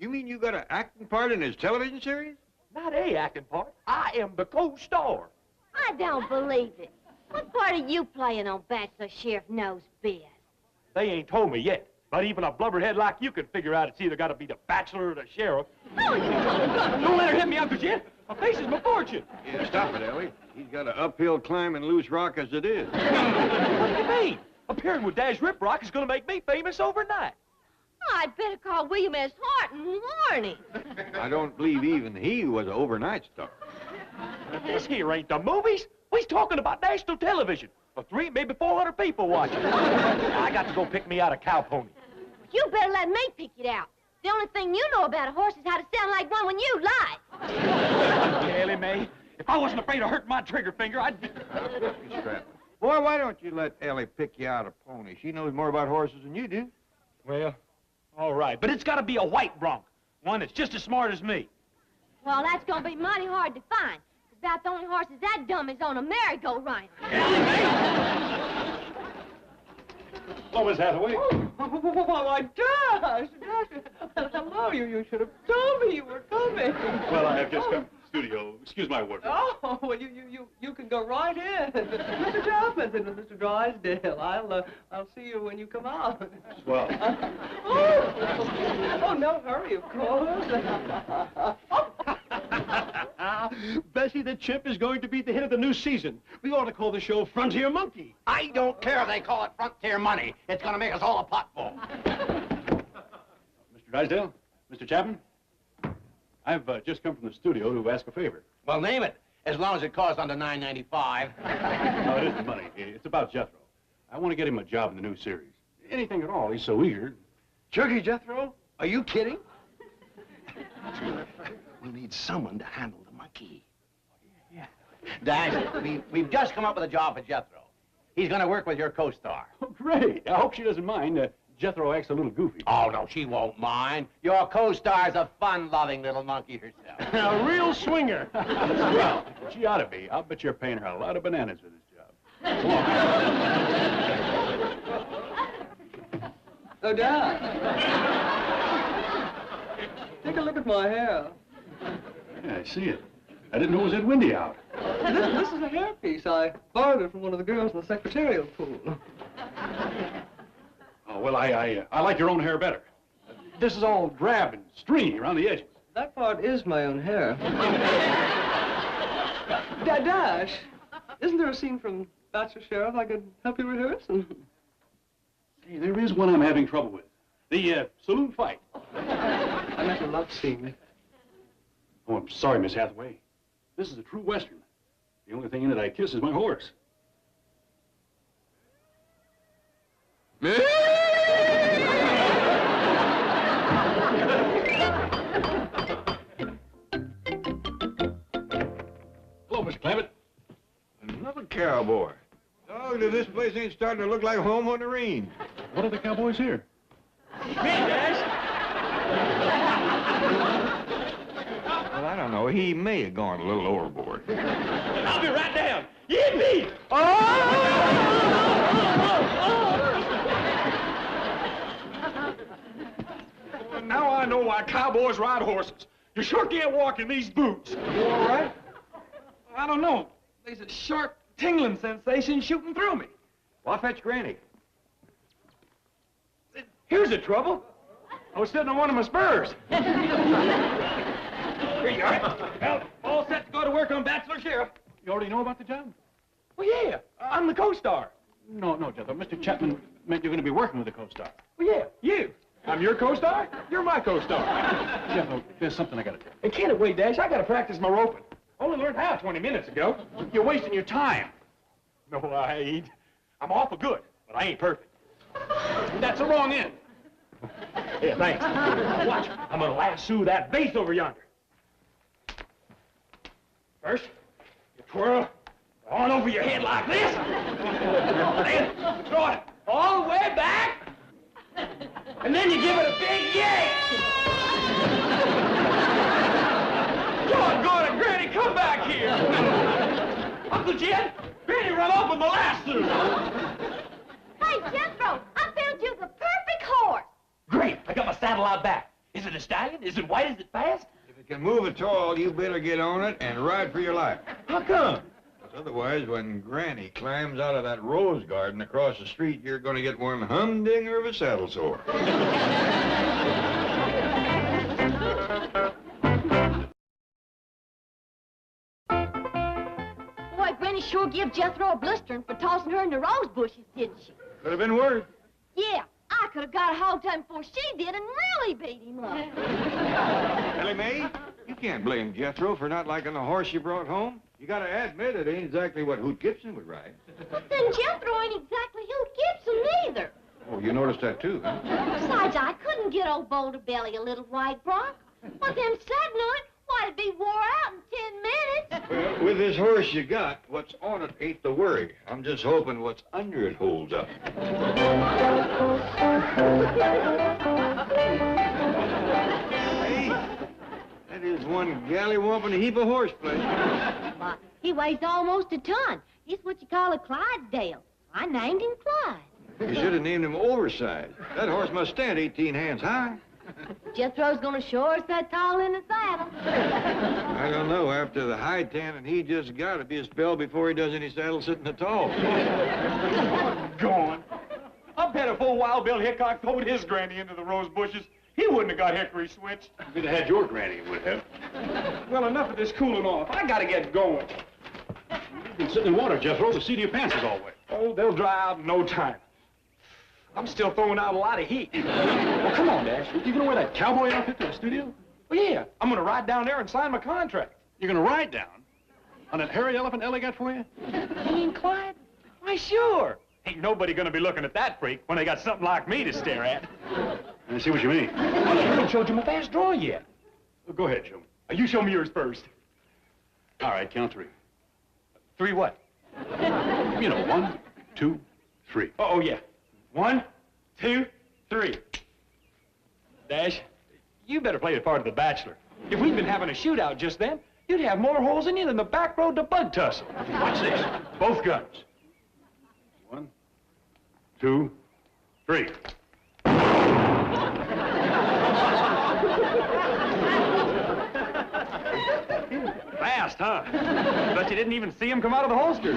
You mean you got an acting part in his television series? Not a acting part. I am the co-star. I don't believe it. What part are you playing on Bachelor Sheriff Knows Biz? They ain't told me yet. But even a blubberhead like you can figure out it's either got to be the bachelor or the sheriff. Oh, you Don't let her hit me, Uncle Jed. My face is my fortune. Yeah, stop it, Ellie. He's got an uphill climb in loose rock as it is. What do you mean? Appearing with Dash Rip Rock is going to make me famous overnight. I'd better call William S. Hart and warn him. I don't believe even he was an overnight star. This here ain't the movies. We's talking about national television. For 3, maybe 400 people watching. I got to go pick me out a cow pony. You better let me pick it out. The only thing you know about a horse is how to sound like one when you lie. Ellie Mae, if I wasn't afraid of hurting my trigger finger, I'd... Boy, why don't you let Ellie pick you out a pony? She knows more about horses than you do. Well, all right. But it's got to be a white bronc. One that's just as smart as me. Well, that's going to be mighty hard to find. About the only horses that dumb is on a merry-go-round. Hello, Miss Hathaway. Oh, my gosh. Hello, you should have told me you were coming. Well, I have just come from the studio. Excuse my word. Oh, well, you can go right in. Mr. Johnson and Mr. Drysdale, I'll see you when you come out. Well. Oh, no hurry, of course. Bessie the Chimp is going to be the hit of the new season. We ought to call the show Frontier Monkey. I don't care if they call it Frontier Money. It's going to make us all a potful. Mr. Drysdale, Mr. Chapman, I've just come from the studio to ask a favor. Well, name it, as long as it costs under $9.95. No, it isn't money. It's about Jethro. I want to get him a job in the new series. Anything at all. He's so eager. Jerky Jethro? Are you kidding? We need someone to handle the monkey. Yeah. Dash, we've just come up with a job for Jethro. He's going to work with your co-star. Oh, great. I hope she doesn't mind. Jethro acts a little goofy. Oh, no, she won't mind. Your co-star's a fun-loving little monkey herself. A real swinger. Well, she ought to be. I'll bet you're paying her a lot of bananas for this job. Oh, Dad. Take a look at my hair. Yeah, I see it. I didn't know it was that windy out. This is a hairpiece. I borrowed it from one of the girls in the secretarial pool. Oh, well, I like your own hair better. This is all drab and stringy around the edges. That part is my own hair. Dash, isn't there a scene from Bachelor Sheriff I could help you rehearse? Hey, there is one I'm having trouble with. The saloon fight. I meant a love scene. Oh, I'm sorry, Miss Hathaway. This is a true Western. The only thing in it I kiss is my horse. Hello, Mr. Clampett. Another cowboy. Oh, this place ain't starting to look like home on the range. What are the cowboys here? Me, Dash. Well, I don't know. He may have gone a little overboard. I'll be right down. Yippee! Now I know why cowboys ride horses. You sure can't walk in these boots. You all right? I don't know. There's a sharp tingling sensation shooting through me. Well, I'll fetch Granny. Here's the trouble. I was sitting on one of my spurs. Here you are. Well, all set to go to work on Bachelor Sheriff. You already know about the job? Well, yeah. I'm the co-star. No, Jethro. Mr. Chapman meant you're going to be working with the co-star. Well, yeah, you. I'm your co-star. You're my co-star. Jethro, there's something I got to do. Hey, can't it wait, Dash? I got to practice my roping. Only learned how 20 minutes ago. You're wasting your time. No, I ain't. I'm awful good, but I ain't perfect. That's the wrong end. Yeah, thanks. Watch, I'm gonna lasso that vase over yonder. First, you twirl on over your head like this. Then you throw it all the way back. And then you give it a big yank. Doggone it, Granny, come back here. Uncle Jed, Granny run off with my lasso. Hey, Jethro, I found you the perfect horse. Great, I got my saddle out back. Is Is it a stallion? Is it white? Is it fast? If it can move at all, you better get on it and ride for your life. How come? Otherwise, when Granny climbs out of that rose garden across the street, you're going to get one humdinger of a saddle sore. Boy, Granny sure gave Jethro a blistering for tossing her in the rose bushes, didn't she? Could have been worse. Yeah, I could have got a hold of him before she did and really beat him up. Ellie Mae, you can't blame Jethro for not liking the horse you brought home. You gotta admit it ain't exactly what Hoot Gibson would ride. But then Jethro ain't exactly Hoot Gibson either. Oh, you noticed that too, huh? Besides, I couldn't get old Boulder Belly a little white bronc. With him saddling on it, why, it'd be wore out in 10 minutes. Well, with this horse you got, what's on it ain't the worry. I'm just hoping what's under it holds up. Hey, that is one gallywumping heap of horseplay. Why, he weighs almost a ton. He's what you call a Clydesdale. I named him Clyde. You should have named him Oversized. That horse must stand 18 hands high. Jethro's gonna sure sit tall in the saddle. I don't know. After the high tanning he just got, it'd be a spell before he does any saddle sitting at all. Gone. I bet if old Wild Bill Hickok towed his granny into the rose bushes, he wouldn't have got hickory switched. If you'd have had your granny, it would have. Well, enough of this cooling off. I gotta get going. You've been sitting in water, Jethro. The seat of your pants is all wet. Oh, they'll dry out in no time. I'm still throwing out a lot of heat. Well, come on, Dash. You gonna wear that cowboy outfit to the studio? Well, yeah. I'm gonna ride down there and sign my contract. You're gonna ride down? On that hairy elephant Ellie got for you? You mean Clyde? Why, sure. Ain't nobody gonna be looking at that freak when they got something like me to stare at. I see what you mean. I haven't showed you my fast draw yet. Well, go ahead, show me. You show me yours first. All right, count three. Three what? You know, 1, 2, 3. Oh, yeah. 1, 2, 3. Dash, you better play the part of the bachelor. If we'd been having a shootout just then, you'd have more holes in you than the back road to Bug Tussle. Watch this. Both guns. 1, 2, 3. Fast, huh? Bet you didn't even see him come out of the holsters.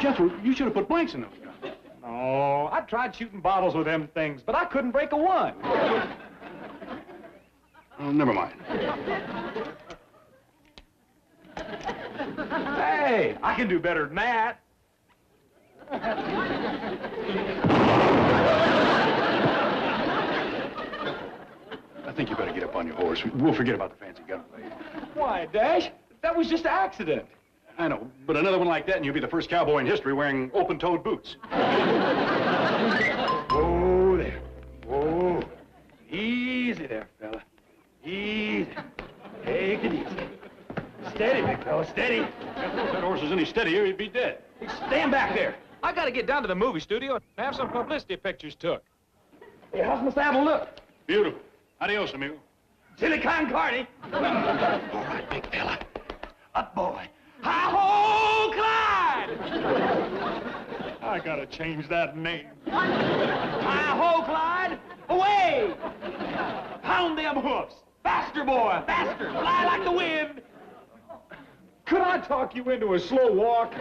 Jethro, you should have put blanks in those guns. Oh, I tried shooting bottles with them things, but I couldn't break a one. Oh, never mind. Hey, I can do better than that. I think you better get up on your horse. We'll forget about the fancy gun play. Why, Dash? That was just an accident. I know, but another one like that and you'll be the first cowboy in history wearing open-toed boots. Whoa there. Whoa. Easy there, fella. Easy. Take it easy. Steady, big fella, steady. If that horse is any steadier, he'd be dead. Hey, stand back there. I gotta get down to the movie studio and have some publicity pictures took. Hey, how's my saddle look? Beautiful. Adios, amigo. Silicon Cardi. All right, big fella. Up, boy. Hi-ho, Clyde! I gotta change that name. Hi-ho, Clyde! Away! Pound them hoofs! Faster, boy! Faster! Fly like the wind! Could I talk you into a slow walk?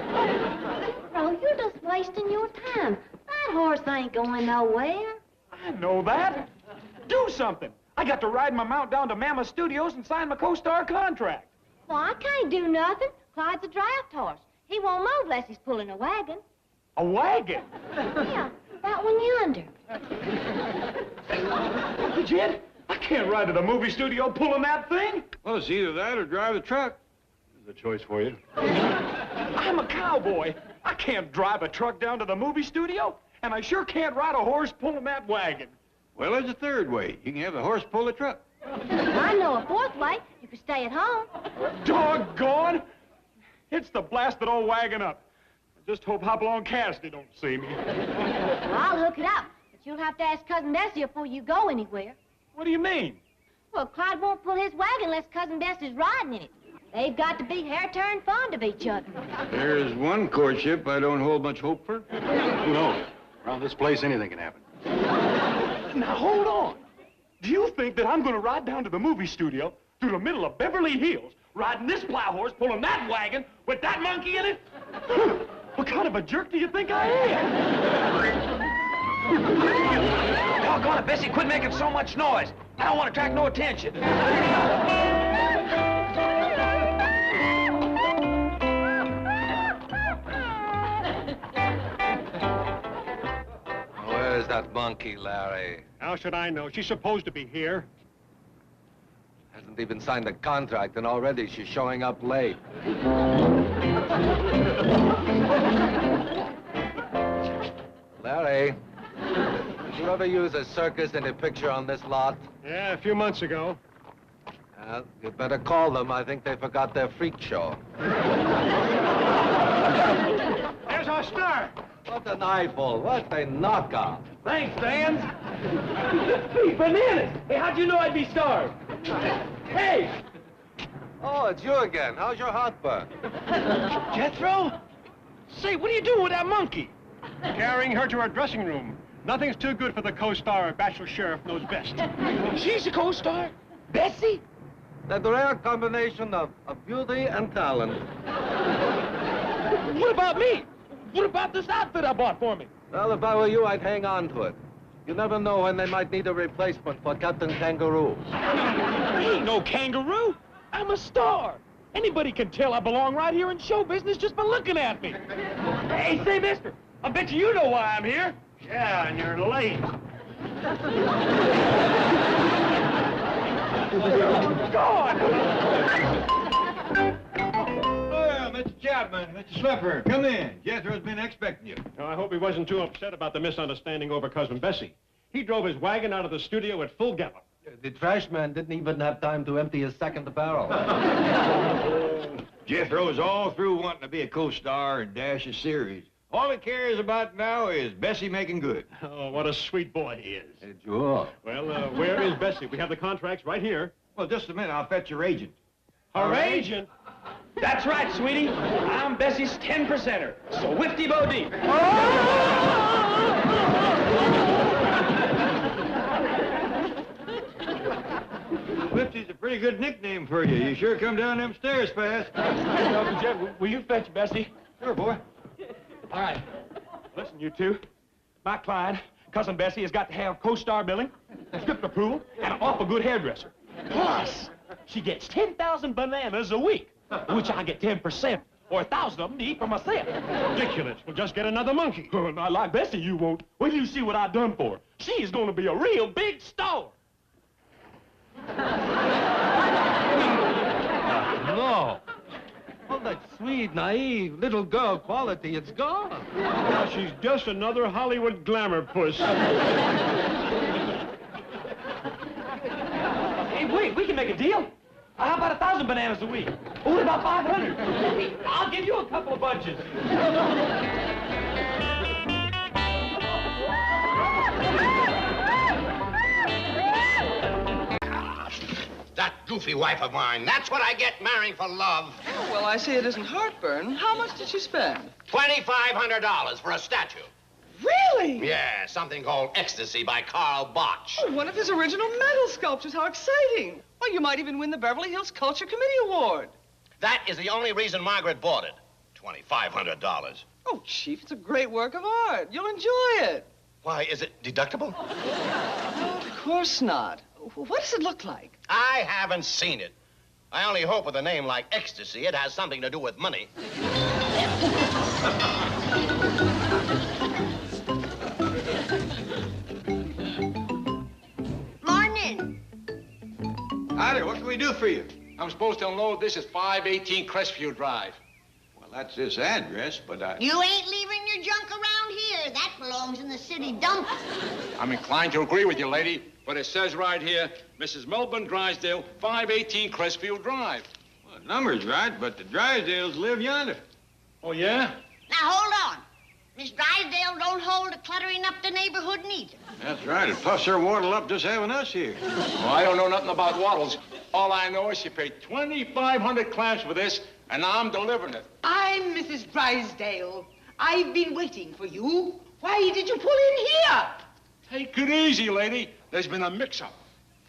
No, you're just wasting your time. That horse ain't going nowhere. I know that. Do something. I got to ride my mount down to Mammoth Studios and sign my co-star contract. Well, I can't do nothing. Clyde's a draft horse. He won't move unless he's pulling a wagon. A wagon? Yeah, that one yonder. Legit? I can't ride to the movie studio pulling that thing. Well, it's either that or drive the truck. There's a choice for you. I'm a cowboy. I can't drive a truck down to the movie studio, and I sure can't ride a horse pulling that wagon. Well, there's a third way. You can have the horse pull the truck. I know a fourth way. You could stay at home. Doggone! It's the blasted old wagon up. I just hope Hopalong Cassidy don't see me. Well, I'll hook it up, but you'll have to ask Cousin Bessie before you go anywhere. What do you mean? Well, Clyde won't pull his wagon unless Cousin Bessie's riding in it. They've got to be hair-turned fond of each other. There's one courtship I don't hold much hope for. Who knows? Around this place, anything can happen. Now, hold on. Do you think that I'm going to ride down to the movie studio through the middle of Beverly Hills, riding this plow horse, pulling that wagon with that monkey in it? What kind of a jerk do you think I am? Doggone it, Bessie, quit making so much noise. I don't want to attract no attention. Where's that monkey, Larry? How should I know? She's supposed to be here. Hasn't even signed a contract, and already she's showing up late. Larry, did you ever use a circus in a picture on this lot? Yeah, a few months ago. You better call them. I think they forgot their freak show. There's our star. What an eyeful. What a knockout. Thanks, Vans. Hey, bananas. Hey, how'd you know I'd be starved? Hey! Oh, it's you again. How's your heartburn? Jethro? Say, what are you doing with that monkey? Carrying her to her dressing room. Nothing's too good for the co-star of Bachelor Sheriff Knows Best. She's a co-star? Bessie? That rare combination of beauty and talent. What about me? What about this outfit I bought for me? Well, if I were you, I'd hang on to it. You never know when they might need a replacement for Captain Kangaroo. I ain't no kangaroo. I'm a star. Anybody can tell I belong right here in show business just by looking at me. Hey, say, mister, I bet you know why I'm here. Yeah, and you're late. God! Well, Mr. Chapman, Mr. Slipper, come in. Jethro's been expecting you. Now, I hope he wasn't too upset about the misunderstanding over Cousin Bessie. He drove his wagon out of the studio at full gallop. The trash man didn't even have time to empty his second barrel. Jethro's all through wanting to be a co-star and dash a series. All he cares about now is Bessie making good. Oh, what a sweet boy he is. Hey, sure. Well, where is Bessie? We have the contracts right here. Well, just a minute. I'll fetch your agent. Her agent? That's right, sweetie. I'm Bessie's 10%er. So whifty bo deep. Whifty's a pretty good nickname for you. You sure come down them stairs fast. Uncle Jeff, will you fetch Bessie? Sure, boy. All right. Listen, you two. My client, Cousin Bessie, has got to have co-star billing, script approval, and an awful good hairdresser. Plus, she gets 10,000 bananas a week, which I get 10%, or 1,000 of them to eat for myself. Ridiculous. We'll just get another monkey. Oh, not like Bessie, you won't. Wait till you see what I've done for her. She is going to be a real big star. No. All that sweet, naive, little girl quality, it's gone. Now she's just another Hollywood glamour puss. Hey, wait, we can make a deal. How about 1,000 bananas a week? Or what about 500? I'll give you a couple of bunches. That goofy wife of mine. That's what I get marrying for love. Oh, well, I see it isn't heartburn. How much did she spend? $2,500 for a statue. Really? Yeah, something called Ecstasy by Carl Botch. Oh, one of his original metal sculptures. How exciting. Well, you might even win the Beverly Hills Culture Committee Award. That is the only reason Margaret bought it. $2,500. Oh, Chief, it's a great work of art. You'll enjoy it. Why, is it deductible? No, of course not. What does it look like? I haven't seen it. I only hope with a name like Ecstasy, it has something to do with money. Morning. Howdy, what can we do for you? I'm supposed to unload this at 518 Crestview Drive. Well, that's this address, but You ain't leaving your junk around here. That belongs in the city dump. I'm inclined to agree with you, lady, but it says right here, Mrs. Melbourne Drysdale, 518 Crestview Drive. Well, the number's right, but the Drysdales live yonder. Oh, yeah? Now, hold on. Miss Drysdale don't hold a cluttering up the neighborhood neither. That's right, and plus they're waddled up just having us here. Well, I don't know nothing about waddles. All I know is she paid 2,500 clams for this, and I'm delivering it. I'm Mrs. Drysdale. I've been waiting for you. Why did you pull in here? Take it easy, lady. There's been a mix-up.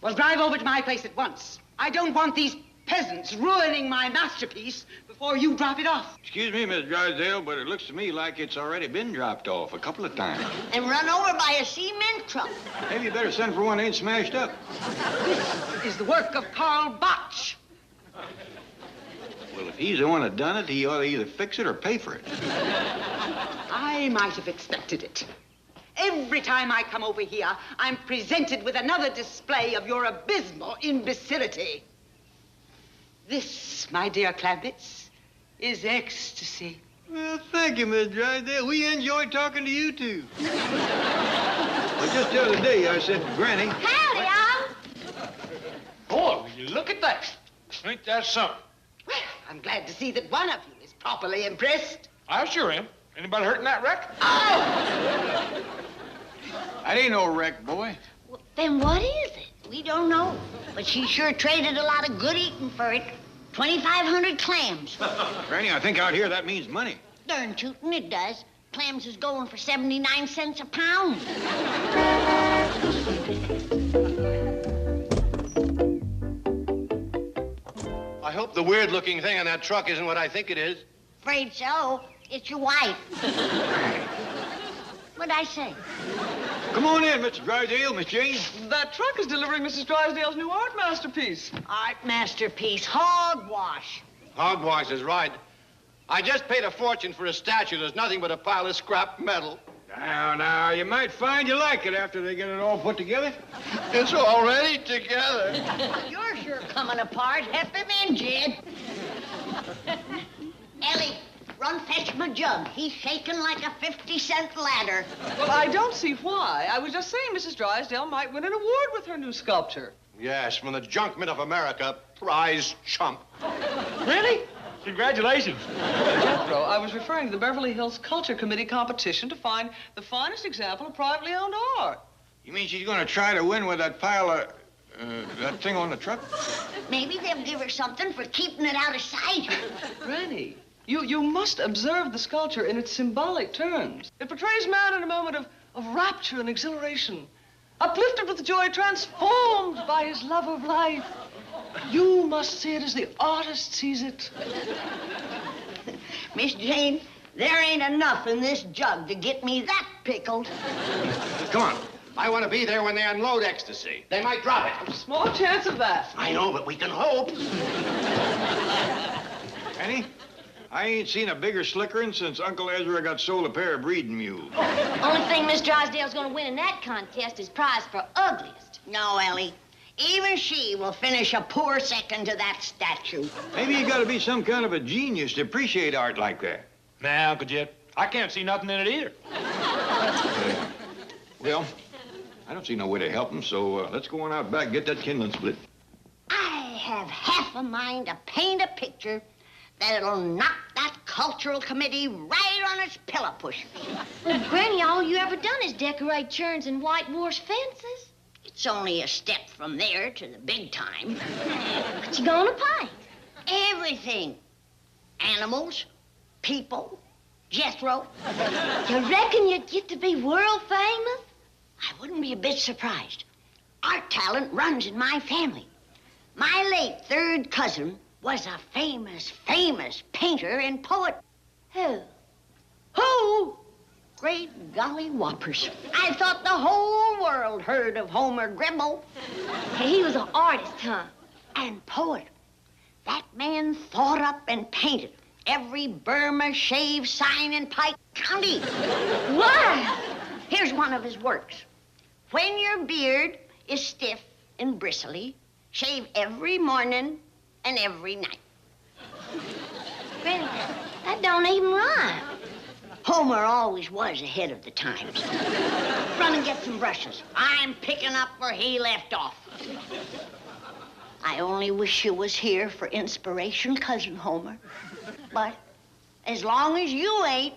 Well, drive over to my place at once. I don't want these peasants ruining my masterpiece before you drop it off. Excuse me, Miss Drysdale, but it looks to me like it's already been dropped off a couple of times. And run over by a cement truck. Maybe you better send for one that ain't smashed up. This is the work of Karl Botch. Well, if he's the one that done it, he ought to either fix it or pay for it. I might have expected it. Every time I come over here, I'm presented with another display of your abysmal imbecility. This, my dear Clampetts, is ecstasy. Well, thank you, Miss Drysdale. We enjoyed talking to you, too. Well, just the other day, I said to Granny... Howdy, Al. Boy, will you look at that. Ain't that something? Well, I'm glad to see that one of you is properly impressed. I sure am. Anybody hurt in that wreck? Oh! That ain't no wreck, boy. Well, then what is it? We don't know. But she sure traded a lot of good eating for it. 2,500 clams. Granny, I think out here that means money. Darn tootin' it does. Clams is going for 79 cents a pound. I hope the weird-looking thing on that truck isn't what I think it is. Afraid so. It's your wife. What'd I say? Come on in, Mr. Drysdale, Miss Jane. That truck is delivering Mrs. Drysdale's new art masterpiece. Art masterpiece. Hogwash. Hogwash is right. I just paid a fortune for a statue. There's nothing but a pile of scrap metal. Now, you might find you like it after they get it all put together. It's already together. You're sure coming apart. Help him in, Jed. Ellie, run fetch my jug. He's shaking like a 50-cent ladder. Well, I don't see why. I was just saying Mrs. Drysdale might win an award with her new sculpture. Yes, from the Junk Mint of America, prize chump. Really? Congratulations. Jethro, I was referring to the Beverly Hills Culture Committee competition to find the finest example of privately owned art. You mean she's going to try to win with that pile of... that thing on the truck? Maybe they'll give her something for keeping it out of sight. Granny, you must observe the sculpture in its symbolic terms. It portrays man in a moment of rapture and exhilaration, uplifted with joy, transformed by his love of life. You must see it as the artist sees it. Miss Jane, there ain't enough in this jug to get me that pickled. Come on. I want to be there when they unload ecstasy. They might drop it. Small chance of that. I know, but we can hope. Annie, I ain't seen a bigger slickerin' since Uncle Ezra got sold a pair of breeding mules. Only thing Miss Drysdale's gonna win in that contest is prize for ugliest. No, Ellie. Even she will finish a poor second to that statue. Maybe you gotta be some kind of a genius to appreciate art like that. Nah, Uncle Jed, I can't see nothing in it either. Well, I don't see no way to help him, so let's go on out back and get that kindling split. I have half a mind to paint a picture that'll knock that cultural committee right on its pillow pushers. Well, Granny, all you ever done is decorate churns and whitewash fences. It's only a step from there to the big time. What you gonna paint? Everything. Animals, people, Jethro. You reckon you'd get to be world famous? I wouldn't be a bit surprised. Art talent runs in my family. My late third cousin was a famous painter and poet. Who? Who? Great golly whoppers. I thought the whole world heard of Homer Gribble. He was an artist, huh? And poet. That man thought up and painted every Burma shave sign in Pike County. Why? Here's one of his works. When your beard is stiff and bristly, shave every morning and every night. Granny, that don't even rhyme. Homer always was ahead of the times. Run and get some brushes. I'm picking up where he left off. I only wish you was here for inspiration, Cousin Homer. But as long as you ain't...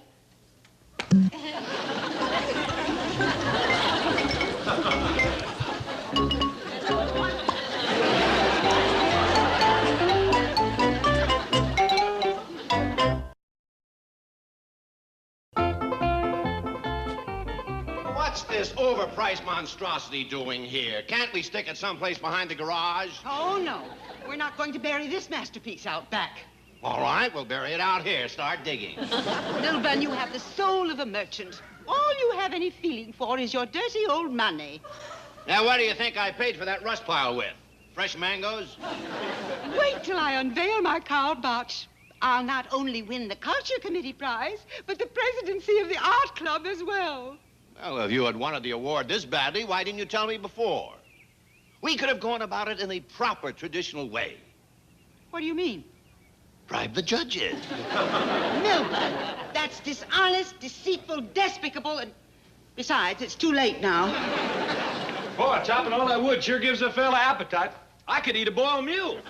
What's this over overpriced monstrosity doing here? Can't we stick it someplace behind the garage? Oh, no. We're not going to bury this masterpiece out back. All right, we'll bury it out here. Start digging. Little Bun, you have the soul of a merchant. All you have any feeling for is your dirty old money. Now, what do you think I paid for that rust pile with? Fresh mangoes? Wait till I unveil my card box. I'll not only win the Culture Committee prize, but the presidency of the Art Club as well. Well, if you had wanted the award this badly, why didn't you tell me before? We could have gone about it in the proper traditional way. What do you mean? Bribe the judges. No, Bud. That's dishonest, deceitful, despicable, and besides, it's too late now. Boy, chopping all that wood sure gives a fella appetite. I could eat a boiled mule.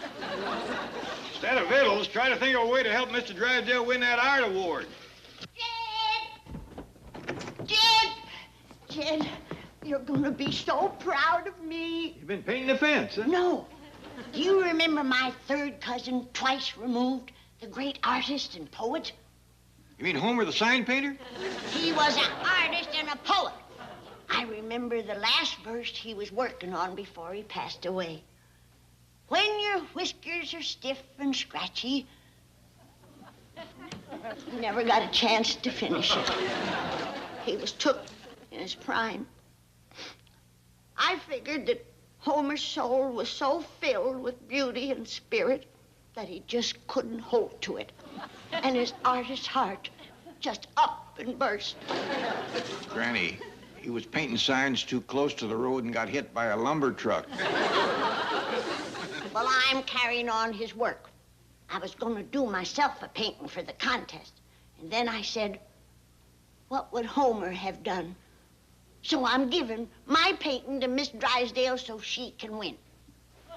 Instead of victuals, try to think of a way to help Mr. Drysdale win that art award. Jed, you're gonna be so proud of me. You've been painting the fence, huh? No. Do you remember my third cousin, twice removed, the great artist and poet? You mean Homer the sign painter? He was an artist and a poet. I remember the last verse he was working on before he passed away. When your whiskers are stiff and scratchy. He never got a chance to finish it. He was took in his prime. I figured that Homer's soul was so filled with beauty and spirit that he just couldn't hold to it. And his artist's heart just up and burst. Granny, he was painting signs too close to the road and got hit by a lumber truck. Well, I'm carrying on his work. I was going to do myself a painting for the contest. And then I said, what would Homer have done? So I'm giving my painting to Miss Drysdale so she can win.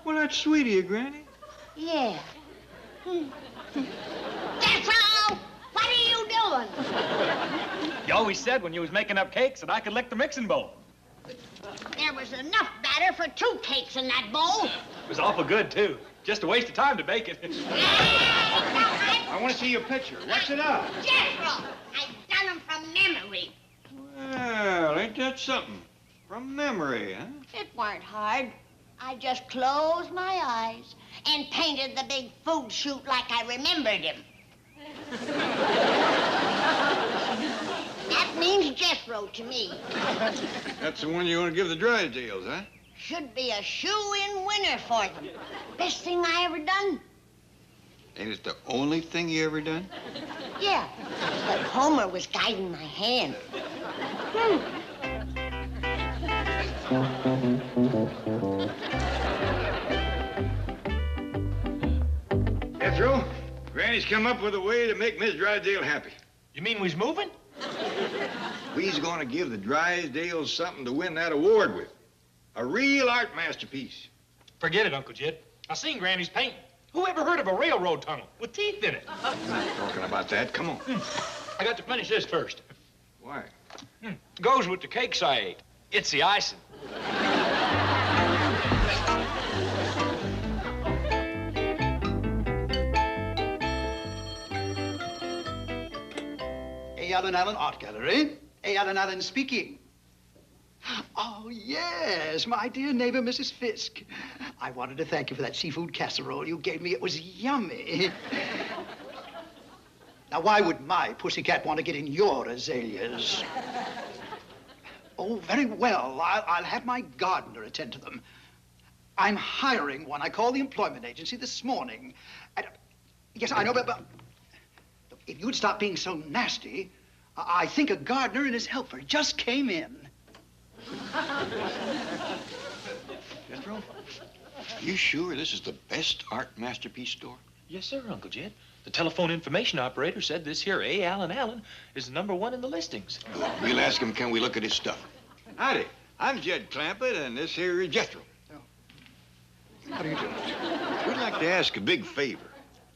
Well, that's sweet of you, Granny. Yeah. Jethro! What are you doing? You always said when you was making up cakes that I could lick the mixing bowl. There was enough batter for 2 cakes in that bowl. It was awful good, too. Just a waste of time to bake it. I want to see your picture. What's it up? Jethro! I've done them from memory. Well, ain't that something? From memory, huh? It weren't hard. I just closed my eyes and painted the big food chute like I remembered him. That means Jethro to me. That's the one you want to give the Drysdales, huh? Should be a shoe-in winner for them. Best thing I ever done. Ain't it the only thing you ever done? Yeah, but Homer was guiding my hand. Jethro, Granny's come up with a way to make Miss Drysdale happy. You mean we's moving? We's gonna give the Drysdales something to win that award with. A real art masterpiece. Forget it, Uncle Jed. I seen Granny's painting. Who ever heard of a railroad tunnel with teeth in it? I'm not talking about that. Come on. I got to finish this first. Why? Goes with the cakes I ate. It's the icing. A. Allen Art Gallery. A. Allen speaking. Oh, yes, my dear neighbor, Mrs. Fisk. I wanted to thank you for that seafood casserole you gave me. It was yummy. Now, why would my pussycat want to get in your azaleas? Oh, very well. I'll have my gardener attend to them. I'm hiring one. I called the employment agency this morning. And, yes, I know, but if you'd stop being so nasty, I think a gardener and his helper just came in. Jethro, you sure this is the best art masterpiece store? Yes, sir, Uncle Jed. The telephone information operator said this here A. Allen is #1 in the listings. Good. We'll ask him, can we look at his stuff? Howdy. I'm Jed Clampett, and this here is Jethro. How do you do? We'd like to ask a big favor.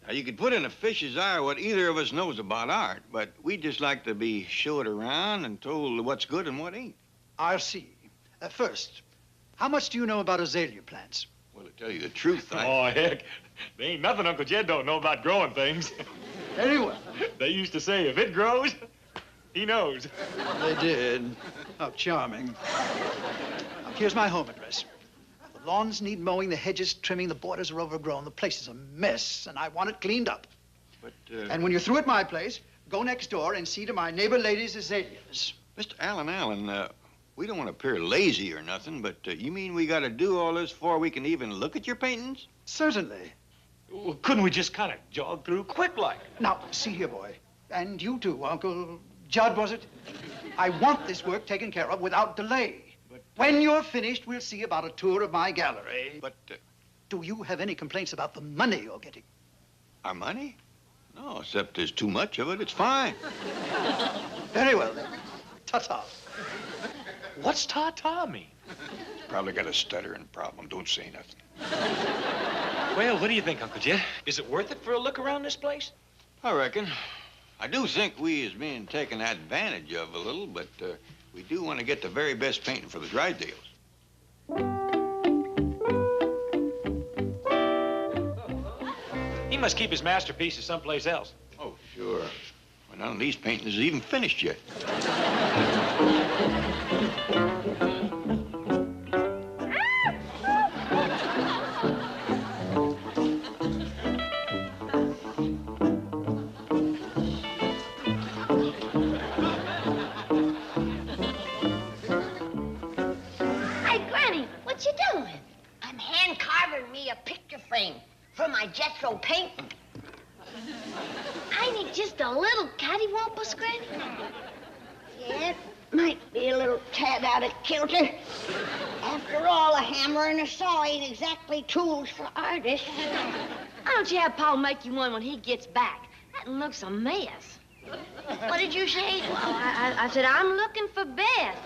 Now, you could put in a fish's eye what either of us knows about art, but we'd just like to be showed around and told what's good and what ain't. I'll see. First, how much do you know about azalea plants? Well, to tell you the truth, Oh, heck. There ain't nothing Uncle Jed don't know about growing things. Very well. They used to say, if it grows, He knows. They did. How charming. Now, here's my home address. The lawns need mowing, the hedges trimming, the borders are overgrown. The place is a mess, and I want it cleaned up. But, And when you're through at my place, go next door and see to my neighbor lady's azaleas. Mr. Allen, we don't want to appear lazy or nothing, but you mean we got to do all this before we can even look at your paintings? Certainly. Well, couldn't we just kind of jog through quick like? Now, see here, boy. And you too, Uncle Judd, was it? I want this work taken care of without delay. But when you're finished, we'll see about a tour of my gallery. But, do you have any complaints about the money you're getting? Our money? No, except there's too much of it. It's fine. Very well, then. Ta-ta. What's ta-ta mean? Probably got a stuttering problem. Don't say nothing. Well, what do you think, Uncle Jed? Is it worth it for a look around this place? I reckon. I do think we is being taken advantage of a little, but we do want to get the very best painting for the Drysdales. He must keep his masterpieces someplace else. Oh, sure. Well, none of these paintings is even finished yet. For my Jethro painting. I need just a little cattywampus, Granny. Yeah, it might be a little tad out of kilter. After all, a hammer and a saw ain't exactly tools for artists. Why don't you have Paul make you one when he gets back? That looks a mess. What did you say? Well, I said I'm looking for Beth.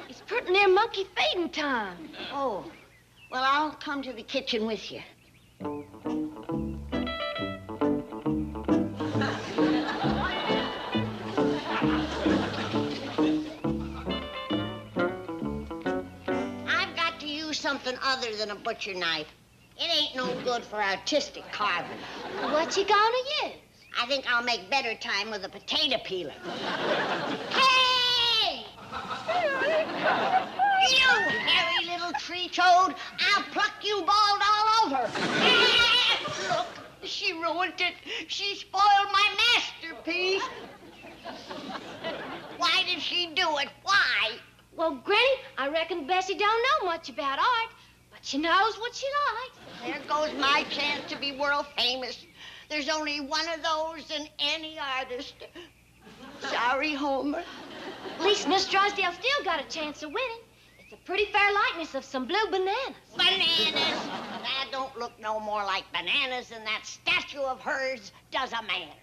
It's pretty near monkey feeding time. Oh, well, I'll come to the kitchen with you. I've got to use something other than a butcher knife. It ain't no good for artistic carving. What you gonna use? I think I'll make better time with a potato peeler. Hey! You hairy little tree toad! I'll pluck you bald all over. Look, she ruined it. She spoiled my masterpiece. Why did she do it? Why? Well, Granny, I reckon Bessie don't know much about art, but she knows what she likes. There goes my chance to be world famous. There's only one of those in any artist. Sorry, Homer. At least Miss Drysdale still got a chance of winning. It's a pretty fair likeness of some blue bananas. Bananas? That don't look no more like bananas than that statue of hers does a man.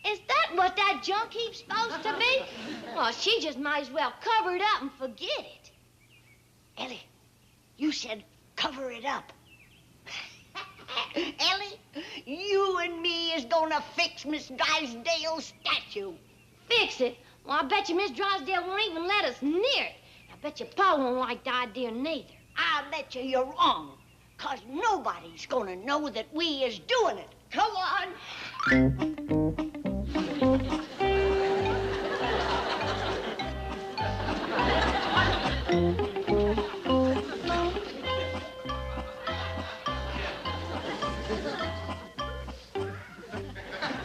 Is that what that junk heap's supposed to be? Well, she just might as well cover it up and forget it. Ellie, you said cover it up. Ellie, you and me is gonna fix Miss Drysdale's statue. Fix it? Well, I bet you Miss Drysdale won't even let us near it. I bet you Pa won't like the idea neither. I bet you you're wrong, 'cause nobody's gonna know that we is doing it. Come on.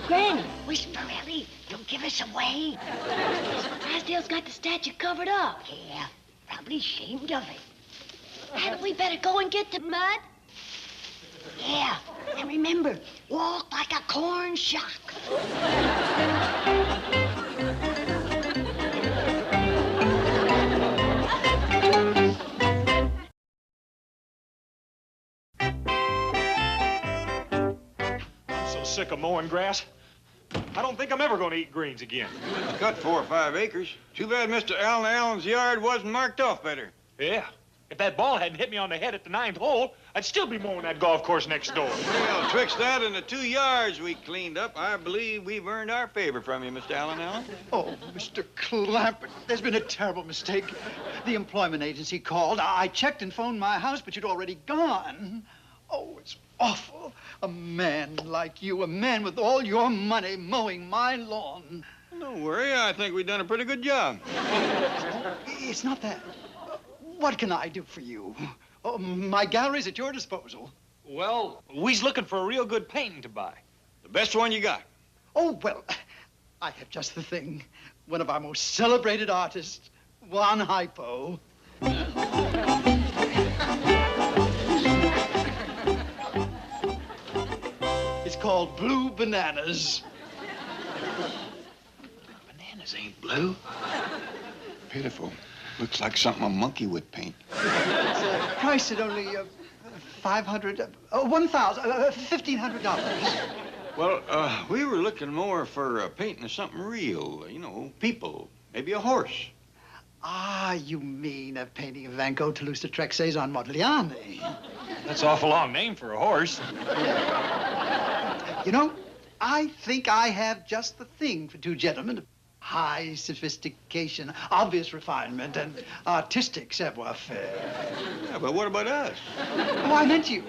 Granny, whisper, Ellie. Don't give us away. Drysdale's got the statue covered up. Yeah, probably ashamed of it. Hadn't we better go and get the mud? Yeah, and remember, walk like a corn shock. I'm so sick of mowing grass. I don't think I'm ever going to eat greens again. Cut 4 or 5 acres. Too bad Mr. Allen's yard wasn't marked off better. Yeah. If that ball hadn't hit me on the head at the 9th hole, I'd still be mowing that golf course next door. Well, twixt that and the 2 yards we cleaned up, I believe we've earned our favor from you, Mr. Allen. Oh, Mr. Clampett, there's been a terrible mistake. The employment agency called. I checked and phoned my house, but you'd already gone. Oh, it's awful. A man like you, a man with all your money mowing my lawn. Don't worry, I think we've done a pretty good job. It's not that. What can I do for you? Oh, my gallery's at your disposal. Well, we's looking for a real good painting to buy. The best one you got. Oh, well, I have just the thing. One of our most celebrated artists, Juan Hypo. It's called Blue Bananas. Bananas ain't blue. Pitiful. Looks like something a monkey would paint. It's priced at only $1,500. Well, we were looking more for painting of something real. You know, people. Maybe a horse. Ah, you mean a painting of Van Gogh, Toulouse-Lautrec, Cezanne, Modigliani. That's an awful long name for a horse. You know, I think I have just the thing for two gentlemen. High sophistication, obvious refinement, and artistic savoir-faire. Yeah, but what about us? Oh, I meant you.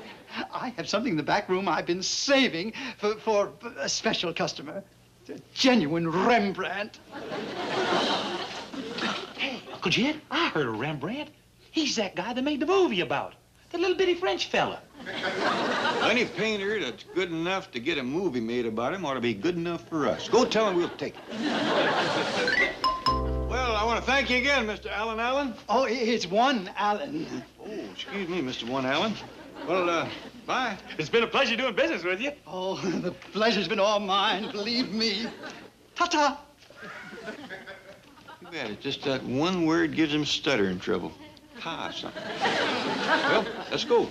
I have something in the back room I've been saving for a special customer. It's a genuine Rembrandt. Hey, Uncle Jed, I heard of Rembrandt. He's that guy that made the movie about. The little bitty French fella. Any painter that's good enough to get a movie made about him ought to be good enough for us. Go tell him we'll take it. Well, I want to thank you again, Mr. Allen. Oh, it's one Allen. Oh, excuse me, Mr. One Allen. Well, bye. It's been a pleasure doing business with you. Oh, the pleasure's been all mine, believe me. Ta-ta. Too bad. It's just that one word gives him stuttering trouble. Something. Well, let's go.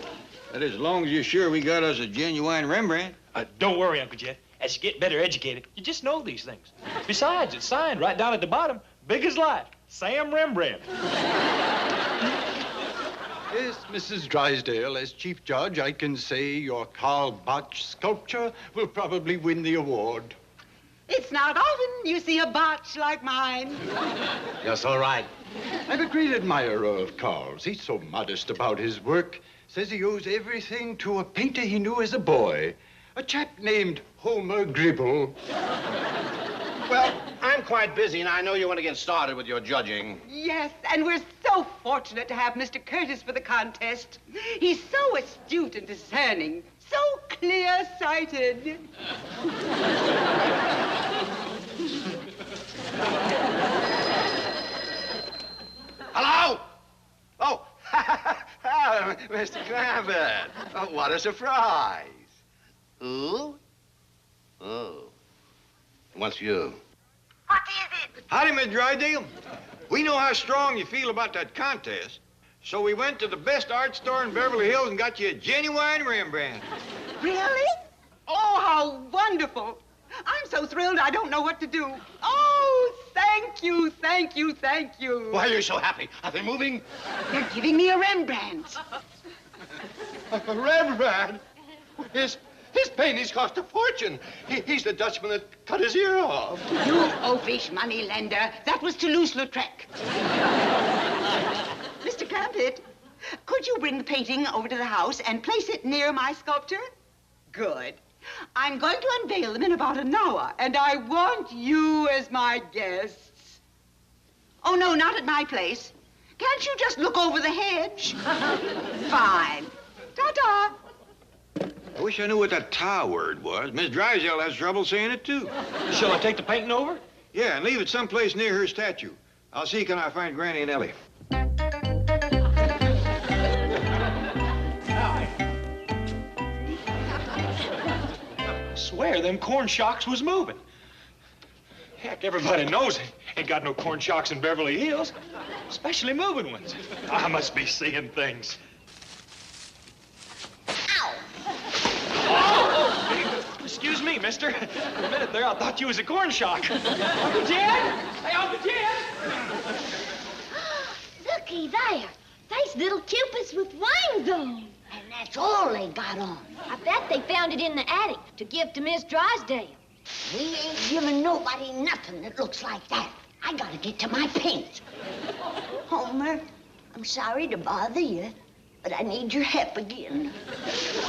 That is, as long as you're sure we got us a genuine Rembrandt. Don't worry, Uncle Jed. As you get better educated, you just know these things. Besides, it's signed right down at the bottom, big as life, Sam Rembrandt. Yes, Mrs. Drysdale, as chief judge, I can say your Karl Botch sculpture will probably win the award. It's not often you see a botch like mine. Yes, all right. I'm a great admirer of Karl's. He's so modest about his work. Says he owes everything to a painter he knew as a boy. A chap named Homer Gribble. Well, I'm quite busy, and I know you want to get started with your judging. Yes, and we're so fortunate to have Mr. Curtis for the contest. He's so astute and discerning, so clear-sighted. Hello? Oh, Mr. Clampett. Oh, what a surprise. Who? Oh. What's you? What is it? Howdy, Miss Drysdale. We know how strong you feel about that contest, so we went to the best art store in Beverly Hills and got you a genuine Rembrandt. Really? Oh, how wonderful. I'm so thrilled I don't know what to do. Oh, thank you, thank you, thank you. Why are you so happy? Are they moving? They're giving me a Rembrandt. A Rembrandt? His paintings cost a fortune. He's the Dutchman that cut his ear off. You oafish moneylender. That was Toulouse-Lautrec. Mr. Clampett, could you bring the painting over to the house and place it near my sculpture? Good. I'm going to unveil them in about an hour, and I want you as my guests. Oh, no, not at my place. Can't you just look over the hedge? Fine. Ta-ta. I wish I knew what that "ta" word was. Miss Drysdale has trouble saying it, too. Shall I take the painting over? Yeah, and leave it someplace near her statue. I'll see can I find Granny and Ellie. I swear them corn shocks was moving. Heck, everybody knows ain't got no corn shocks in Beverly Hills, especially moving ones. I must be seeing things. Oh, excuse me, mister. For a minute there, I thought you was a corn shock. Uncle Jed? Hey, Uncle Jed! Looky there. There's little cupids with wings on. And that's all they got on. I bet they found it in the attic to give to Miss Drysdale. We ain't giving nobody nothing that looks like that. I gotta get to my paint. Homer, I'm sorry to bother you, but I need your help again.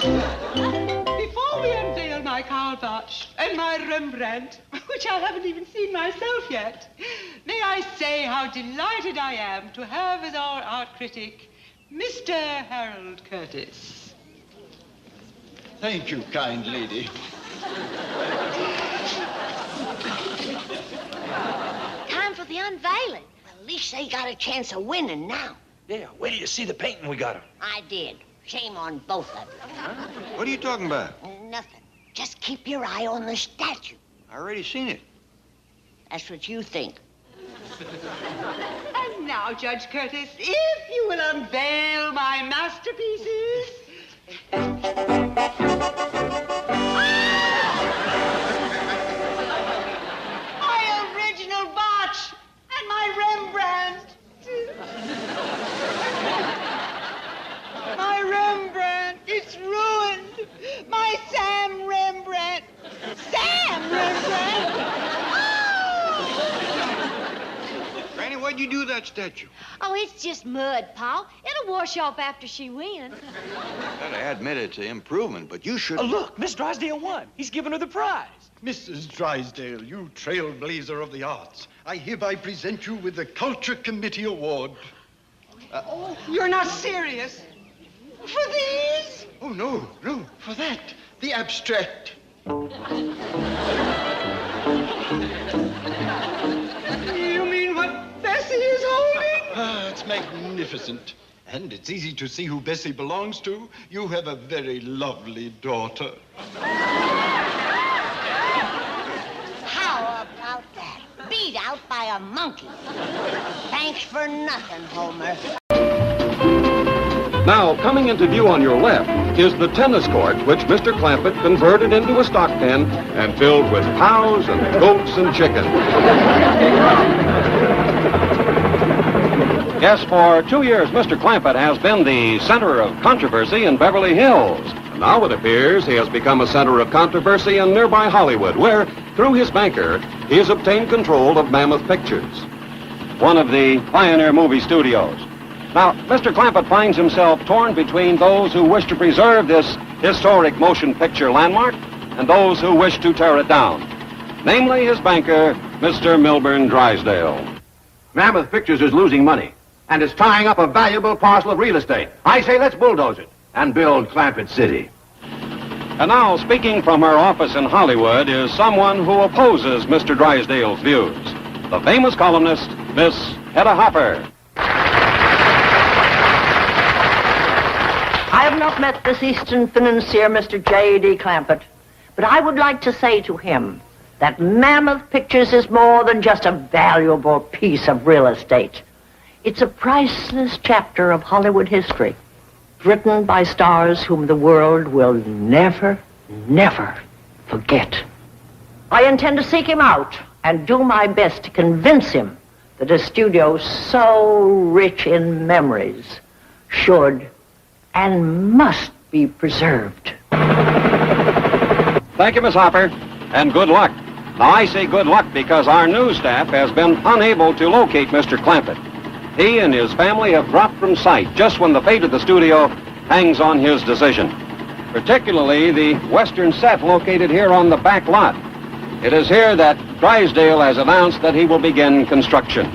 Before we unveil my Karl Botch and my Rembrandt, which I haven't even seen myself yet. May I say how delighted I am to have as our art critic, Mr. Harold Curtis. Thank you, kind lady. Time for the unveiling. Well, at least they got a chance of winning now. Yeah, wait till you see the painting we got him. I did. Shame on both of you. What are you talking about? Nothing. Just keep your eye on the statue. I already seen it. That's what you think. And now, Judge Curtis, if you will unveil my masterpieces. My original botch and my Rembrandt. My Rembrandt, it's ruined. My Sam Rembrandt. Sam Rembrandt? Granny, what'd you do to that statue? Oh, it's just mud, Paul. It'll wash off after she wins. Gotta admit it's an improvement, but you should... Oh, look, Miss Drysdale won. He's giving her the prize. Mrs. Drysdale, you trailblazer of the arts, I hereby present you with the Culture Committee Award. You're not serious. For these? Oh, no, for that. The abstract. You mean what Bessie is holding? Ah, it's magnificent. And it's easy to see who Bessie belongs to. You have a very lovely daughter. How about that? Beat out by a monkey. Thanks for nothing, Homer. Now, coming into view on your left is the tennis court, which Mr. Clampett converted into a stock pen and filled with cows and goats and chickens. Yes, for 2 years, Mr. Clampett has been the center of controversy in Beverly Hills. Now it appears he has become a center of controversy in nearby Hollywood, where, through his banker, he has obtained control of Mammoth Pictures, one of the pioneer movie studios. Now, Mr. Clampett finds himself torn between those who wish to preserve this historic motion picture landmark and those who wish to tear it down, namely his banker, Mr. Milburn Drysdale. Mammoth Pictures is losing money, and it's tying up a valuable parcel of real estate. I say let's bulldoze it and build Clampett City. And now, speaking from her office in Hollywood is someone who opposes Mr. Drysdale's views, the famous columnist, Miss Hedda Hopper. I have not met this Eastern financier, Mr. J.D. Clampett, but I would like to say to him that Mammoth Pictures is more than just a valuable piece of real estate. It's a priceless chapter of Hollywood history, written by stars whom the world will never, never forget. I intend to seek him out and do my best to convince him that a studio so rich in memories should and must be preserved. Thank you, Miss Hopper, and good luck. Now, I say good luck because our news staff has been unable to locate Mr. Clampett. He and his family have dropped from sight just when the fate of the studio hangs on his decision, particularly the western set located here on the back lot. It is here that Drysdale has announced that he will begin construction.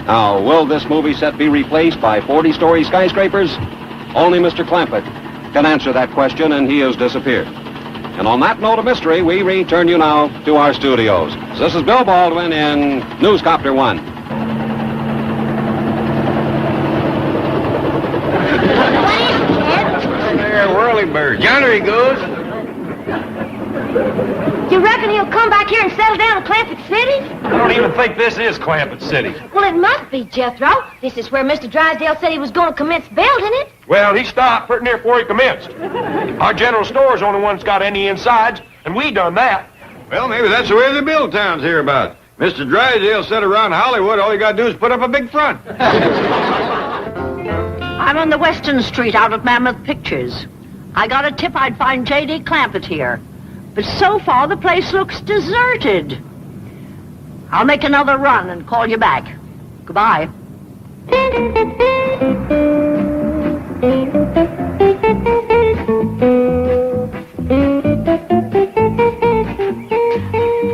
Now, will this movie set be replaced by 40-story skyscrapers? Only Mr. Clampett can answer that question, and he has disappeared. And on that note of mystery, we return you now to our studios. This is Bill Baldwin in Newscopter 1. There, whirlybird. Yonder he goes. You reckon he'll come back here and settle down in Clampett City? I don't even think this is Clampett City. Well, it must be, Jethro. This is where Mr. Drysdale said he was going to commence building it. Well, he stopped pretty near before he commenced. Our general store's the only one that's got any insides, and we done that. Well, maybe that's the way the build towns hereabouts. Mr. Drysdale said around Hollywood, all you got to do is put up a big front. I'm on the Western Street out at Mammoth Pictures. I got a tip I'd find J.D. Clampett here. But so far, the place looks deserted. I'll make another run and call you back. Goodbye.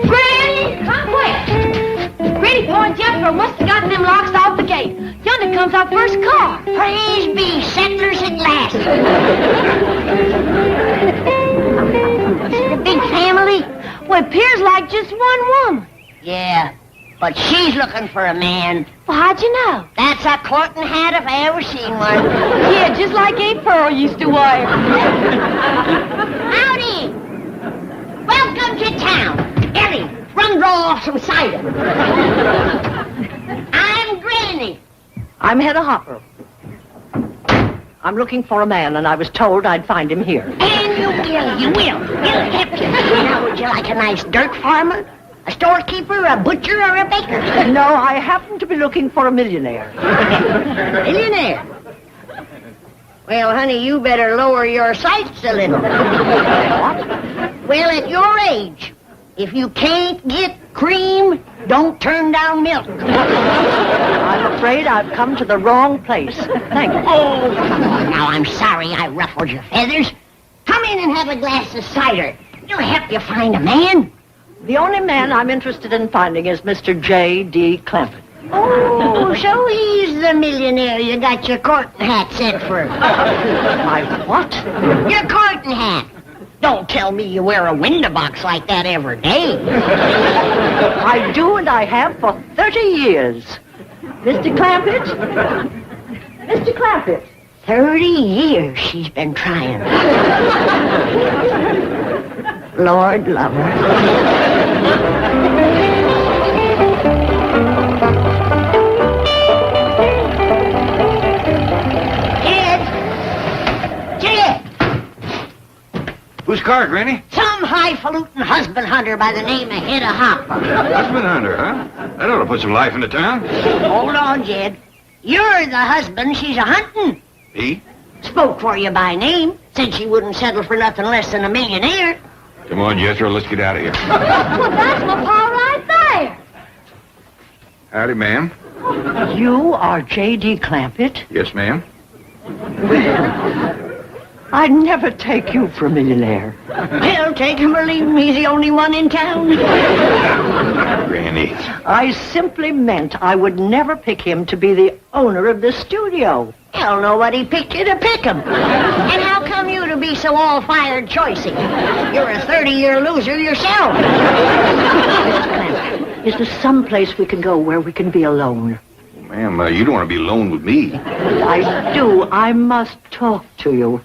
Granny! it appears like just one woman. Yeah, but she's looking for a man. Well, how'd you know? That's a courting hat if I ever seen one. Yeah, just like Aunt Pearl used to wear. Howdy! Welcome to town. Ellie, run draw off some cider. I'm Granny. I'm Hedda Hopper. I'm looking for a man, and I was told I'd find him here. And you will. We'll help you. Now, would you like a nice dirt farmer? A storekeeper, a butcher, or a baker? No, I happen to be looking for a millionaire. Millionaire? Well, honey, you better lower your sights a little. What? Well, at your age, if you can't get cream, don't turn down milk. I'm afraid I've come to the wrong place. Thank you. Oh, come on now. I'm sorry I ruffled your feathers. Come in and have a glass of cider. It'll help you find a man. The only man I'm interested in finding is Mr. J.D. Clampett. Oh, so he's the millionaire you got your courting hat set for. My what? Your courting hat. Don't tell me you wear a window box like that every day. I do, and I have for 30 years. Mr. Clampett? Mr. Clampett? 30 years she's been trying. Lord love her. Ted! Whose car, Granny? Some highfalutin husband hunter by the name of Hedda Hopper. Husband hunter, huh? That ought to put some life into town. Hold on, Jed. You're the husband she's a-hunting. Me? Spoke for you by name. Said she wouldn't settle for nothing less than a millionaire. Come on, Jethro, let's get out of here. Well, that's my pa right there. Howdy, ma'am. You are J.D. Clampett? Yes, ma'am. I'd never take you for a millionaire. Well, take him or leave him. He's the only one in town. Granny. I simply meant I would never pick him to be the owner of this studio. Hell, nobody picked you to pick him. And how come you to be so all-fired choicey? You're a 30-year loser yourself. Mr. Clampett, is there some place we can go where we can be alone? Ma'am, you don't want to be alone with me. I do. I must talk to you.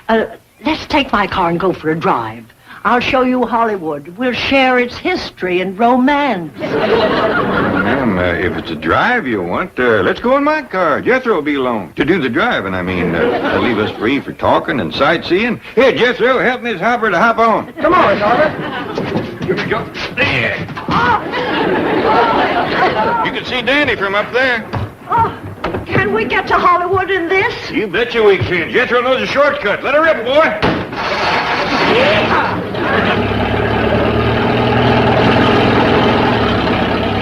Let's take my car and go for a drive. I'll show you Hollywood. We'll share its history and romance. Ma'am, if it's a drive you want, let's go in my car. Jethro will be alone. To do the driving, I mean. To leave us free for talking and sightseeing. Here, Jethro, help Miss Hopper to hop on. Come on, Hopper. Here we go. There. You can see Danny from up there. Oh, can we get to Hollywood in this? You betcha we can. Jethro knows a shortcut. Let her rip, boy.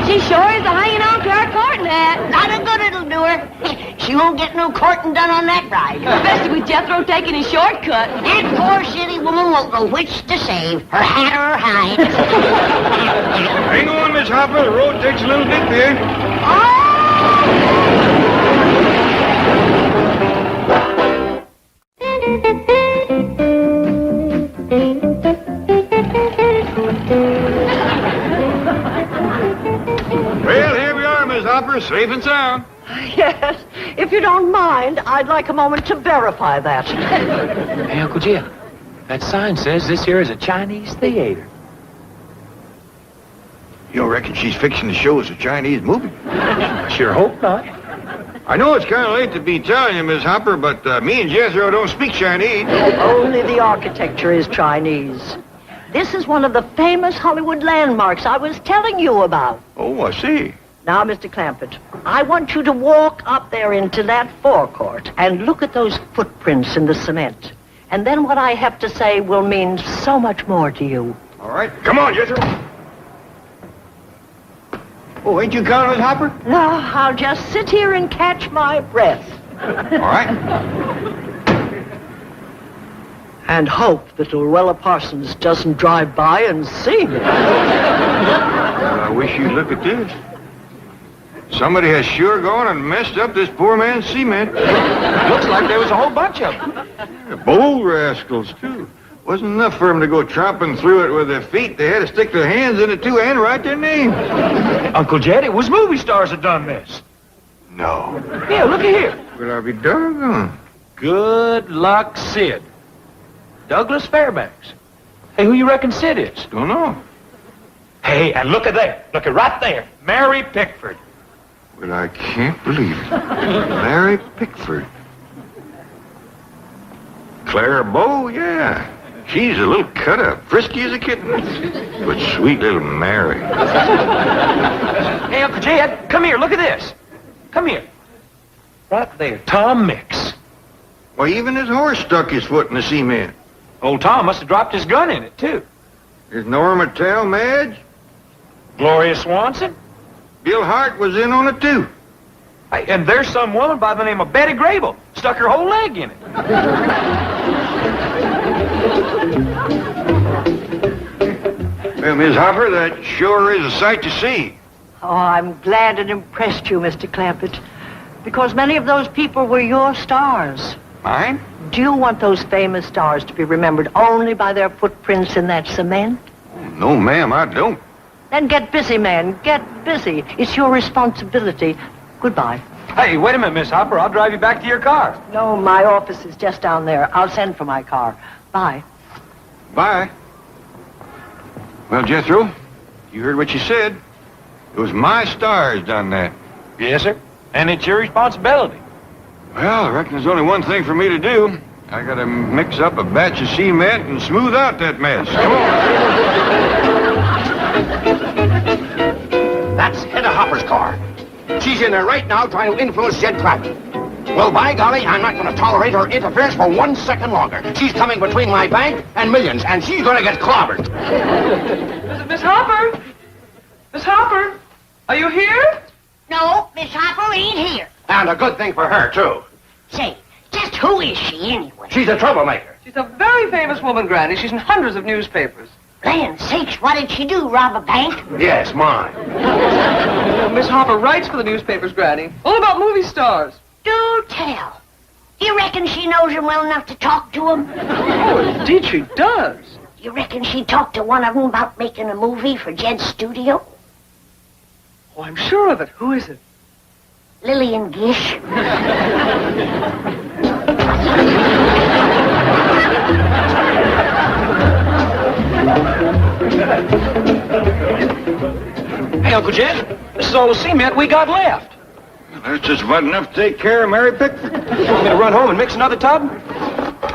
She sure is hanging on to her courting hat. Not a good it'll do her. She won't get no courting done on that ride. Especially with Jethro taking his shortcut. That poor city woman won't know which to save, her hat or her hide. Hang on, Miss Hopper. The road takes a little dip here. Well, here we are, Miss Hopper, safe and sound. Yes. If you don't mind, I'd like a moment to verify that. Hey, Uncle Jim, that sign says this here is a Chinese theater. You reckon she's fixing to show us a Chinese movie? I sure hope not. I know it's kind of late to be telling you, Miss Hopper, but me and Jethro don't speak Chinese. Only the architecture is Chinese. This is one of the famous Hollywood landmarks I was telling you about. Oh, I see. Now, Mr. Clampett, I want you to walk up there into that forecourt and look at those footprints in the cement. And then what I have to say will mean so much more to you. All right. Come on, Jethro. Oh, ain't you coming, Miss Hopper? No, I'll just sit here and catch my breath. All right. And hope that Luella Parsons doesn't drive by and see me. I wish you'd look at this. Somebody has sure gone and messed up this poor man's cement. Looks like there was a whole bunch of them. Bold rascals, too. Wasn't enough for them to go tromping through it with their feet. They had to stick their hands in it, too, and write their name. Uncle Jed, it was movie stars that done this. No. Yeah, look at here. Well, I'll be doggone. Good luck, Sid. Douglas Fairbanks. Hey, who you reckon Sid is? Don't know. Hey, and look at there. Look at right there. Mary Pickford. Well, I can't believe it. Mary Pickford. Clara Bow, yeah. She's a little cut up, frisky as a kitten. But sweet little Mary. Hey, Uncle Jed, come here. Look at this. Come here. Right there. Tom Mix. Why, even his horse stuck his foot in the cement. Old Tom must have dropped his gun in it, too. There's Norma Talmadge. Gloria Swanson. Bill Hart was in on it, too. Hey, and there's some woman by the name of Betty Grable. Stuck her whole leg in it. Well, Miss Hopper, that sure is a sight to see. Oh, I'm glad it impressed you, Mr. Clampett, because many of those people were your stars. Mine? Do you want those famous stars to be remembered only by their footprints in that cement? No, ma'am, I don't. Then get busy, man. Get busy. It's your responsibility. Goodbye. Hey, wait a minute, Miss Hopper. I'll drive you back to your car. No, my office is just down there. I'll send for my car. Bye. Bye. Well, Jethro, you heard what you said. It was my stars done that. Yes, sir. And it's your responsibility. Well, I reckon there's only one thing for me to do. I gotta mix up a batch of cement and smooth out that mess. Come on. That's Hedda Hopper's car. She's in there right now trying to influence Jed Clampett. Well, by golly, I'm not going to tolerate her interference for 1 second longer. She's coming between my bank and millions, and she's going to get clobbered. Miss Hopper? Miss Hopper? Are you here? No, Miss Hopper ain't here. And a good thing for her, too. Say, just who is she anyway? She's a troublemaker. She's a very famous woman, Granny. She's in hundreds of newspapers. Land sakes, what did she do, rob a bank? Yes, mine. Miss Hopper writes for the newspapers, Granny. All about movie stars. Do tell. You reckon she knows him well enough to talk to him? Oh, indeed she does. You reckon she talked to one of them about making a movie for Jed's studio? Oh, I'm sure of it. Who is it? Lillian Gish. Hey, Uncle Jed, this is all the cement we got left. That's just about enough to take care of Mary Pickford. You want me to run home and mix another tub?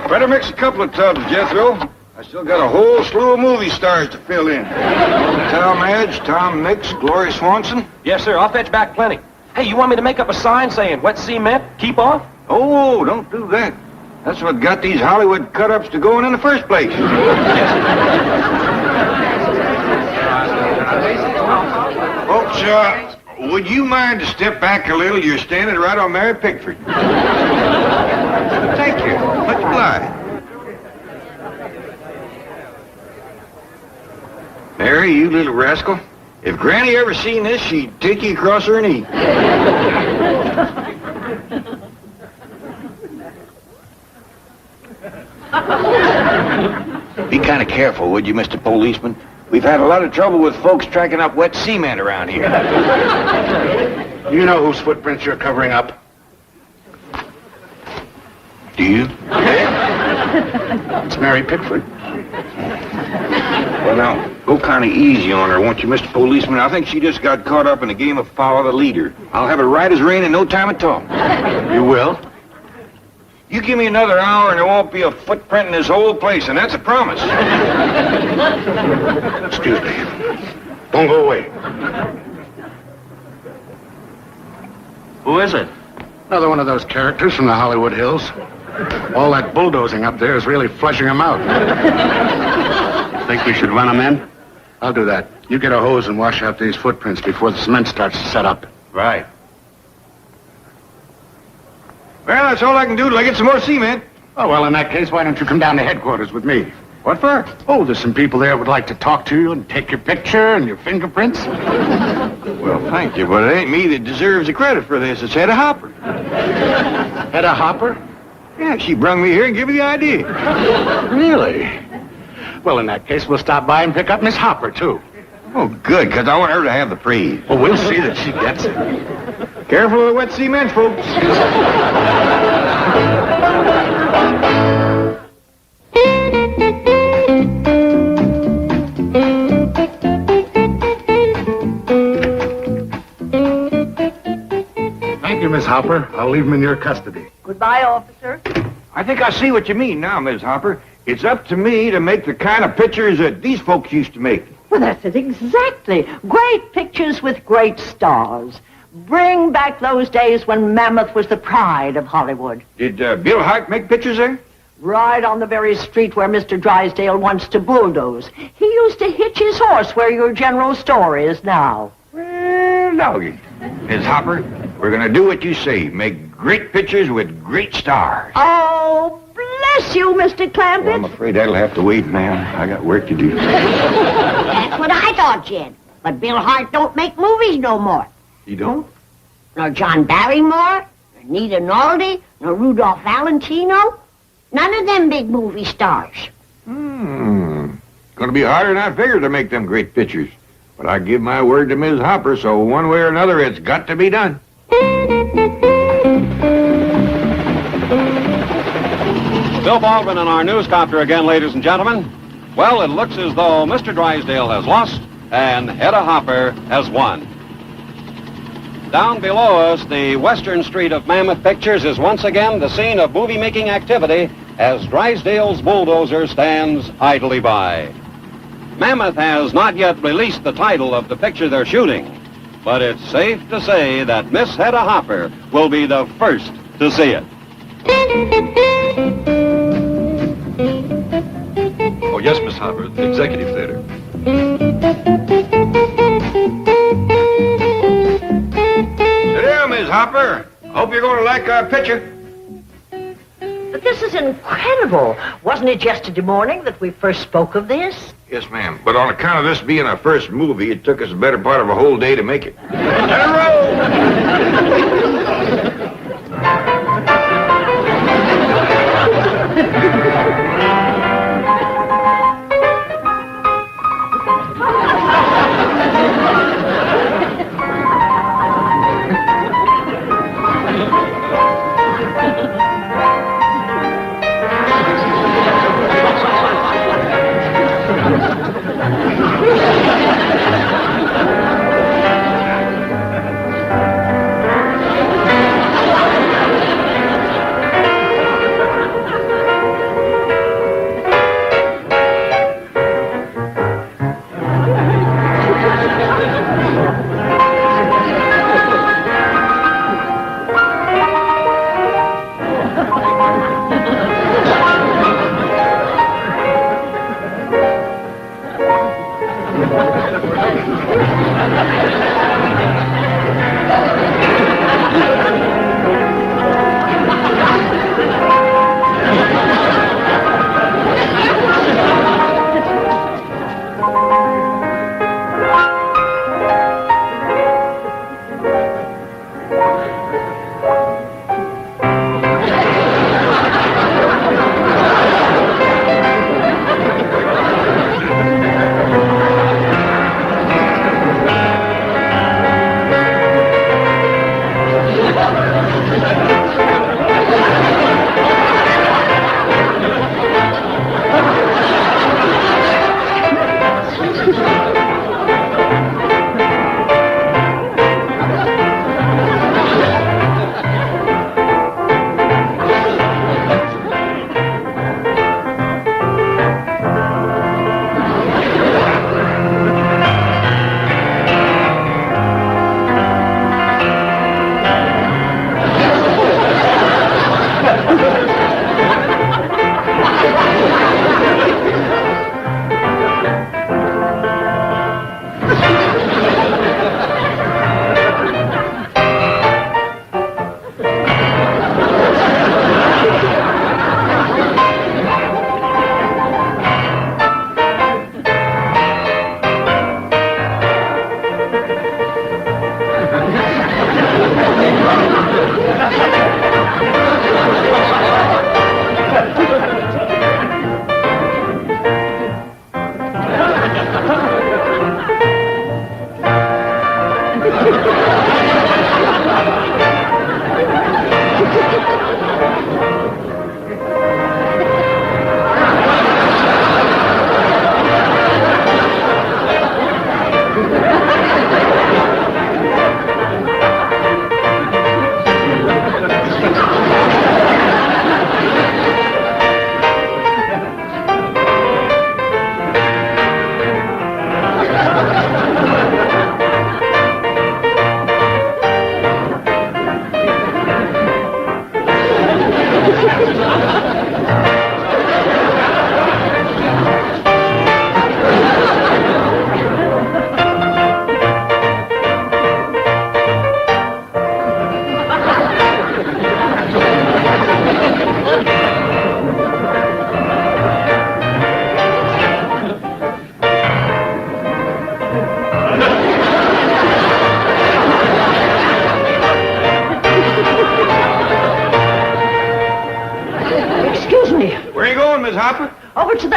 Better mix a couple of tubs, Jethro. I still got a whole slew of movie stars to fill in. Talmadge, Tom Mix, Gloria Swanson. Yes, sir. I'll fetch back plenty. Hey, you want me to make up a sign saying wet cement, keep off? Oh, don't do that. That's what got these Hollywood cut-ups to going in the first place. Folks, would you mind to step back a little? You're standing right on Mary Pickford. Thank you. Much obliged. Mary, you little rascal. If Granny ever seen this, she'd take you across her knee. Be kind of careful, would you, Mr. Policeman? We've had a lot of trouble with folks tracking up wet cement around here. You know whose footprints you're covering up? Do you? It's Mary Pickford. Well, now, go kind of easy on her, won't you, Mr. Policeman? I think she just got caught up in a game of follow the leader. I'll have it right as rain in no time at all. You will? You give me another hour and there won't be a footprint in this whole place, and that's a promise. Excuse me. Don't go away. Who is it? Another one of those characters from the Hollywood Hills. All that bulldozing up there is really flushing them out. Think we should run them in? I'll do that. You get a hose and wash out these footprints before the cement starts to set up. Right. Well, that's all I can do till I get some more cement. Oh, well, in that case, why don't you come down to headquarters with me? What for? Oh, there's some people there who would like to talk to you and take your picture and your fingerprints. Well, thank you, but it ain't me that deserves the credit for this. It's Hedda Hopper. Hedda Hopper? Yeah, she brung me here and gave me the idea. Really? Well, in that case, we'll stop by and pick up Miss Hopper, too. Oh, good, because I want her to have the praise. Well, we'll see that she gets it. Careful of the wet cement, folks. Thank you, Miss Hopper. I'll leave him in your custody. Goodbye, officer. I think I see what you mean now, Miss Hopper. It's up to me to make the kind of pictures that these folks used to make. Well, that's it exactly. Great pictures with great stars. Bring back those days when Mammoth was the pride of Hollywood. Did Bill Hart make pictures there? Right on the very street where Mr. Drysdale wants to bulldoze. He used to hitch his horse where your general store is now. Well, doggy. Miss Hopper, we're going to do what you say. Make great pictures with great stars. Oh, bless you, Mr. Clampett. Well, I'm afraid that'll have to wait, ma'am. I got work to do. That's what I thought, Jed. But Bill Hart don't make movies no more. You don't? Nor John Barrymore, nor Nita Naldi, nor Rudolph Valentino. None of them big movie stars. Gonna be harder than I figured to make them great pictures. But I give my word to Ms. Hopper, so one way or another, it's got to be done. Bill Baldwin in our newscopter again, ladies and gentlemen. Well, it looks as though Mr. Drysdale has lost and Hedda Hopper has won. Down below us, the western street of Mammoth Pictures is once again the scene of movie-making activity as Drysdale's bulldozer stands idly by. Mammoth has not yet released the title of the picture they're shooting, but it's safe to say that Miss Hedda Hopper will be the first to see it. Oh, yes, Miss Hopper, the Executive Theater. Sit down, Miss Hopper. Hope you're going to like our picture. But this is incredible. Wasn't it yesterday morning that we first spoke of this? Yes, ma'am. But on account of this being our first movie, it took us the better part of a whole day to make it. Let it roll!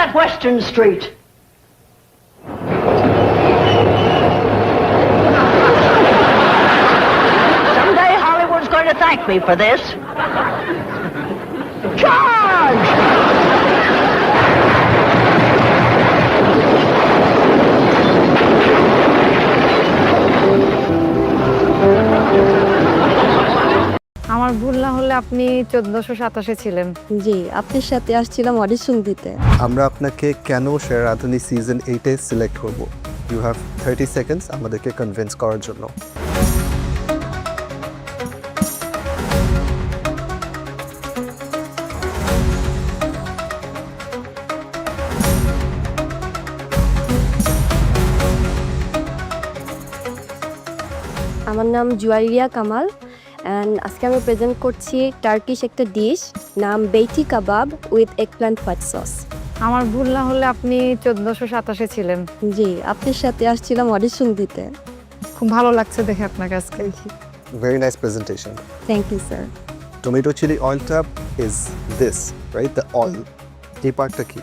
that Western Street. Someday Hollywood's going to thank me for this. Charge! আমার ভুল না হলে আপনি 1427 ছিলেন। জি, আপনার সাথে আসছিলাম audition দিতে। আমরা আপনাকে কেন শেয়ার রাধুনী সিজন 8-এ সিলেক্ট করব? ইউ হ্যাভ 30 সেকেন্ডস আমাদেরকে কনভিন্স করার জন্য। আমার নাম জুয়ারিয়া কামাল অ্যান্ড আজকে আমি প্রেজেন্ট করছি টার্কিশ একটা ডিশ নাম বেইটি কাবাব উইথ এগপ্ল্যান্ট হোয়াইট সস। আমার ভুল না হলে আপনি 1427 ছিলেন। জি, আপনার সাথে আসছিলাম অডিশন দিতে। খুব ভালো লাগছে দেখে আপনাকে আজকে। Very nice presentation. Thank you, sir. Tomato chili oil tub is this, right? The oil. এই পার্টটা কি?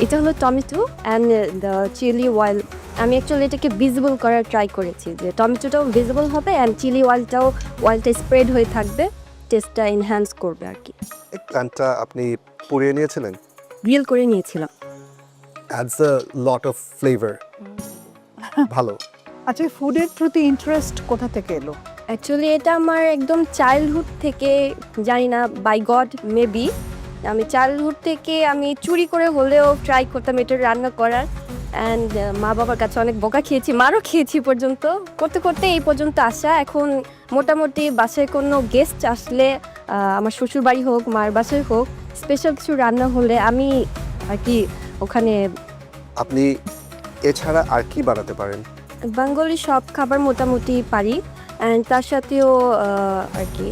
এটা হলো tomato and the chili oil. আমি অ্যাকচুয়ালি এটাকে ভিজিবল করার ট্রাই করেছি যে টমেটোটাও ভিজিবল হবে অ্যান্ড চিলি অয়েলটা স্প্রেড হয়ে থাকবে, টেস্টটা এনহ্যান্স করবে আর কি। এই প্ল্যান্টটা আপনি পুড়িয়ে নিয়েছিলেন? গ্রিল করে নিয়েছিলাম। Adds a lot of flavor. ভালো। আচ্ছা, ফুডের প্রতি ইন্টারেস্ট কোথা থেকে এলো? অ্যাকচুয়ালি এটা আমার একদম চাইল্ডহুড থেকে, জানি না বাই গড মেবি, আমি চাইল্ডহুড থেকে আমি চুরি করে হলেও ট্রাই করতাম এটা রান্না করার অ্যান্ড মা বাবার কাছে অনেক বকা খেয়েছি, মারও খেয়েছি পর্যন্ত। করতে করতে এই পর্যন্ত আসা। এখন মোটামুটি বাসায় কোনো গেস্ট আসলে, আমার শ্বশুর বাড়ি হোক মার বাসায় হোক, স্পেশাল কিছু রান্না হলে আমি আর কি ওখানে। আপনি এছাড়া আর কি বানাতে পারেন? বেঙ্গলি সব খাবার মোটামুটি পারি অ্যান্ড তার সাথেও আর কি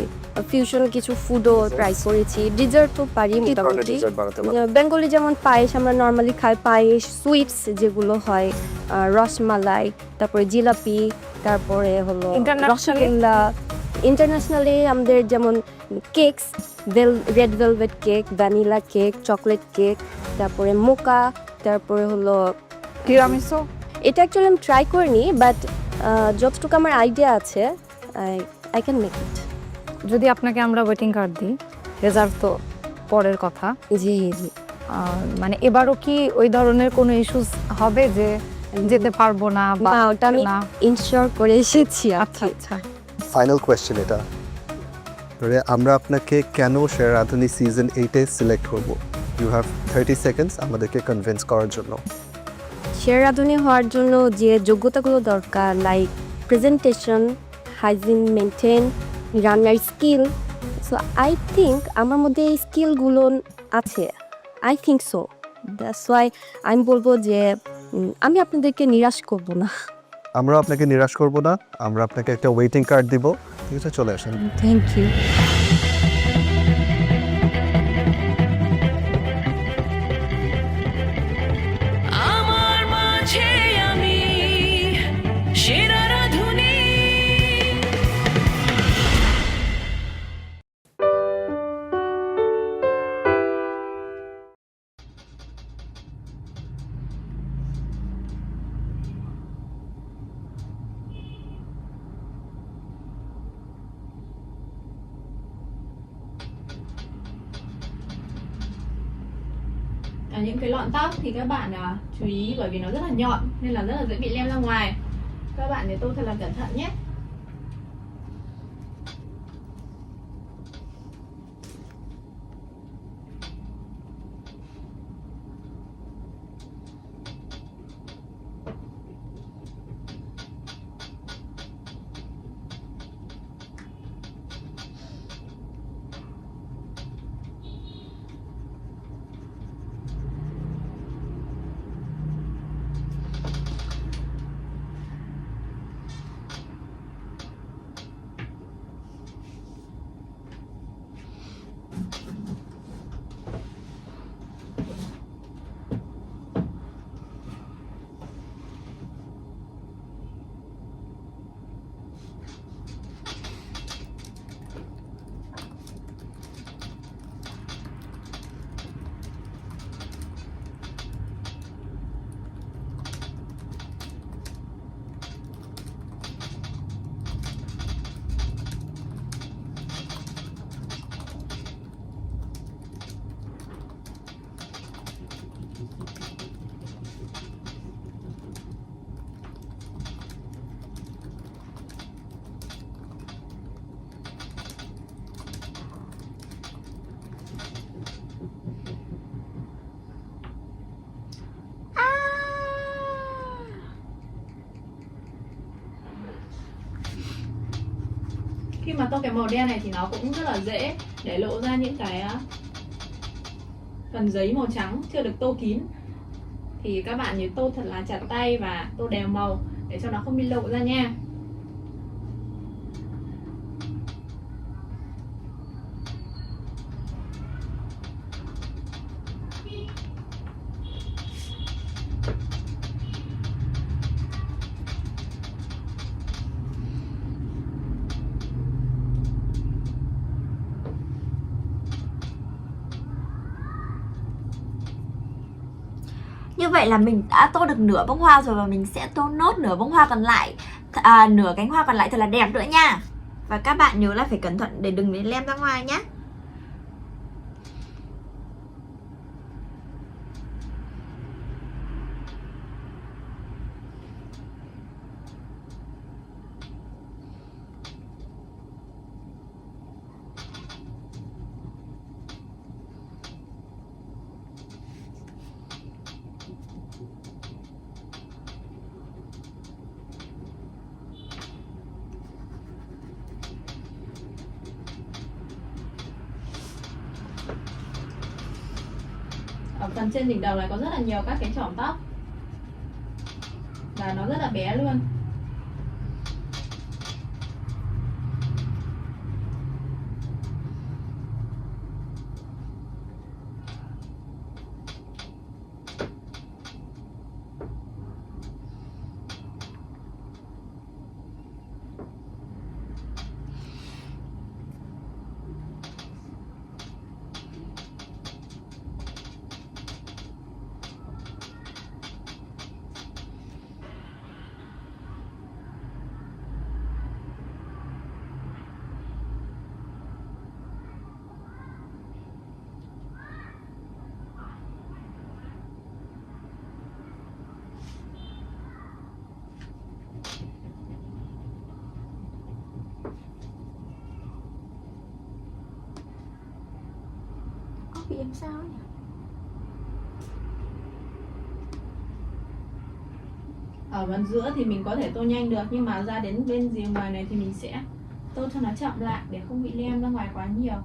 ফিউশন কিছু ফুডও ট্রাই করেছি। ডিজার্টও পারি মোটামুটি। বেঙ্গলি যেমন পায়েস আমরা নর্মালি খাই, পায়েস, সুইটস যেগুলো হয়, রসমালাই, তারপরে জিলাপি, তারপরে হলো রসগোল্লা। ইন্টারন্যাশনালি আমাদের যেমন cakes, red velvet cake, vanilla cake, chocolate cake, তারপরে মোকা, তারপরে হলো তিরামিসু। এটা অ্যাকচুয়ালি আমি ট্রাই করিনি, বাট যতটুকু আমার আইডিয়া আছে আই ক্যান মেক ইট। যদি আপনাকে আমরা ওয়েটিং কার্ড দিই, রেজাল্ট তো পরের কথা। জি জি। মানে এবারও কি ওই ধরনের কোনো ইস্যুস হবে যে যেতে পারবো না বা ওটা আমি ইনশিওর করে এসেছি। আচ্ছা আচ্ছা। ফাইনাল কোয়েশ্চেন এটা, আমরা আপনাকে কেন শেয়ার রাধুনী সিজন 8-এ সিলেক্ট করব? ইউ হ্যাভ 30 সেকেন্ডস আমাদেরকে কনভিন্স করার জন্য। শেয়ার রাধুনী হওয়ার জন্য যে যোগ্যতাগুলো দরকার, লাইক প্রেজেন্টেশন, হাইজিন মেনটেন, রান্নার স্কিল, সো আই থিঙ্ক আমার মধ্যে এই স্কিলগুলো আছে। I think so, that's why আমি বলবো যে আমি আপনাদেরকে নিরাশ করব না। আমরা আপনাকে নিরাশ করব না, আমরা আপনাকে একটা ওয়েটিং কার্ড দিব। ঠিক আছে, চলে আসেন। Thank you. Những cái lọn tóc thì các bạn chú ý, bởi vì nó rất là nhọn nên là rất là dễ bị lem ra ngoài. Các bạn để tô thật là cẩn thận nhé. Khi mà tô cái màu đen này thì nó cũng rất là dễ để lộ ra những cái phần giấy màu trắng chưa được tô kín. Thì các bạn nhớ tô thật là chặt tay và tô đều màu để cho nó không bị lộ ra nha. Như vậy là mình đã tô được nửa bông hoa rồi và mình sẽ tô nốt nửa bông hoa còn lại, nửa cánh hoa còn lại thật là đẹp nữa nha. Và các bạn nhớ là phải cẩn thận để đừng để lem ra ngoài nhé. Ở phần trên đỉnh đầu này có rất là nhiều các cái chỏm tóc và nó rất là bé luôn. Bị em sao nhỉ? Ở phần giữa thì mình có thể tô nhanh được, nhưng mà ra đến bên rìa ngoài này thì mình sẽ tô cho nó chậm lại để không bị lem ra ngoài quá nhiều.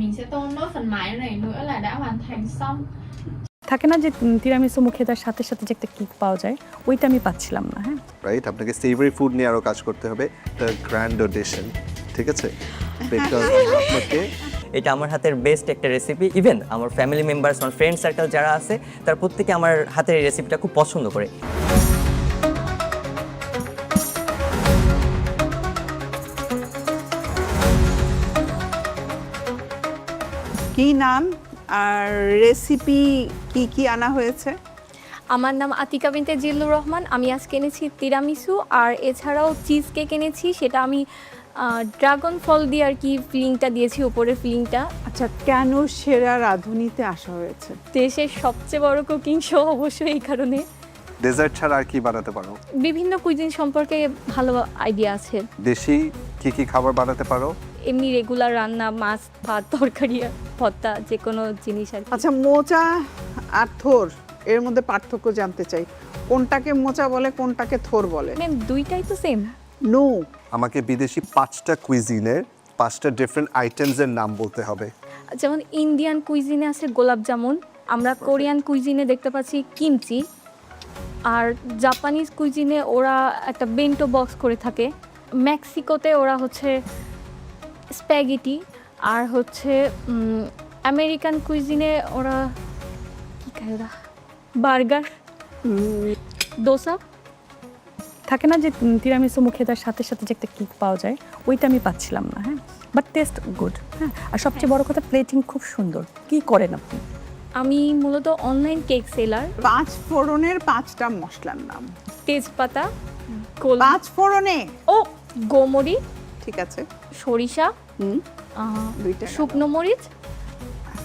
Mình sẽ tô nốt phần mái này nữa là đã hoàn thành xong. থাকে না যে tiramisu মুখে দেওয়ার সাথে সাথে যে একটা kick পাওয়া যায়, ওইটা আমি পাচ্ছিলাম না। হ্যাঁ রাইট, আপনাকে সেভারি ফুড নিয়ে আরো কাজ করতে হবে, দ্য গ্র্যান্ড অডিশন, ঠিক আছে? বিকজ আপনাকে এটা আমার হাতের বেস্ট একটা রেসিপি। ইভেন আমার ফ্যামিলি মেম্বার্স, আমার ফ্রেন্ড সার্কেল যারা আছে তার প্রত্যেকে আমার হাতের এই রেসিপিটা খুব পছন্দ করে। কি নাম আর রেসিপি কি কি আনা হয়েছে? আমার নাম আতিকা বিনতে জিল্লুর রহমান। আমি আজকে এনেছি তিরামিসু আর এছাড়াও চিজ কেক এনেছি। সেটা আমি ড্রাগন ফল দিয়ে আর কি ফিলিংটা দিয়েছি, উপরের ফিলিংটা। আচ্ছা, কেন সেরা রাঁধুনিতে আসা হয়েছে? দেশের সবচেয়ে বড় কুকিং শো, অবশ্যই এই কারণে। ডেজার্ট ছাড়া আর কি বানাতে পারো? বিভিন্ন কুইজিন সম্পর্কে ভালো আইডিয়া আছে। দেশি কি কি খাবার বানাতে পারো? এমনি রেগুলার রান্না, মাছ, ভাত, তরকারি, ভর্তা, যে কোনো জিনিস আর কি। আচ্ছা, মোচা আর থোর এর মধ্যে পার্থক্য জানতে চাই। কোনটাকে মোচা বলে, কোনটাকে থোর বলে? ম্যাম দুইটাই তো সেম। নো, আমাকে বিদেশি 5টা কুইজিনের 5টা ডিফারেন্ট আইটেমসের নাম বলতে হবে। যেমন ইন্ডিয়ান কুইজিনে আছে গোলাপ জামুন, আমরা কোরিয়ান কুইজিনে দেখতে পাচ্ছি কিমচি, আর জাপানিজ কুইজিনে ওরা একটা বেন্টো বক্স করে থাকে, মেক্সিকোতে ওরা হচ্ছে স্প্যাগেটি, আর হচ্ছে আমেরিকান কুইজিনে ওরা কি খায়, ওরা বার্গার, দোসা। থাকে না যে তিরামিসু মুখে দেওয়ার সাথে সাথে যে একটা কিক পাওয়া যায়, ওইটা আমি পাচ্ছিলাম না। হ্যাঁ, বাট টেস্ট গুড। হ্যাঁ, আর সবচেয়ে বড় কথা প্লেটিং খুব সুন্দর। কি করেন আপনি? আমি মূলত অনলাইন কেক সেলার। 5 ফোড়নের 5টা মশলার নাম। তেজপাতা, 5 ফোড়নে ও গোমরি, ঠিক আছে, সরিষা, শুকনো মরিচ,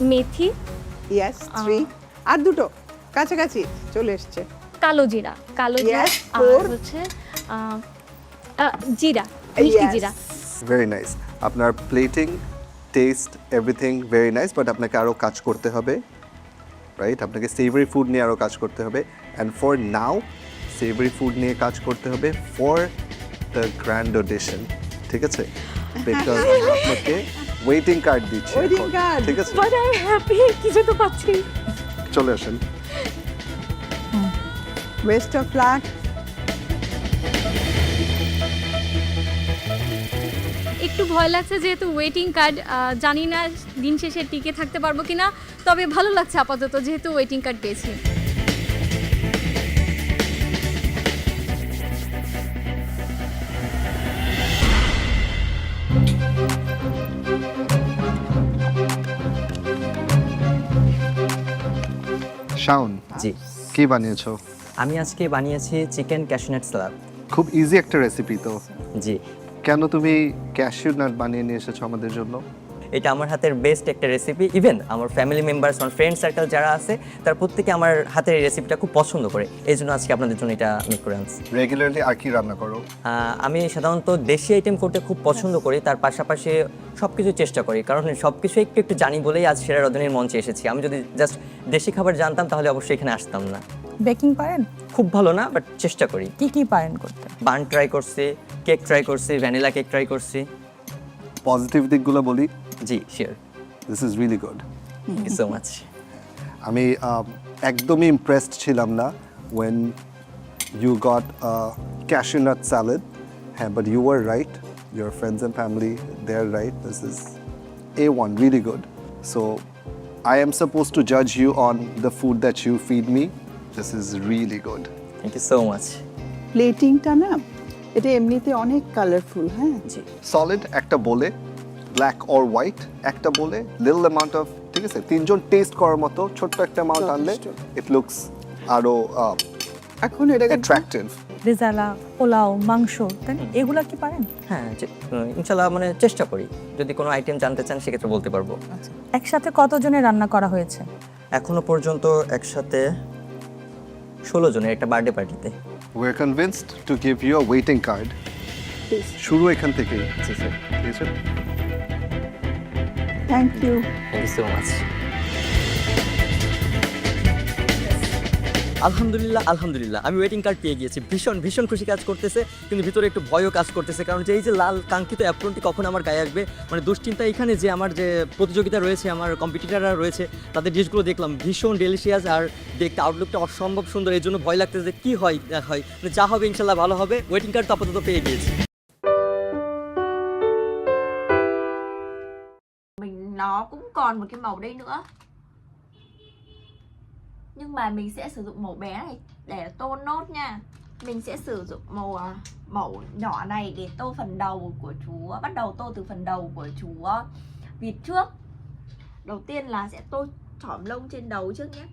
মেথি, ইয়েস 3, আর দুটো কাছাকাছি চলে এসছে। কালো জিরা, Yes, আর 4, হচ্ছে জিরা, মিষ্টি জিরা। Very nice. আপনার plating, taste, everything very nice, but আপনাকে আরও কাজ করতে হবে, রাইট? আপনাকে সেভারি ফুড নিয়ে আরও কাজ করতে হবে। অ্যান্ড ফর নাও সেভারি ফুড নিয়ে কাজ করতে হবে ফর দ্য গ্র্যান্ড অডিশন, ঠিক আছে? বিকজ আপনাকে ওয়েটিং কার্ড দিচ্ছি এখন, ঠিক আছে? বাট আই হ্যাপি, কিছু তো পাচ্ছি। চলে আসেন। Best of luck. একটু ভয় লাগছে যেহেতু ওয়েটিং কার্ড, জানি না দিন শেষে টিকে থাকতে পারবো কিনা, তবে ভালো লাগছে আপাতত যেহেতু ওয়েটিং কার্ড পেয়েছি। শাওন, জি, কি বানিয়েছো? আমি আজকে বানিয়েছি চিকেন ক্যাশনাট স্যালাড। খুব ইজি একটা রেসিপি তো। জি। কেন তুমি ক্যাশিউ নাট বানিয়ে নিয়ে এসেছো আমাদের জন্য? এটা আমার হাতের বেস্ট একটা রেসিপি। ইভেন আমার ফ্যামিলি মেম্বার্স, আমার ফ্রেন্ড সার্কেল যারা আছে, তার প্রত্যেকে আমার হাতের এই রেসিপিটা খুব পছন্দ করে। এই জন্য আজকে আপনাদের জন্য এটা মেক করে আনছি। রেগুলারলি আর কি রান্না করো? আমি সাধারণত দেশি আইটেম করতে খুব পছন্দ করি, তার পাশাপাশি সব কিছু চেষ্টা করি, কারণ সব কিছু একটু একটু জানি বলেই আজ সেরা রজনীর মঞ্চে এসেছি। আমি যদি জাস্ট দেশি খাবার জানতাম তাহলে অবশ্যই এখানে আসতাম না। বেকিং পারেন? খুব ভালো না, বাট চেষ্টা করি। কি কি পারেন করতে? বান ট্রাই করছি, কেক ট্রাই করছি, ভ্যানিলা কেক ট্রাই করছি। পজিটিভ দিকগুলো বলি। জি, sure. This is really good. Thank you so much. আমি একদমই ইমপ্রেসড ছিলাম না when you got a cashew nut salad. হ্যাঁ, but you were right. Your friends and family, they're right. This is A1, really good. So I am supposed to judge you on the food that you feed me. This is really good. Thank you so much. প্লেটিংটা না, এটা এমনিতে অনেক colourful. হ্যাঁ, জি। Solid একটা বলে, black or white একটা বলে, little amount of, ঠিক আছে, তিনজন টেস্ট করার মতো ছোট্ট একটা অ্যামাউন্ট আনলে ইট লুকস আরো এখন এটা অ্যাট্রাকটিভ। রেজালা, পোলাও, মাংস, তাই না? এগুলা কি পারেন? হ্যাঁ, ইনশাআল্লাহ, মানে চেষ্টা করি। যদি কোনো আইটেম জানতে চান সেক্ষেত্রে বলতে পারবো। একসাথে কতজনের রান্না করা হয়েছে? এখনো পর্যন্ত একসাথে 16 জনের একটা বার্থডে পার্টিতে। We're convinced to give you a waiting card. শুরু এখান থেকেই। জি স্যার। ঠিক আছে। Thank you. Thank you so much. আলহামদুলিল্লাহ, আলহামদুলিল্লাহ, আমি ওয়েটিং কার্ড পেয়ে গিয়েছি। ভীষণ ভীষণ খুশি কাজ করতেছে, কিন্তু ভিতরে একটু ভয়ও কাজ করতেছে, কারণ যে এই যে লাল কাঙ্ক্ষিত অ্যাপ্রনটি কখন আমার গায়ে আসবে, মানে দুশ্চিন্তা এখানে। যে আমার যে প্রতিযোগিতা রয়েছে, আমার কম্পিটিটাররা রয়েছে, তাদের ডিশগুলো দেখলাম ভীষণ ডেলিশিয়াস, আর দেখতে আউটলুকটা অসম্ভব সুন্দর। এই জন্য ভয় লাগতেছে যে কী হয় না হয়, মানে যা হবে ইনশাল্লাহ ভালো হবে। ওয়েটিং কার্ড তো আপাতত পেয়ে গিয়েছি। Nó cũng còn một cái màu đây nữa, nhưng mà mình sẽ sử dụng màu bé này để tô nốt nha. Mình sẽ sử dụng màu nhỏ này để tô phần đầu của chú. Bắt đầu tô từ phần đầu của chú vịt trước. Đầu tiên là sẽ tô chỏm lông trên đầu trước nhé.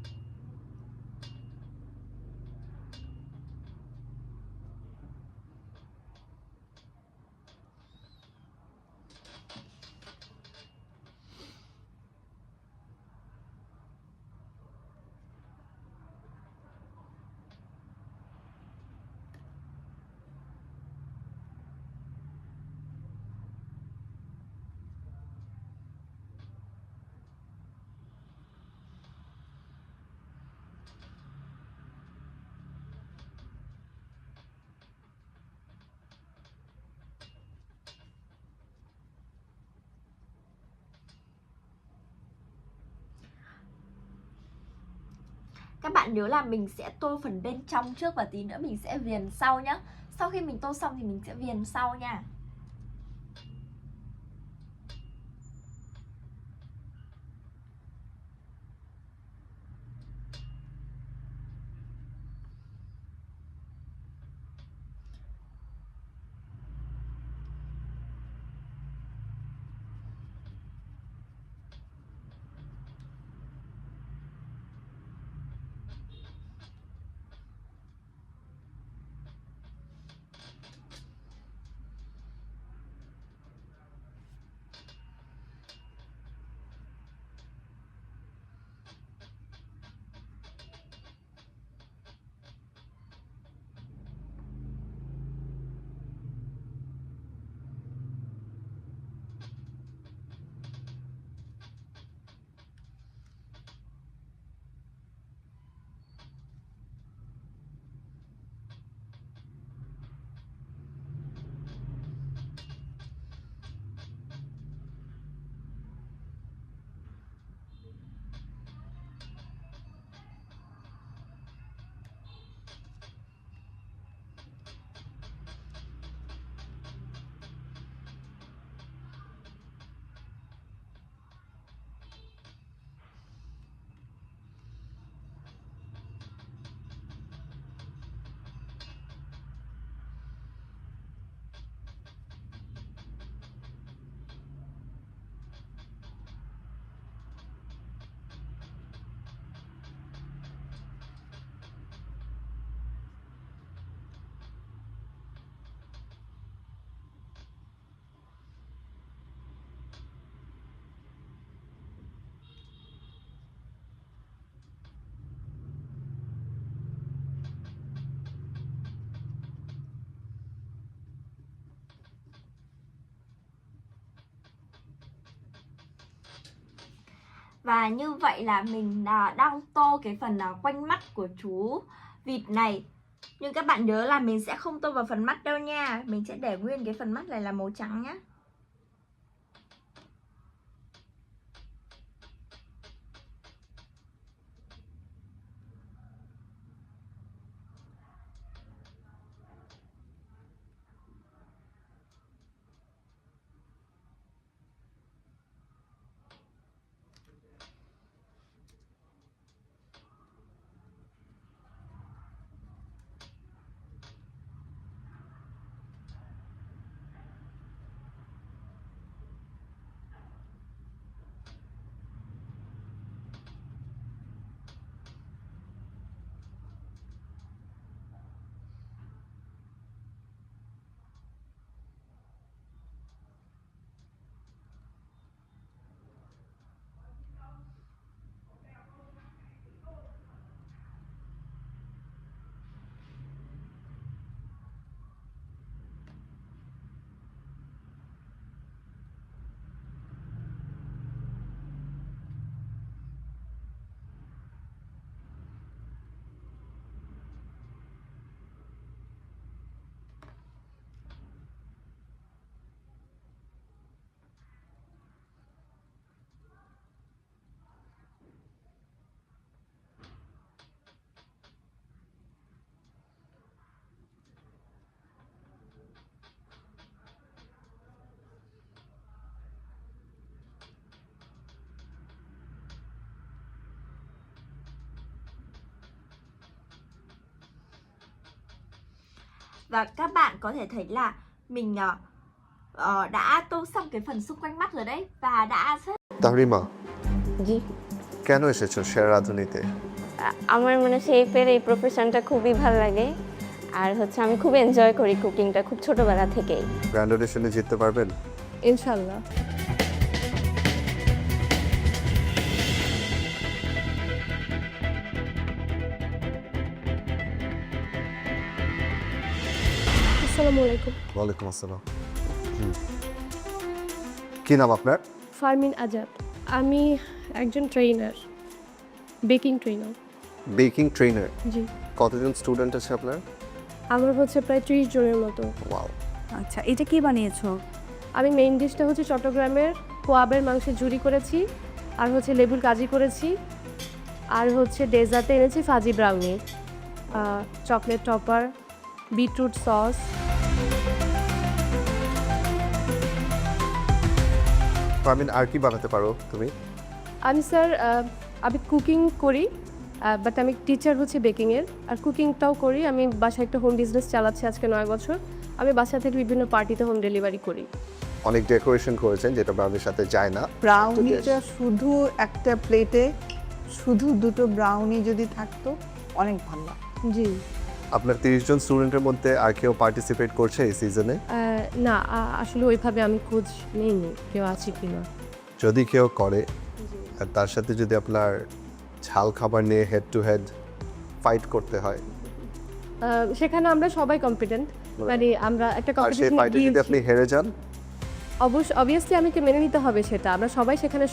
Các bạn nhớ là mình sẽ tô phần bên trong trước và tí nữa mình sẽ viền sau nhá. Sau khi mình tô xong thì mình sẽ viền sau nha. Và như vậy là mình đang tô cái phần quanh mắt của chú vịt này. Nhưng các bạn nhớ là mình sẽ không tô vào phần mắt đâu nha. Mình sẽ để nguyên cái phần mắt này là màu trắng nhá. Và các bạn có thể thấy là mình đã tô xong cái phần xung quanh mắt rồi đấy. Và đã rất... তাহরিমা, জি কেন এসেছো সেরা রাঁধুনিতে? আমার মানে শেফের এই প্রফেশনটা খুবই ভালো লাগে আর হচ্ছে আমি খুব এনজয় করি কুকিংটা খুব ছোটবেলা থেকেই। গ্র্যান্ড অডিশনে জিততে পারবেন? ইনশাআল্লাহ। আসসালামু আলাইকুম। ওয়ালাইকুম আসসালাম। কি নাম আপনার? ফারমিন আজাদ। আমি একজন trainer, baking trainer. Baking trainer? জি। কতজন স্টুডেন্ট আছে আপনার? আমার হচ্ছে প্রায় 30 জনের মতো। ওয়াও। আচ্ছা, এটা কি বানিয়েছো? আমি মেইন ডিশটা হচ্ছে চট্টগ্রামের কোয়াবের মাংসের ঝুরি করেছি, আর হচ্ছে লেবুর কাজি করেছি, আর হচ্ছে ডেজার্টে এনেছি fuzzy brownie, chocolate topper, beetroot sauce. Farmin, আর কি বানাতে পারো তুমি? আমি স্যার আমি কুকিং করি, বাট আমি টিচার হচ্ছে বেকিংয়ের, আর কুকিংটাও করি। আমি বাসায় একটা হোম বিজনেস চালাচ্ছি আজকে 9 বছর। আমি বাসা থেকে বিভিন্ন পার্টিতে হোম ডেলিভারি করি। অনেক ডেকোরেশন করেছেন যেটা ব্রাউনির সাথে যায় না। ব্রাউনিটা শুধু একটা প্লেটে শুধু দুটো ব্রাউনি যদি থাকতো অনেক ভালো। জি। আপনার 30 জন স্টুডেন্টের মধ্যে আর কেউ পার্টিসিপেট করছে এই সিজনে? না, আসলে ওইভাবে আমি খোঁজ নেইনি কেউ আছে কিনা। যদি কেউ করে, আর তার সাথে যদি আপনার ঝাল খাবার নিয়ে হেড টু হেড ফাইট করতে হয়, সেখানে আমরা সবাই কম্পিটেন্ট, মানে আমরা একটা কম্পিটিশন ফাইটে যদি আপনি হেরে যান, অবভিয়াসলি আমাকে মেনে নিতে হবে সেটা। আমরা সবাই সেখানে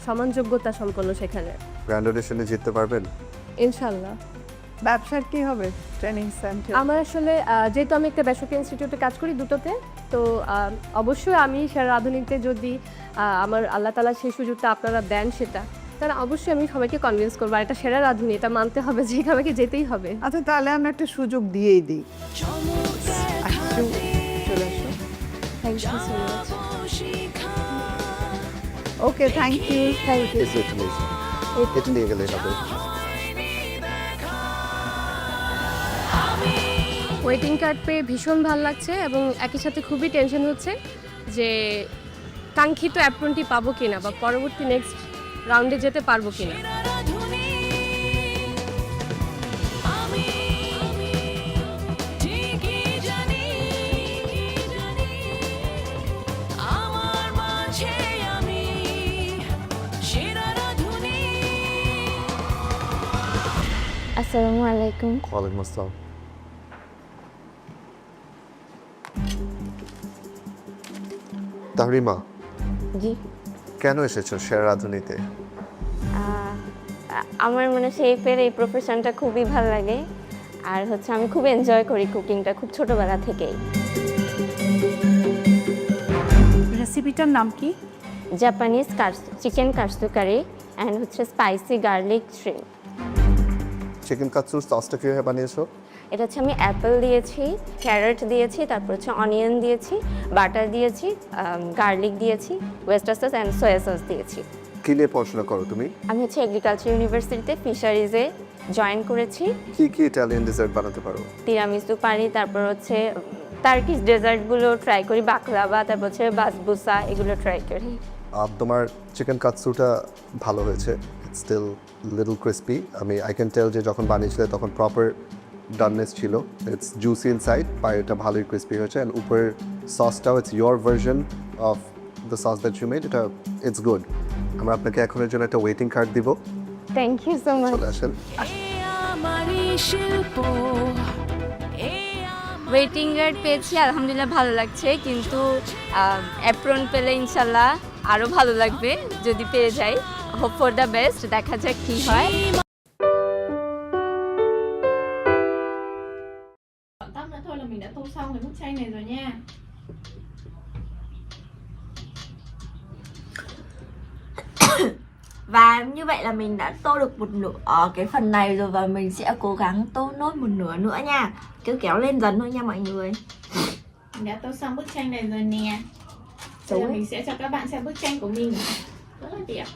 সমান যোগ্যতা সম্পন্ন সেখানে। গ্র্যান্ড অডিশনে জিততে পারবেন ইনশাআল্লাহ। ব্যবসার কি হবে? Training centre? আমার আসলে যেহেতু আমি একটা বেসরকারি ইনস্টিটিউটে কাজ করি দুটোতে, তো অবশ্যই আমি সেরা রাঁধুনিতে যদি আমার আল্লাহ তাআলা সেই সুযোগটা আপনারা দেন সেটা, তাহলে অবশ্যই আমি সবাইকে কনভিন্স করবো। আর এটা সেরা রাঁধুনি, এটা মানতে হবে যে আমাকে যেতেই হবে। আচ্ছা, তাহলে আমি একটা সুযোগ দিয়েই দিই। চলে আসো। Thank you so much. Okay, thank you. Thank you. এটা নিয়ে গেলে হবে। ওয়েটিং কার্ড পেয়ে ভীষণ ভালো লাগছে এবং একই সাথে খুবই টেনশন হচ্ছে যে কাঙ্ক্ষিত অ্যাপ্রনটি পাবো কিনা বা পরবর্তী নেক্সট রাউন্ডে যেতে পারবো কিনা। আসসালামু আলাইকুম। ওয়ালাইকুম আসসালাম। তাহরিমা, জি। কেন এসেছো সেরা রাঁধুনিতে? আমার মানে শেফের এই প্রফেশনটা খুবই ভালো লাগে আর হচ্ছে আমি খুব এনজয় করি কুকিংটা খুব ছোটবেলা থেকেই। রেসিপিটার নাম কি? Japanese chicken katsu curry and হচ্ছে স্পাইসি গার্লিক শ্রিম্প। চিকেন কাটসুর সসটা কীভাবে বানিয়েছো? এটা হচ্ছে আমি অ্যাপেল দিয়েছি, ক্যারট দিয়েছি, তারপর হচ্ছে অনিয়ন দিয়েছি, বাটার দিয়েছি, গার্লিক দিয়েছি, oyster sauce and soya sauce দিয়েছি। কী নিয়ে পড়াশোনা করো তুমি? আমি হচ্ছে এগ্রিকালচার ইউনিভার্সিটিতে ফিশারিজে জয়েন করেছি। কি কি ইটালিয়ান ডেজার্ট বানাতে পারো? তিরামিসু পারি, তারপর হচ্ছে টার্কিশ ডেজার্টগুলো ট্রাই করি, বাকলাভা, তারপর হচ্ছে বাসবুসা, এগুলো ট্রাই করি। তোমার চিকেন কাটসুটা ভালো হয়েছে, still little crispy. I can tell যে যখন বানিয়েছিলে তখন প্রপার ডাননেস ছিল, ইটস জুসি ইনসাইড, এটা ভালোই ক্রিস্পি হয়েছে। অ্যান্ড উপরের সসটাও it's your version of the sauce that you made, এটা ইটস গুড। আমরা আপনাকে এখনের জন্য একটা ওয়েটিং কার্ড দিব। Thank you so much. চলে আসেন। ওয়েটিং গার্ড পেয়েছি, আলহামদুলিল্লাহ ভালো লাগছে, কিন্তু অ্যাপ্রন পেলে ইনশাল্লাহ আরও ভালো লাগবে যদি পেয়ে যাই। হোপ ফর দ্য বেস্ট, দেখা যাক কী হয়। Tóc nữa thôi là mình đã tô xong cái bức tranh này rồi nha. Và như vậy là mình đã tô được một nửa ở cái phần này rồi, và mình sẽ cố gắng tô nốt một nửa nữa nha. Cứ kéo lên dần thôi nha mọi người. Mình đã tô xong bức tranh này rồi nè. Bây giờ mình sẽ cho các bạn xem bức tranh của mình. Rất là đẹp.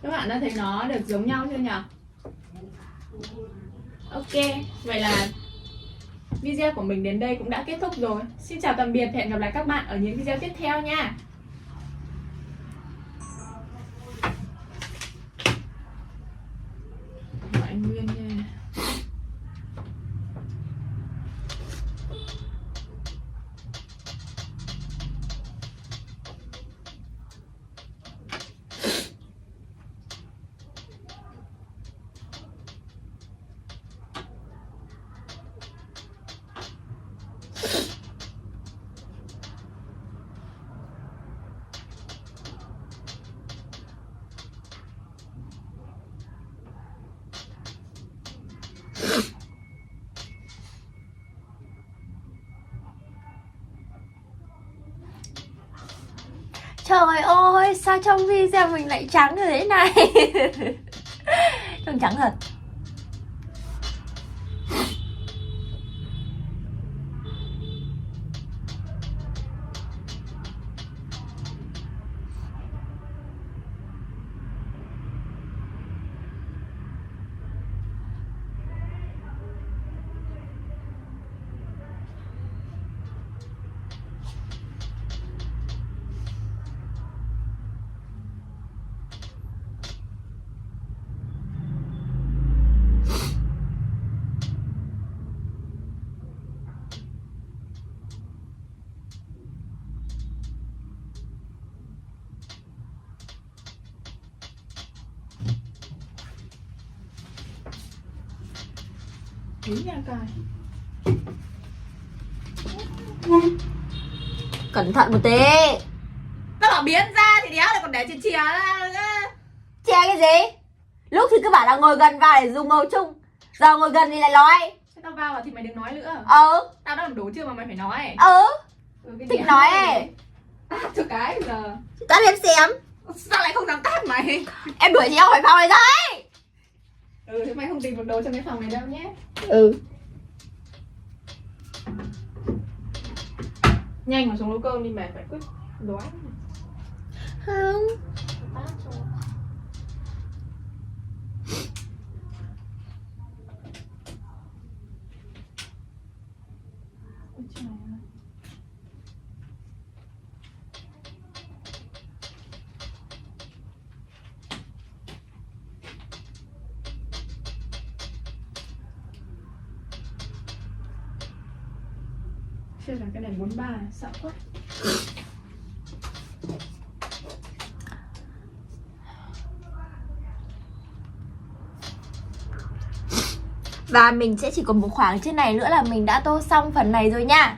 Các bạn đã thấy nó được giống nhau chưa nhỉ? Ok, vậy là video của mình đến đây cũng đã kết thúc rồi. Xin chào tạm biệt, hẹn gặp lại các bạn ở những video tiếp theo nha. Mọi nguyên nha. Trời ơi, sao trong video mình lại trắng như thế này? Trông trắng thật. Ý nha coi. Cẩn thận một tí. Nó bảo biến ra thì đéo lại còn để chìa ra. Che cái gì? Lúc thì cứ bảo là ngồi gần vào để dùng màu chung, giờ ngồi gần thì lại nói. Thế tao vào thì mày đừng nói nữa. Tao đã làm đủ chưa mà mày phải nói. Thích nói ấy. Tát cho cái giờ. Tát em xem. Sao lại không dám tát mày? Em đuổi chị ra khỏi phòng này thôi. Thế mày không tìm được đồ trong cái phòng này đâu nhé. Nhanh mà xuống nấu cơm đi, mày phải quyết đoán. Không. Chưa là cái này 43, sợ quá. Và mình sẽ chỉ còn một khoảng trên này nữa là mình đã tô xong phần này rồi nha.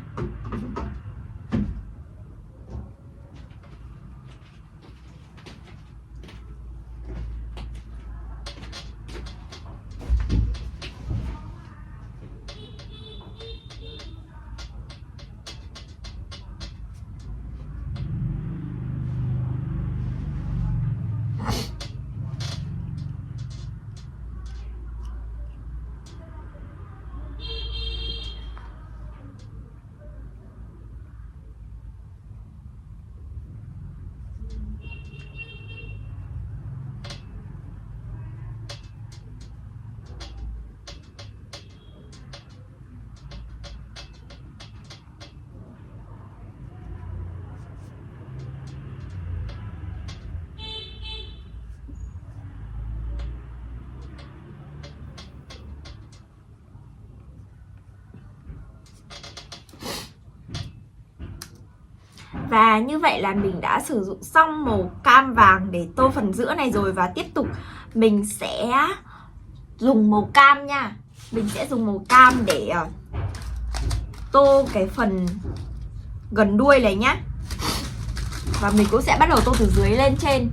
Và như vậy là mình đã sử dụng xong màu cam vàng để tô phần giữa này rồi. Và tiếp tục mình sẽ dùng màu cam nha. Mình sẽ dùng màu cam để tô cái phần gần đuôi này nhá. Và mình cũng sẽ bắt đầu tô từ dưới lên trên.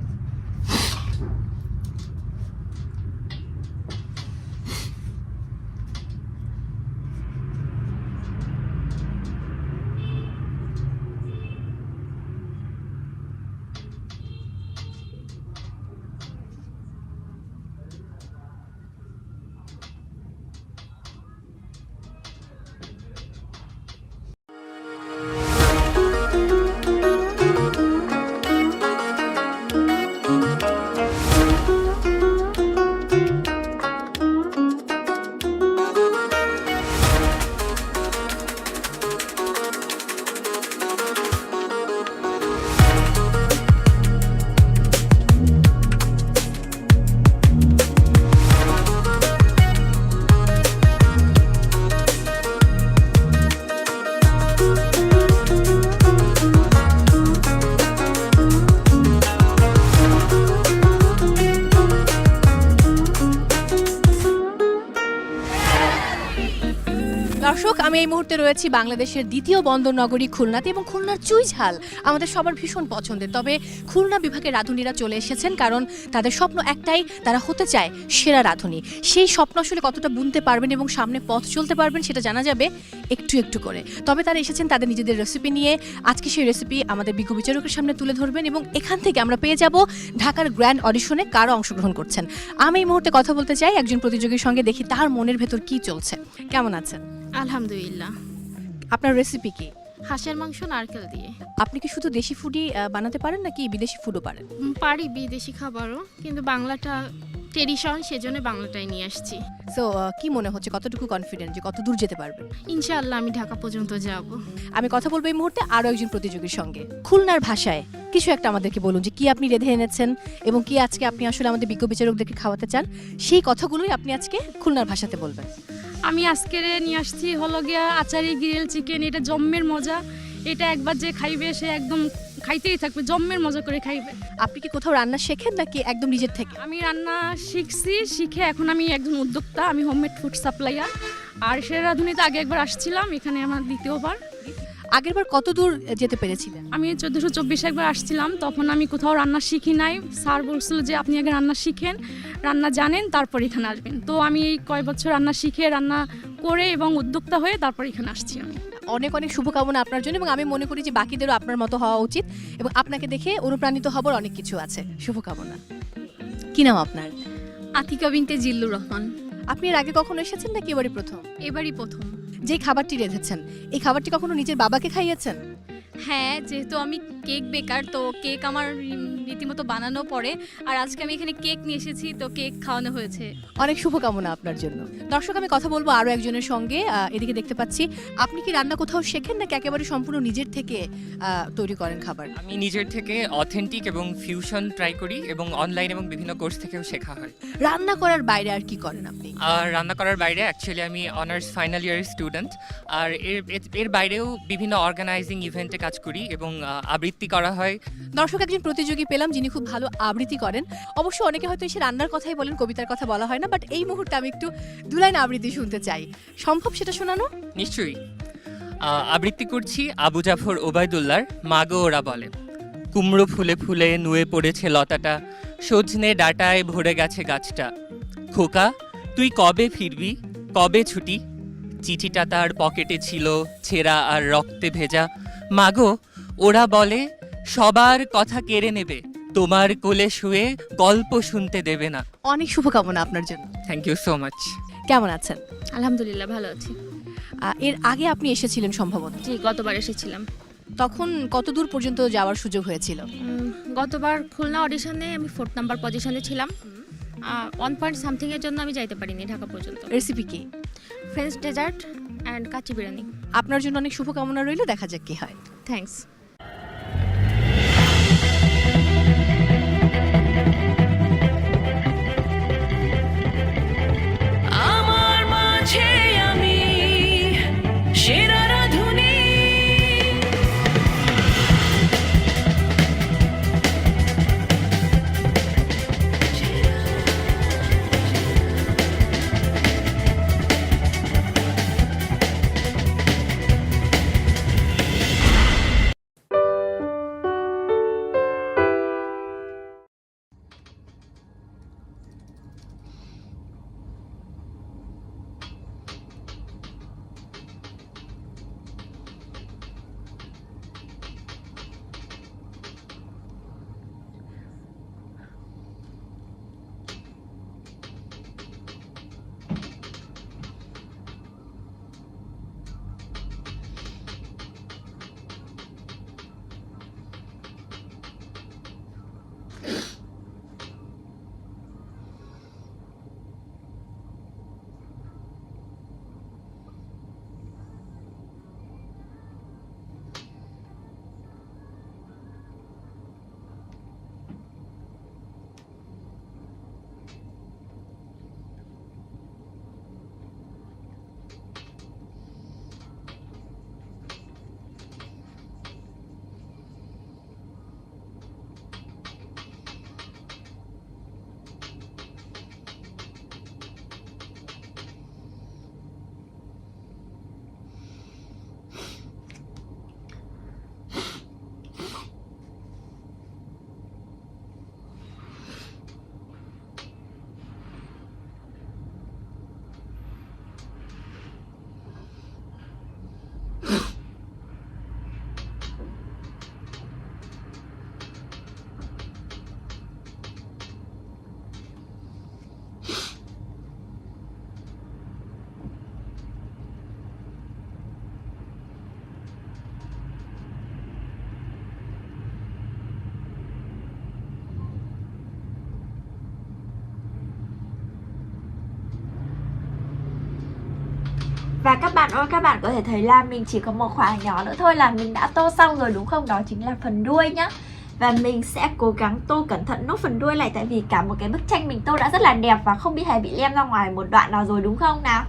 দর্শক, আমি এই মুহূর্তে রয়েছি বাংলাদেশের দ্বিতীয় বন্দর নগরী খুলনাতে এবং খুলনার চুই ঝাল আমাদের সবার ভীষণ পছন্দের। তবে খুলনা বিভাগের রাঁধুনিরা চলে এসেছেন কারণ তাদের স্বপ্ন একটাই, তারা হতে চায় সেরা রাঁধুনি। সেই স্বপ্ন আসলে কতটা বুনতে পারবেন এবং সামনে পথ চলতে পারবেন সেটা জানা যাবে একটু একটু করে। তবে তারা এসেছেন তাদের নিজেদের রেসিপি নিয়ে। আজকে সেই রেসিপি আমাদের বিজ্ঞ বিচারকের সামনে তুলে ধরবেন এবং এখান থেকে আমরা পেয়ে যাব ঢাকার গ্র্যান্ড অডিশনে কারা অংশগ্রহণ করছেন। আমি এই মুহূর্তে কথা বলতে চাই একজন প্রতিযোগীর সঙ্গে, দেখি তার মনের ভেতর কি চলছে। কেমন আছেন? আলহামদুলিল্লাহ। আপনার রেসিপি কি? হাঁসের মাংস নারকেল দিয়ে। আপনি কি শুধু দেশি ফুডই বানাতে পারেন নাকি বিদেশি ফুডও পারেন? পারি বিদেশি খাবারও, কিন্তু বাংলাটা ট্রেডিশন, সেজন্য বাংলাটাই নিয়ে আসছি। সো কি মনে হচ্ছে, কতটুকু কনফিডেন্ট যে কত দূর যেতে পারবেন? ইনশাআল্লাহ আমি ঢাকা পর্যন্ত যাব। আমি কথা বলবো এই মুহূর্তে আরও একজন প্রতিযোগীর সঙ্গে। খুলনার ভাষায় কিছু একটা আমাদেরকে বলুন যে কি আপনি রেঁধে এনেছেন এবং কি আজকে আপনি আসলে আমাদের বিজ্ঞ বিচারকদেরকে খাওয়াতে চান, সেই কথাগুলোই আপনি আজকে খুলনার ভাষাতে বলবেন। আমি আজকে নিয়ে আসছি হলো গিয়া আচারি গ্রিল চিকেন। এটা জম্মের মজা, এটা একবার যে খাইবে সে একদম খাইতেই থাকবে, জম্মের মজা করে খাইবে। আপনি কি কোথাও রান্না শেখেন নাকি একদম নিজের থেকে? আমি রান্না শিখছি, শিখে এখন আমি একজন উদ্যোক্তা, আমি হোমমেড ফুড সাপ্লাইয়ার। আর সেরা রাঁধুনিতে আগে একবার আসছিলাম, এখানে আমার দ্বিতীয়বার। আগেরবার কত দূর যেতে পেরেছিলেন? আমি 1424 একবার আসছিলাম, তখন আমি কোথাও রান্না শিখি নাই। স্যার বলছিল যে আপনি আগে রান্না শিখেন, রান্না জানেন, তারপর এখানে আসবেন। তো আমি এই কয় বছর রান্না শিখে, রান্না করে এবং উদ্যোক্তা হয়ে তারপর এখানে আসছি আমি। অনেক অনেক শুভকামনা আপনার জন্য এবং আমি মনে করি যে বাকিদেরও আপনার মতো হওয়া উচিত এবং আপনাকে দেখে অনুপ্রাণিত হবার অনেক কিছু আছে। শুভকামনা। কি নাম আপনার? আতিকা বিনতে জিল্লুর রহমান। আপনি এর আগে কখনো এসেছেন নাকি এবারই প্রথম? এবারই প্রথম। যে খাবারটি রেঁধেছেন, এই খাবারটি কখনো নিজের বাবাকে খাইয়েছেন? হ্যাঁ, যেহেতু আমি কেক বেকার, তো কেক আমার রীতিমতো বানানো পড়ে। আর আজকে আমি এখানে কেক নিয়ে এসেছি, তো কেক খাওয়ানো হয়েছে। অনেক শুভকামনা আপনার জন্য। দর্শক, আমি কথা বলবো আরও একজনের সঙ্গে। এদিকে দেখতে পাচ্ছি, আপনি কি রান্না কোথাও শেখেন নাকি একেবারে সম্পূর্ণ নিজের থেকে তৈরি করেন খাবার? আমি নিজের থেকে অথেন্টিক এবং ফিউশন ট্রাই করি এবং অনলাইন এবং বিভিন্ন কোর্স থেকেও শেখা হয়। রান্না করার বাইরে আর কি করেন আপনি? আর রান্না করার বাইরে অ্যাকচুয়ালি আমি অনার্স ফাইনাল ইয়ারের স্টুডেন্ট। আর এর বাইরেও বিভিন্ন অর্গানাইজিং ইভেন্টে কাজ করি এবং আবৃত্তি করা হয়। দর্শক, একজন প্রতিযোগী পেলাম যিনি খুব ভালো আবৃত্তি করেন। অবশ্য অনেকে হয়তো এসে রান্নার কথাই বলেন, কবিতার কথা বলা হয় না, বাট এই মুহূর্তে আমি একটু দুলাইন আবৃত্তি শুনতে চাই। সম্ভব সেটা শোনানো? নিশ্চয়ই। আবৃত্তি করছি আবু জাফর ওবায়দুল্লাহর মাগো ওরা বলে। কুমড়ো ফুলে ফুলে নুয়ে পড়েছে লতাটা, সজনে ডাটায় ভরে গেছে গাছটা। খোকা তুই কবে ফিরবি, কবে ছুটি? চিঠিটা তার পকেটে ছিল ছেঁড়া আর রক্তে ভেজা। মাগো ওরা বলে সবার কথা কেড়ে নেবে, তোমার কোলে শুয়ে গল্প শুনতে দেবে না। অনেক শুভকামনা আপনার জন্য। Thank you so much. কেমন আছেন? আলহামদুলিল্লাহ, ভালো আছি। এর আগে আপনি এসেছিলেন সম্ভবত? জি, গতবার এসেছিলাম। তখন কত দূর পর্যন্ত যাওয়ার সুযোগ হয়েছিল? গতবার খুলনা অডিশনে আমি 4 নাম্বার পজিশনে ছিলাম। 1 পয়েন্ট সামথিং এর জন্য আমি যাইতে পারিনি ঢাকা পর্যন্ত। রেসিপি কি? French dessert and kacchi biryani. আপনার জন্য অনেক শুভকামনা রইল, দেখা যাক কি হয়। থ্যাঙ্কস। আমার মাঝে আমি সেরা রাঁধুনি, Và các bạn ơi, các bạn có thể thấy là mình chỉ có một khoảng nhỏ nữa thôi là mình đã tô xong rồi đúng không? Đó chính là phần đuôi nhá. Và mình sẽ cố gắng tô cẩn thận nốt phần đuôi này, tại vì cả một cái bức tranh mình tô đã rất là đẹp và không hề bị lem ra ngoài một đoạn nào rồi đúng không nào?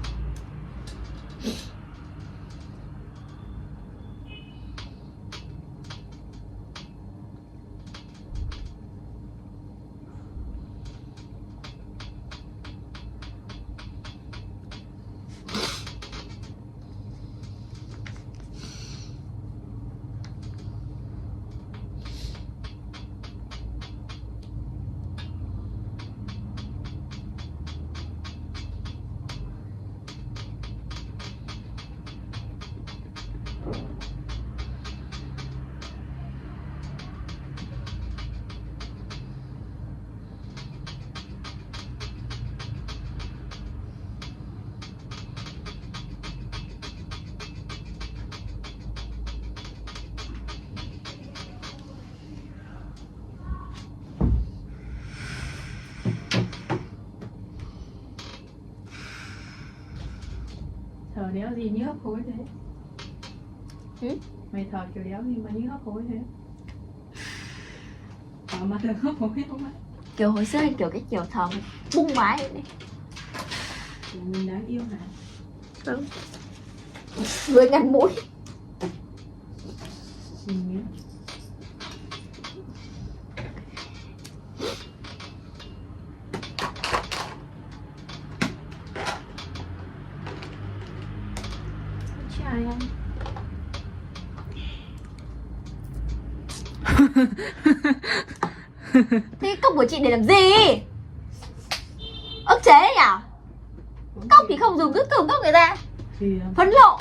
Thở đéo gì như hấp hối thế? Mày thở kiểu đéo gì mà như hấp hối thế? Mà thở hấp hối không ạ? Kiểu hồi xưa kiểu cái kiểu thở bung mái đấy. Mình đáng yêu hả? Vâng. Người ngăn mũi. Trai anh. Thế cốc của chị để làm gì? Ức chế đấy nhỉ? Cốc thì không dùng, cứ cầm cốc người ta. Phấn lộ.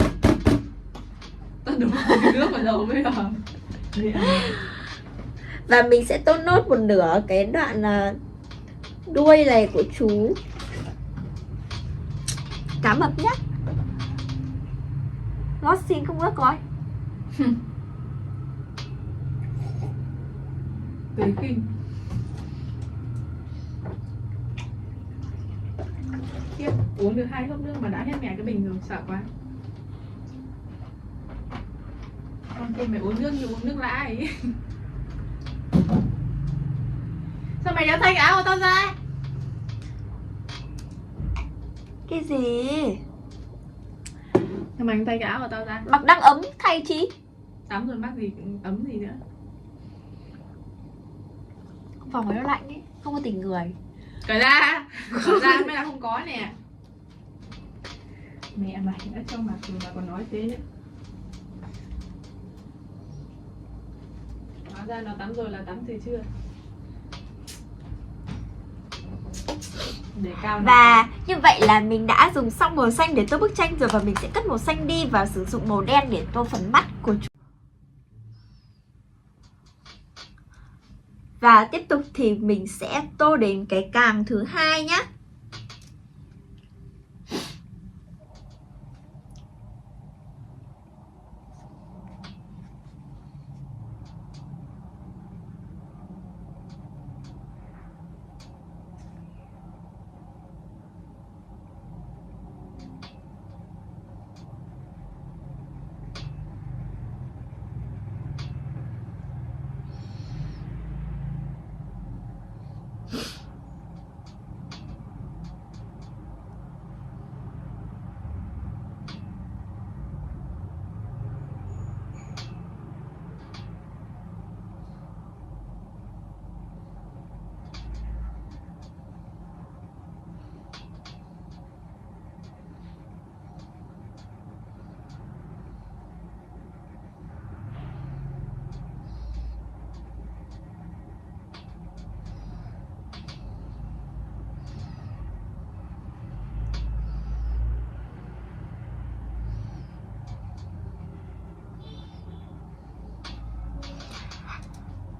Tao đổ nước vào đầu bây giờ. Và mình sẽ tô nốt một nửa cái đoạn đuôi này của chú cá mập nhá. Nó xin không ước coi. Tới kinh. Khiếp, uống được 2 hớp nước mà đã hết mẹ cái bình rồi, sợ quá. Con kia mày uống nước như uống nước lã ấy. Sao mày đéo thay cái áo của tao ra? Cái gì? Sao mày thay cái áo của tao ra? Mặc đang ấm thay chí. Tắm rồi mắc gì ấm gì nữa. Phòng nó lạnh ấy, không có tình người. Cởi ra mới là không có nè. Mẹ mày đã cho mặc rồi mà còn nói thế nữa. Hóa ra nó tắm rồi là tắm từ chưa? Để cao và như vậy là mình đã dùng xong màu xanh để tô bức tranh rồi, và mình sẽ cất màu xanh đi và sử dụng màu đen để tô phần mắt của chú. Và tiếp tục thì mình sẽ tô đến cái càng thứ hai nhé.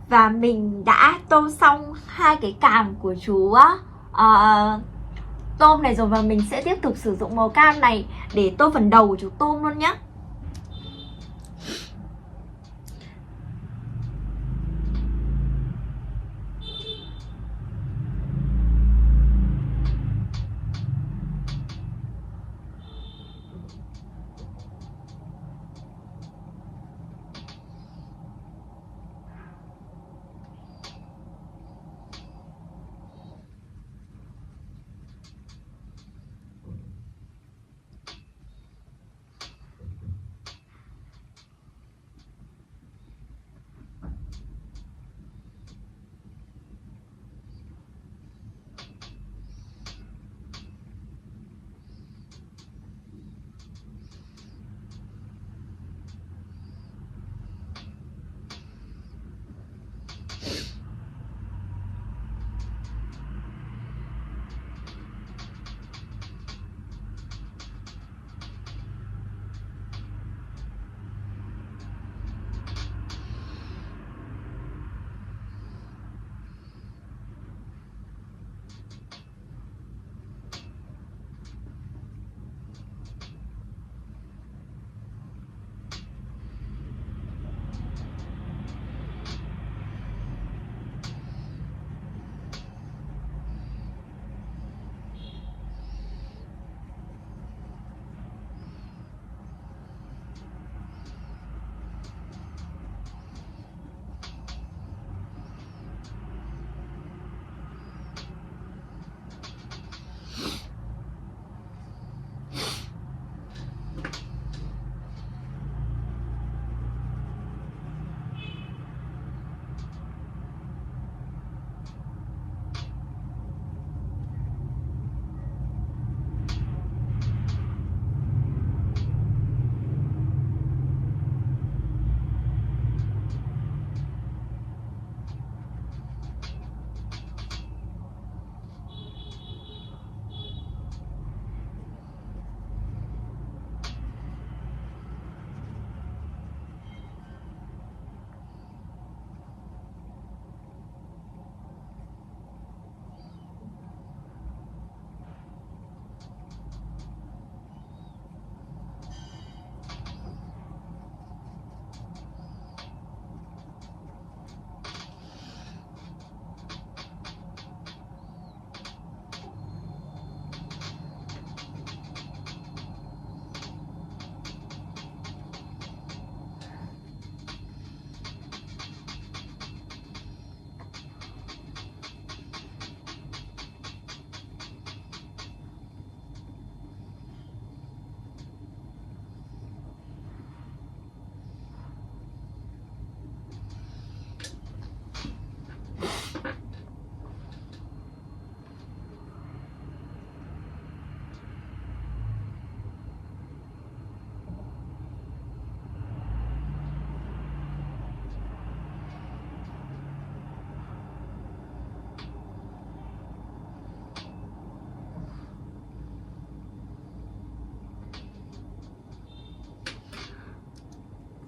Và mình đã tô xong hai cái càng của chú tôm này rồi, và mình sẽ tiếp tục sử dụng màu cam này để tô phần đầu của chú tôm luôn nhé.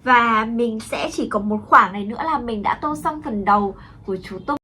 Và mình sẽ chỉ còn một khoảng này nữa là mình đã tô xong phần đầu của chú tôm.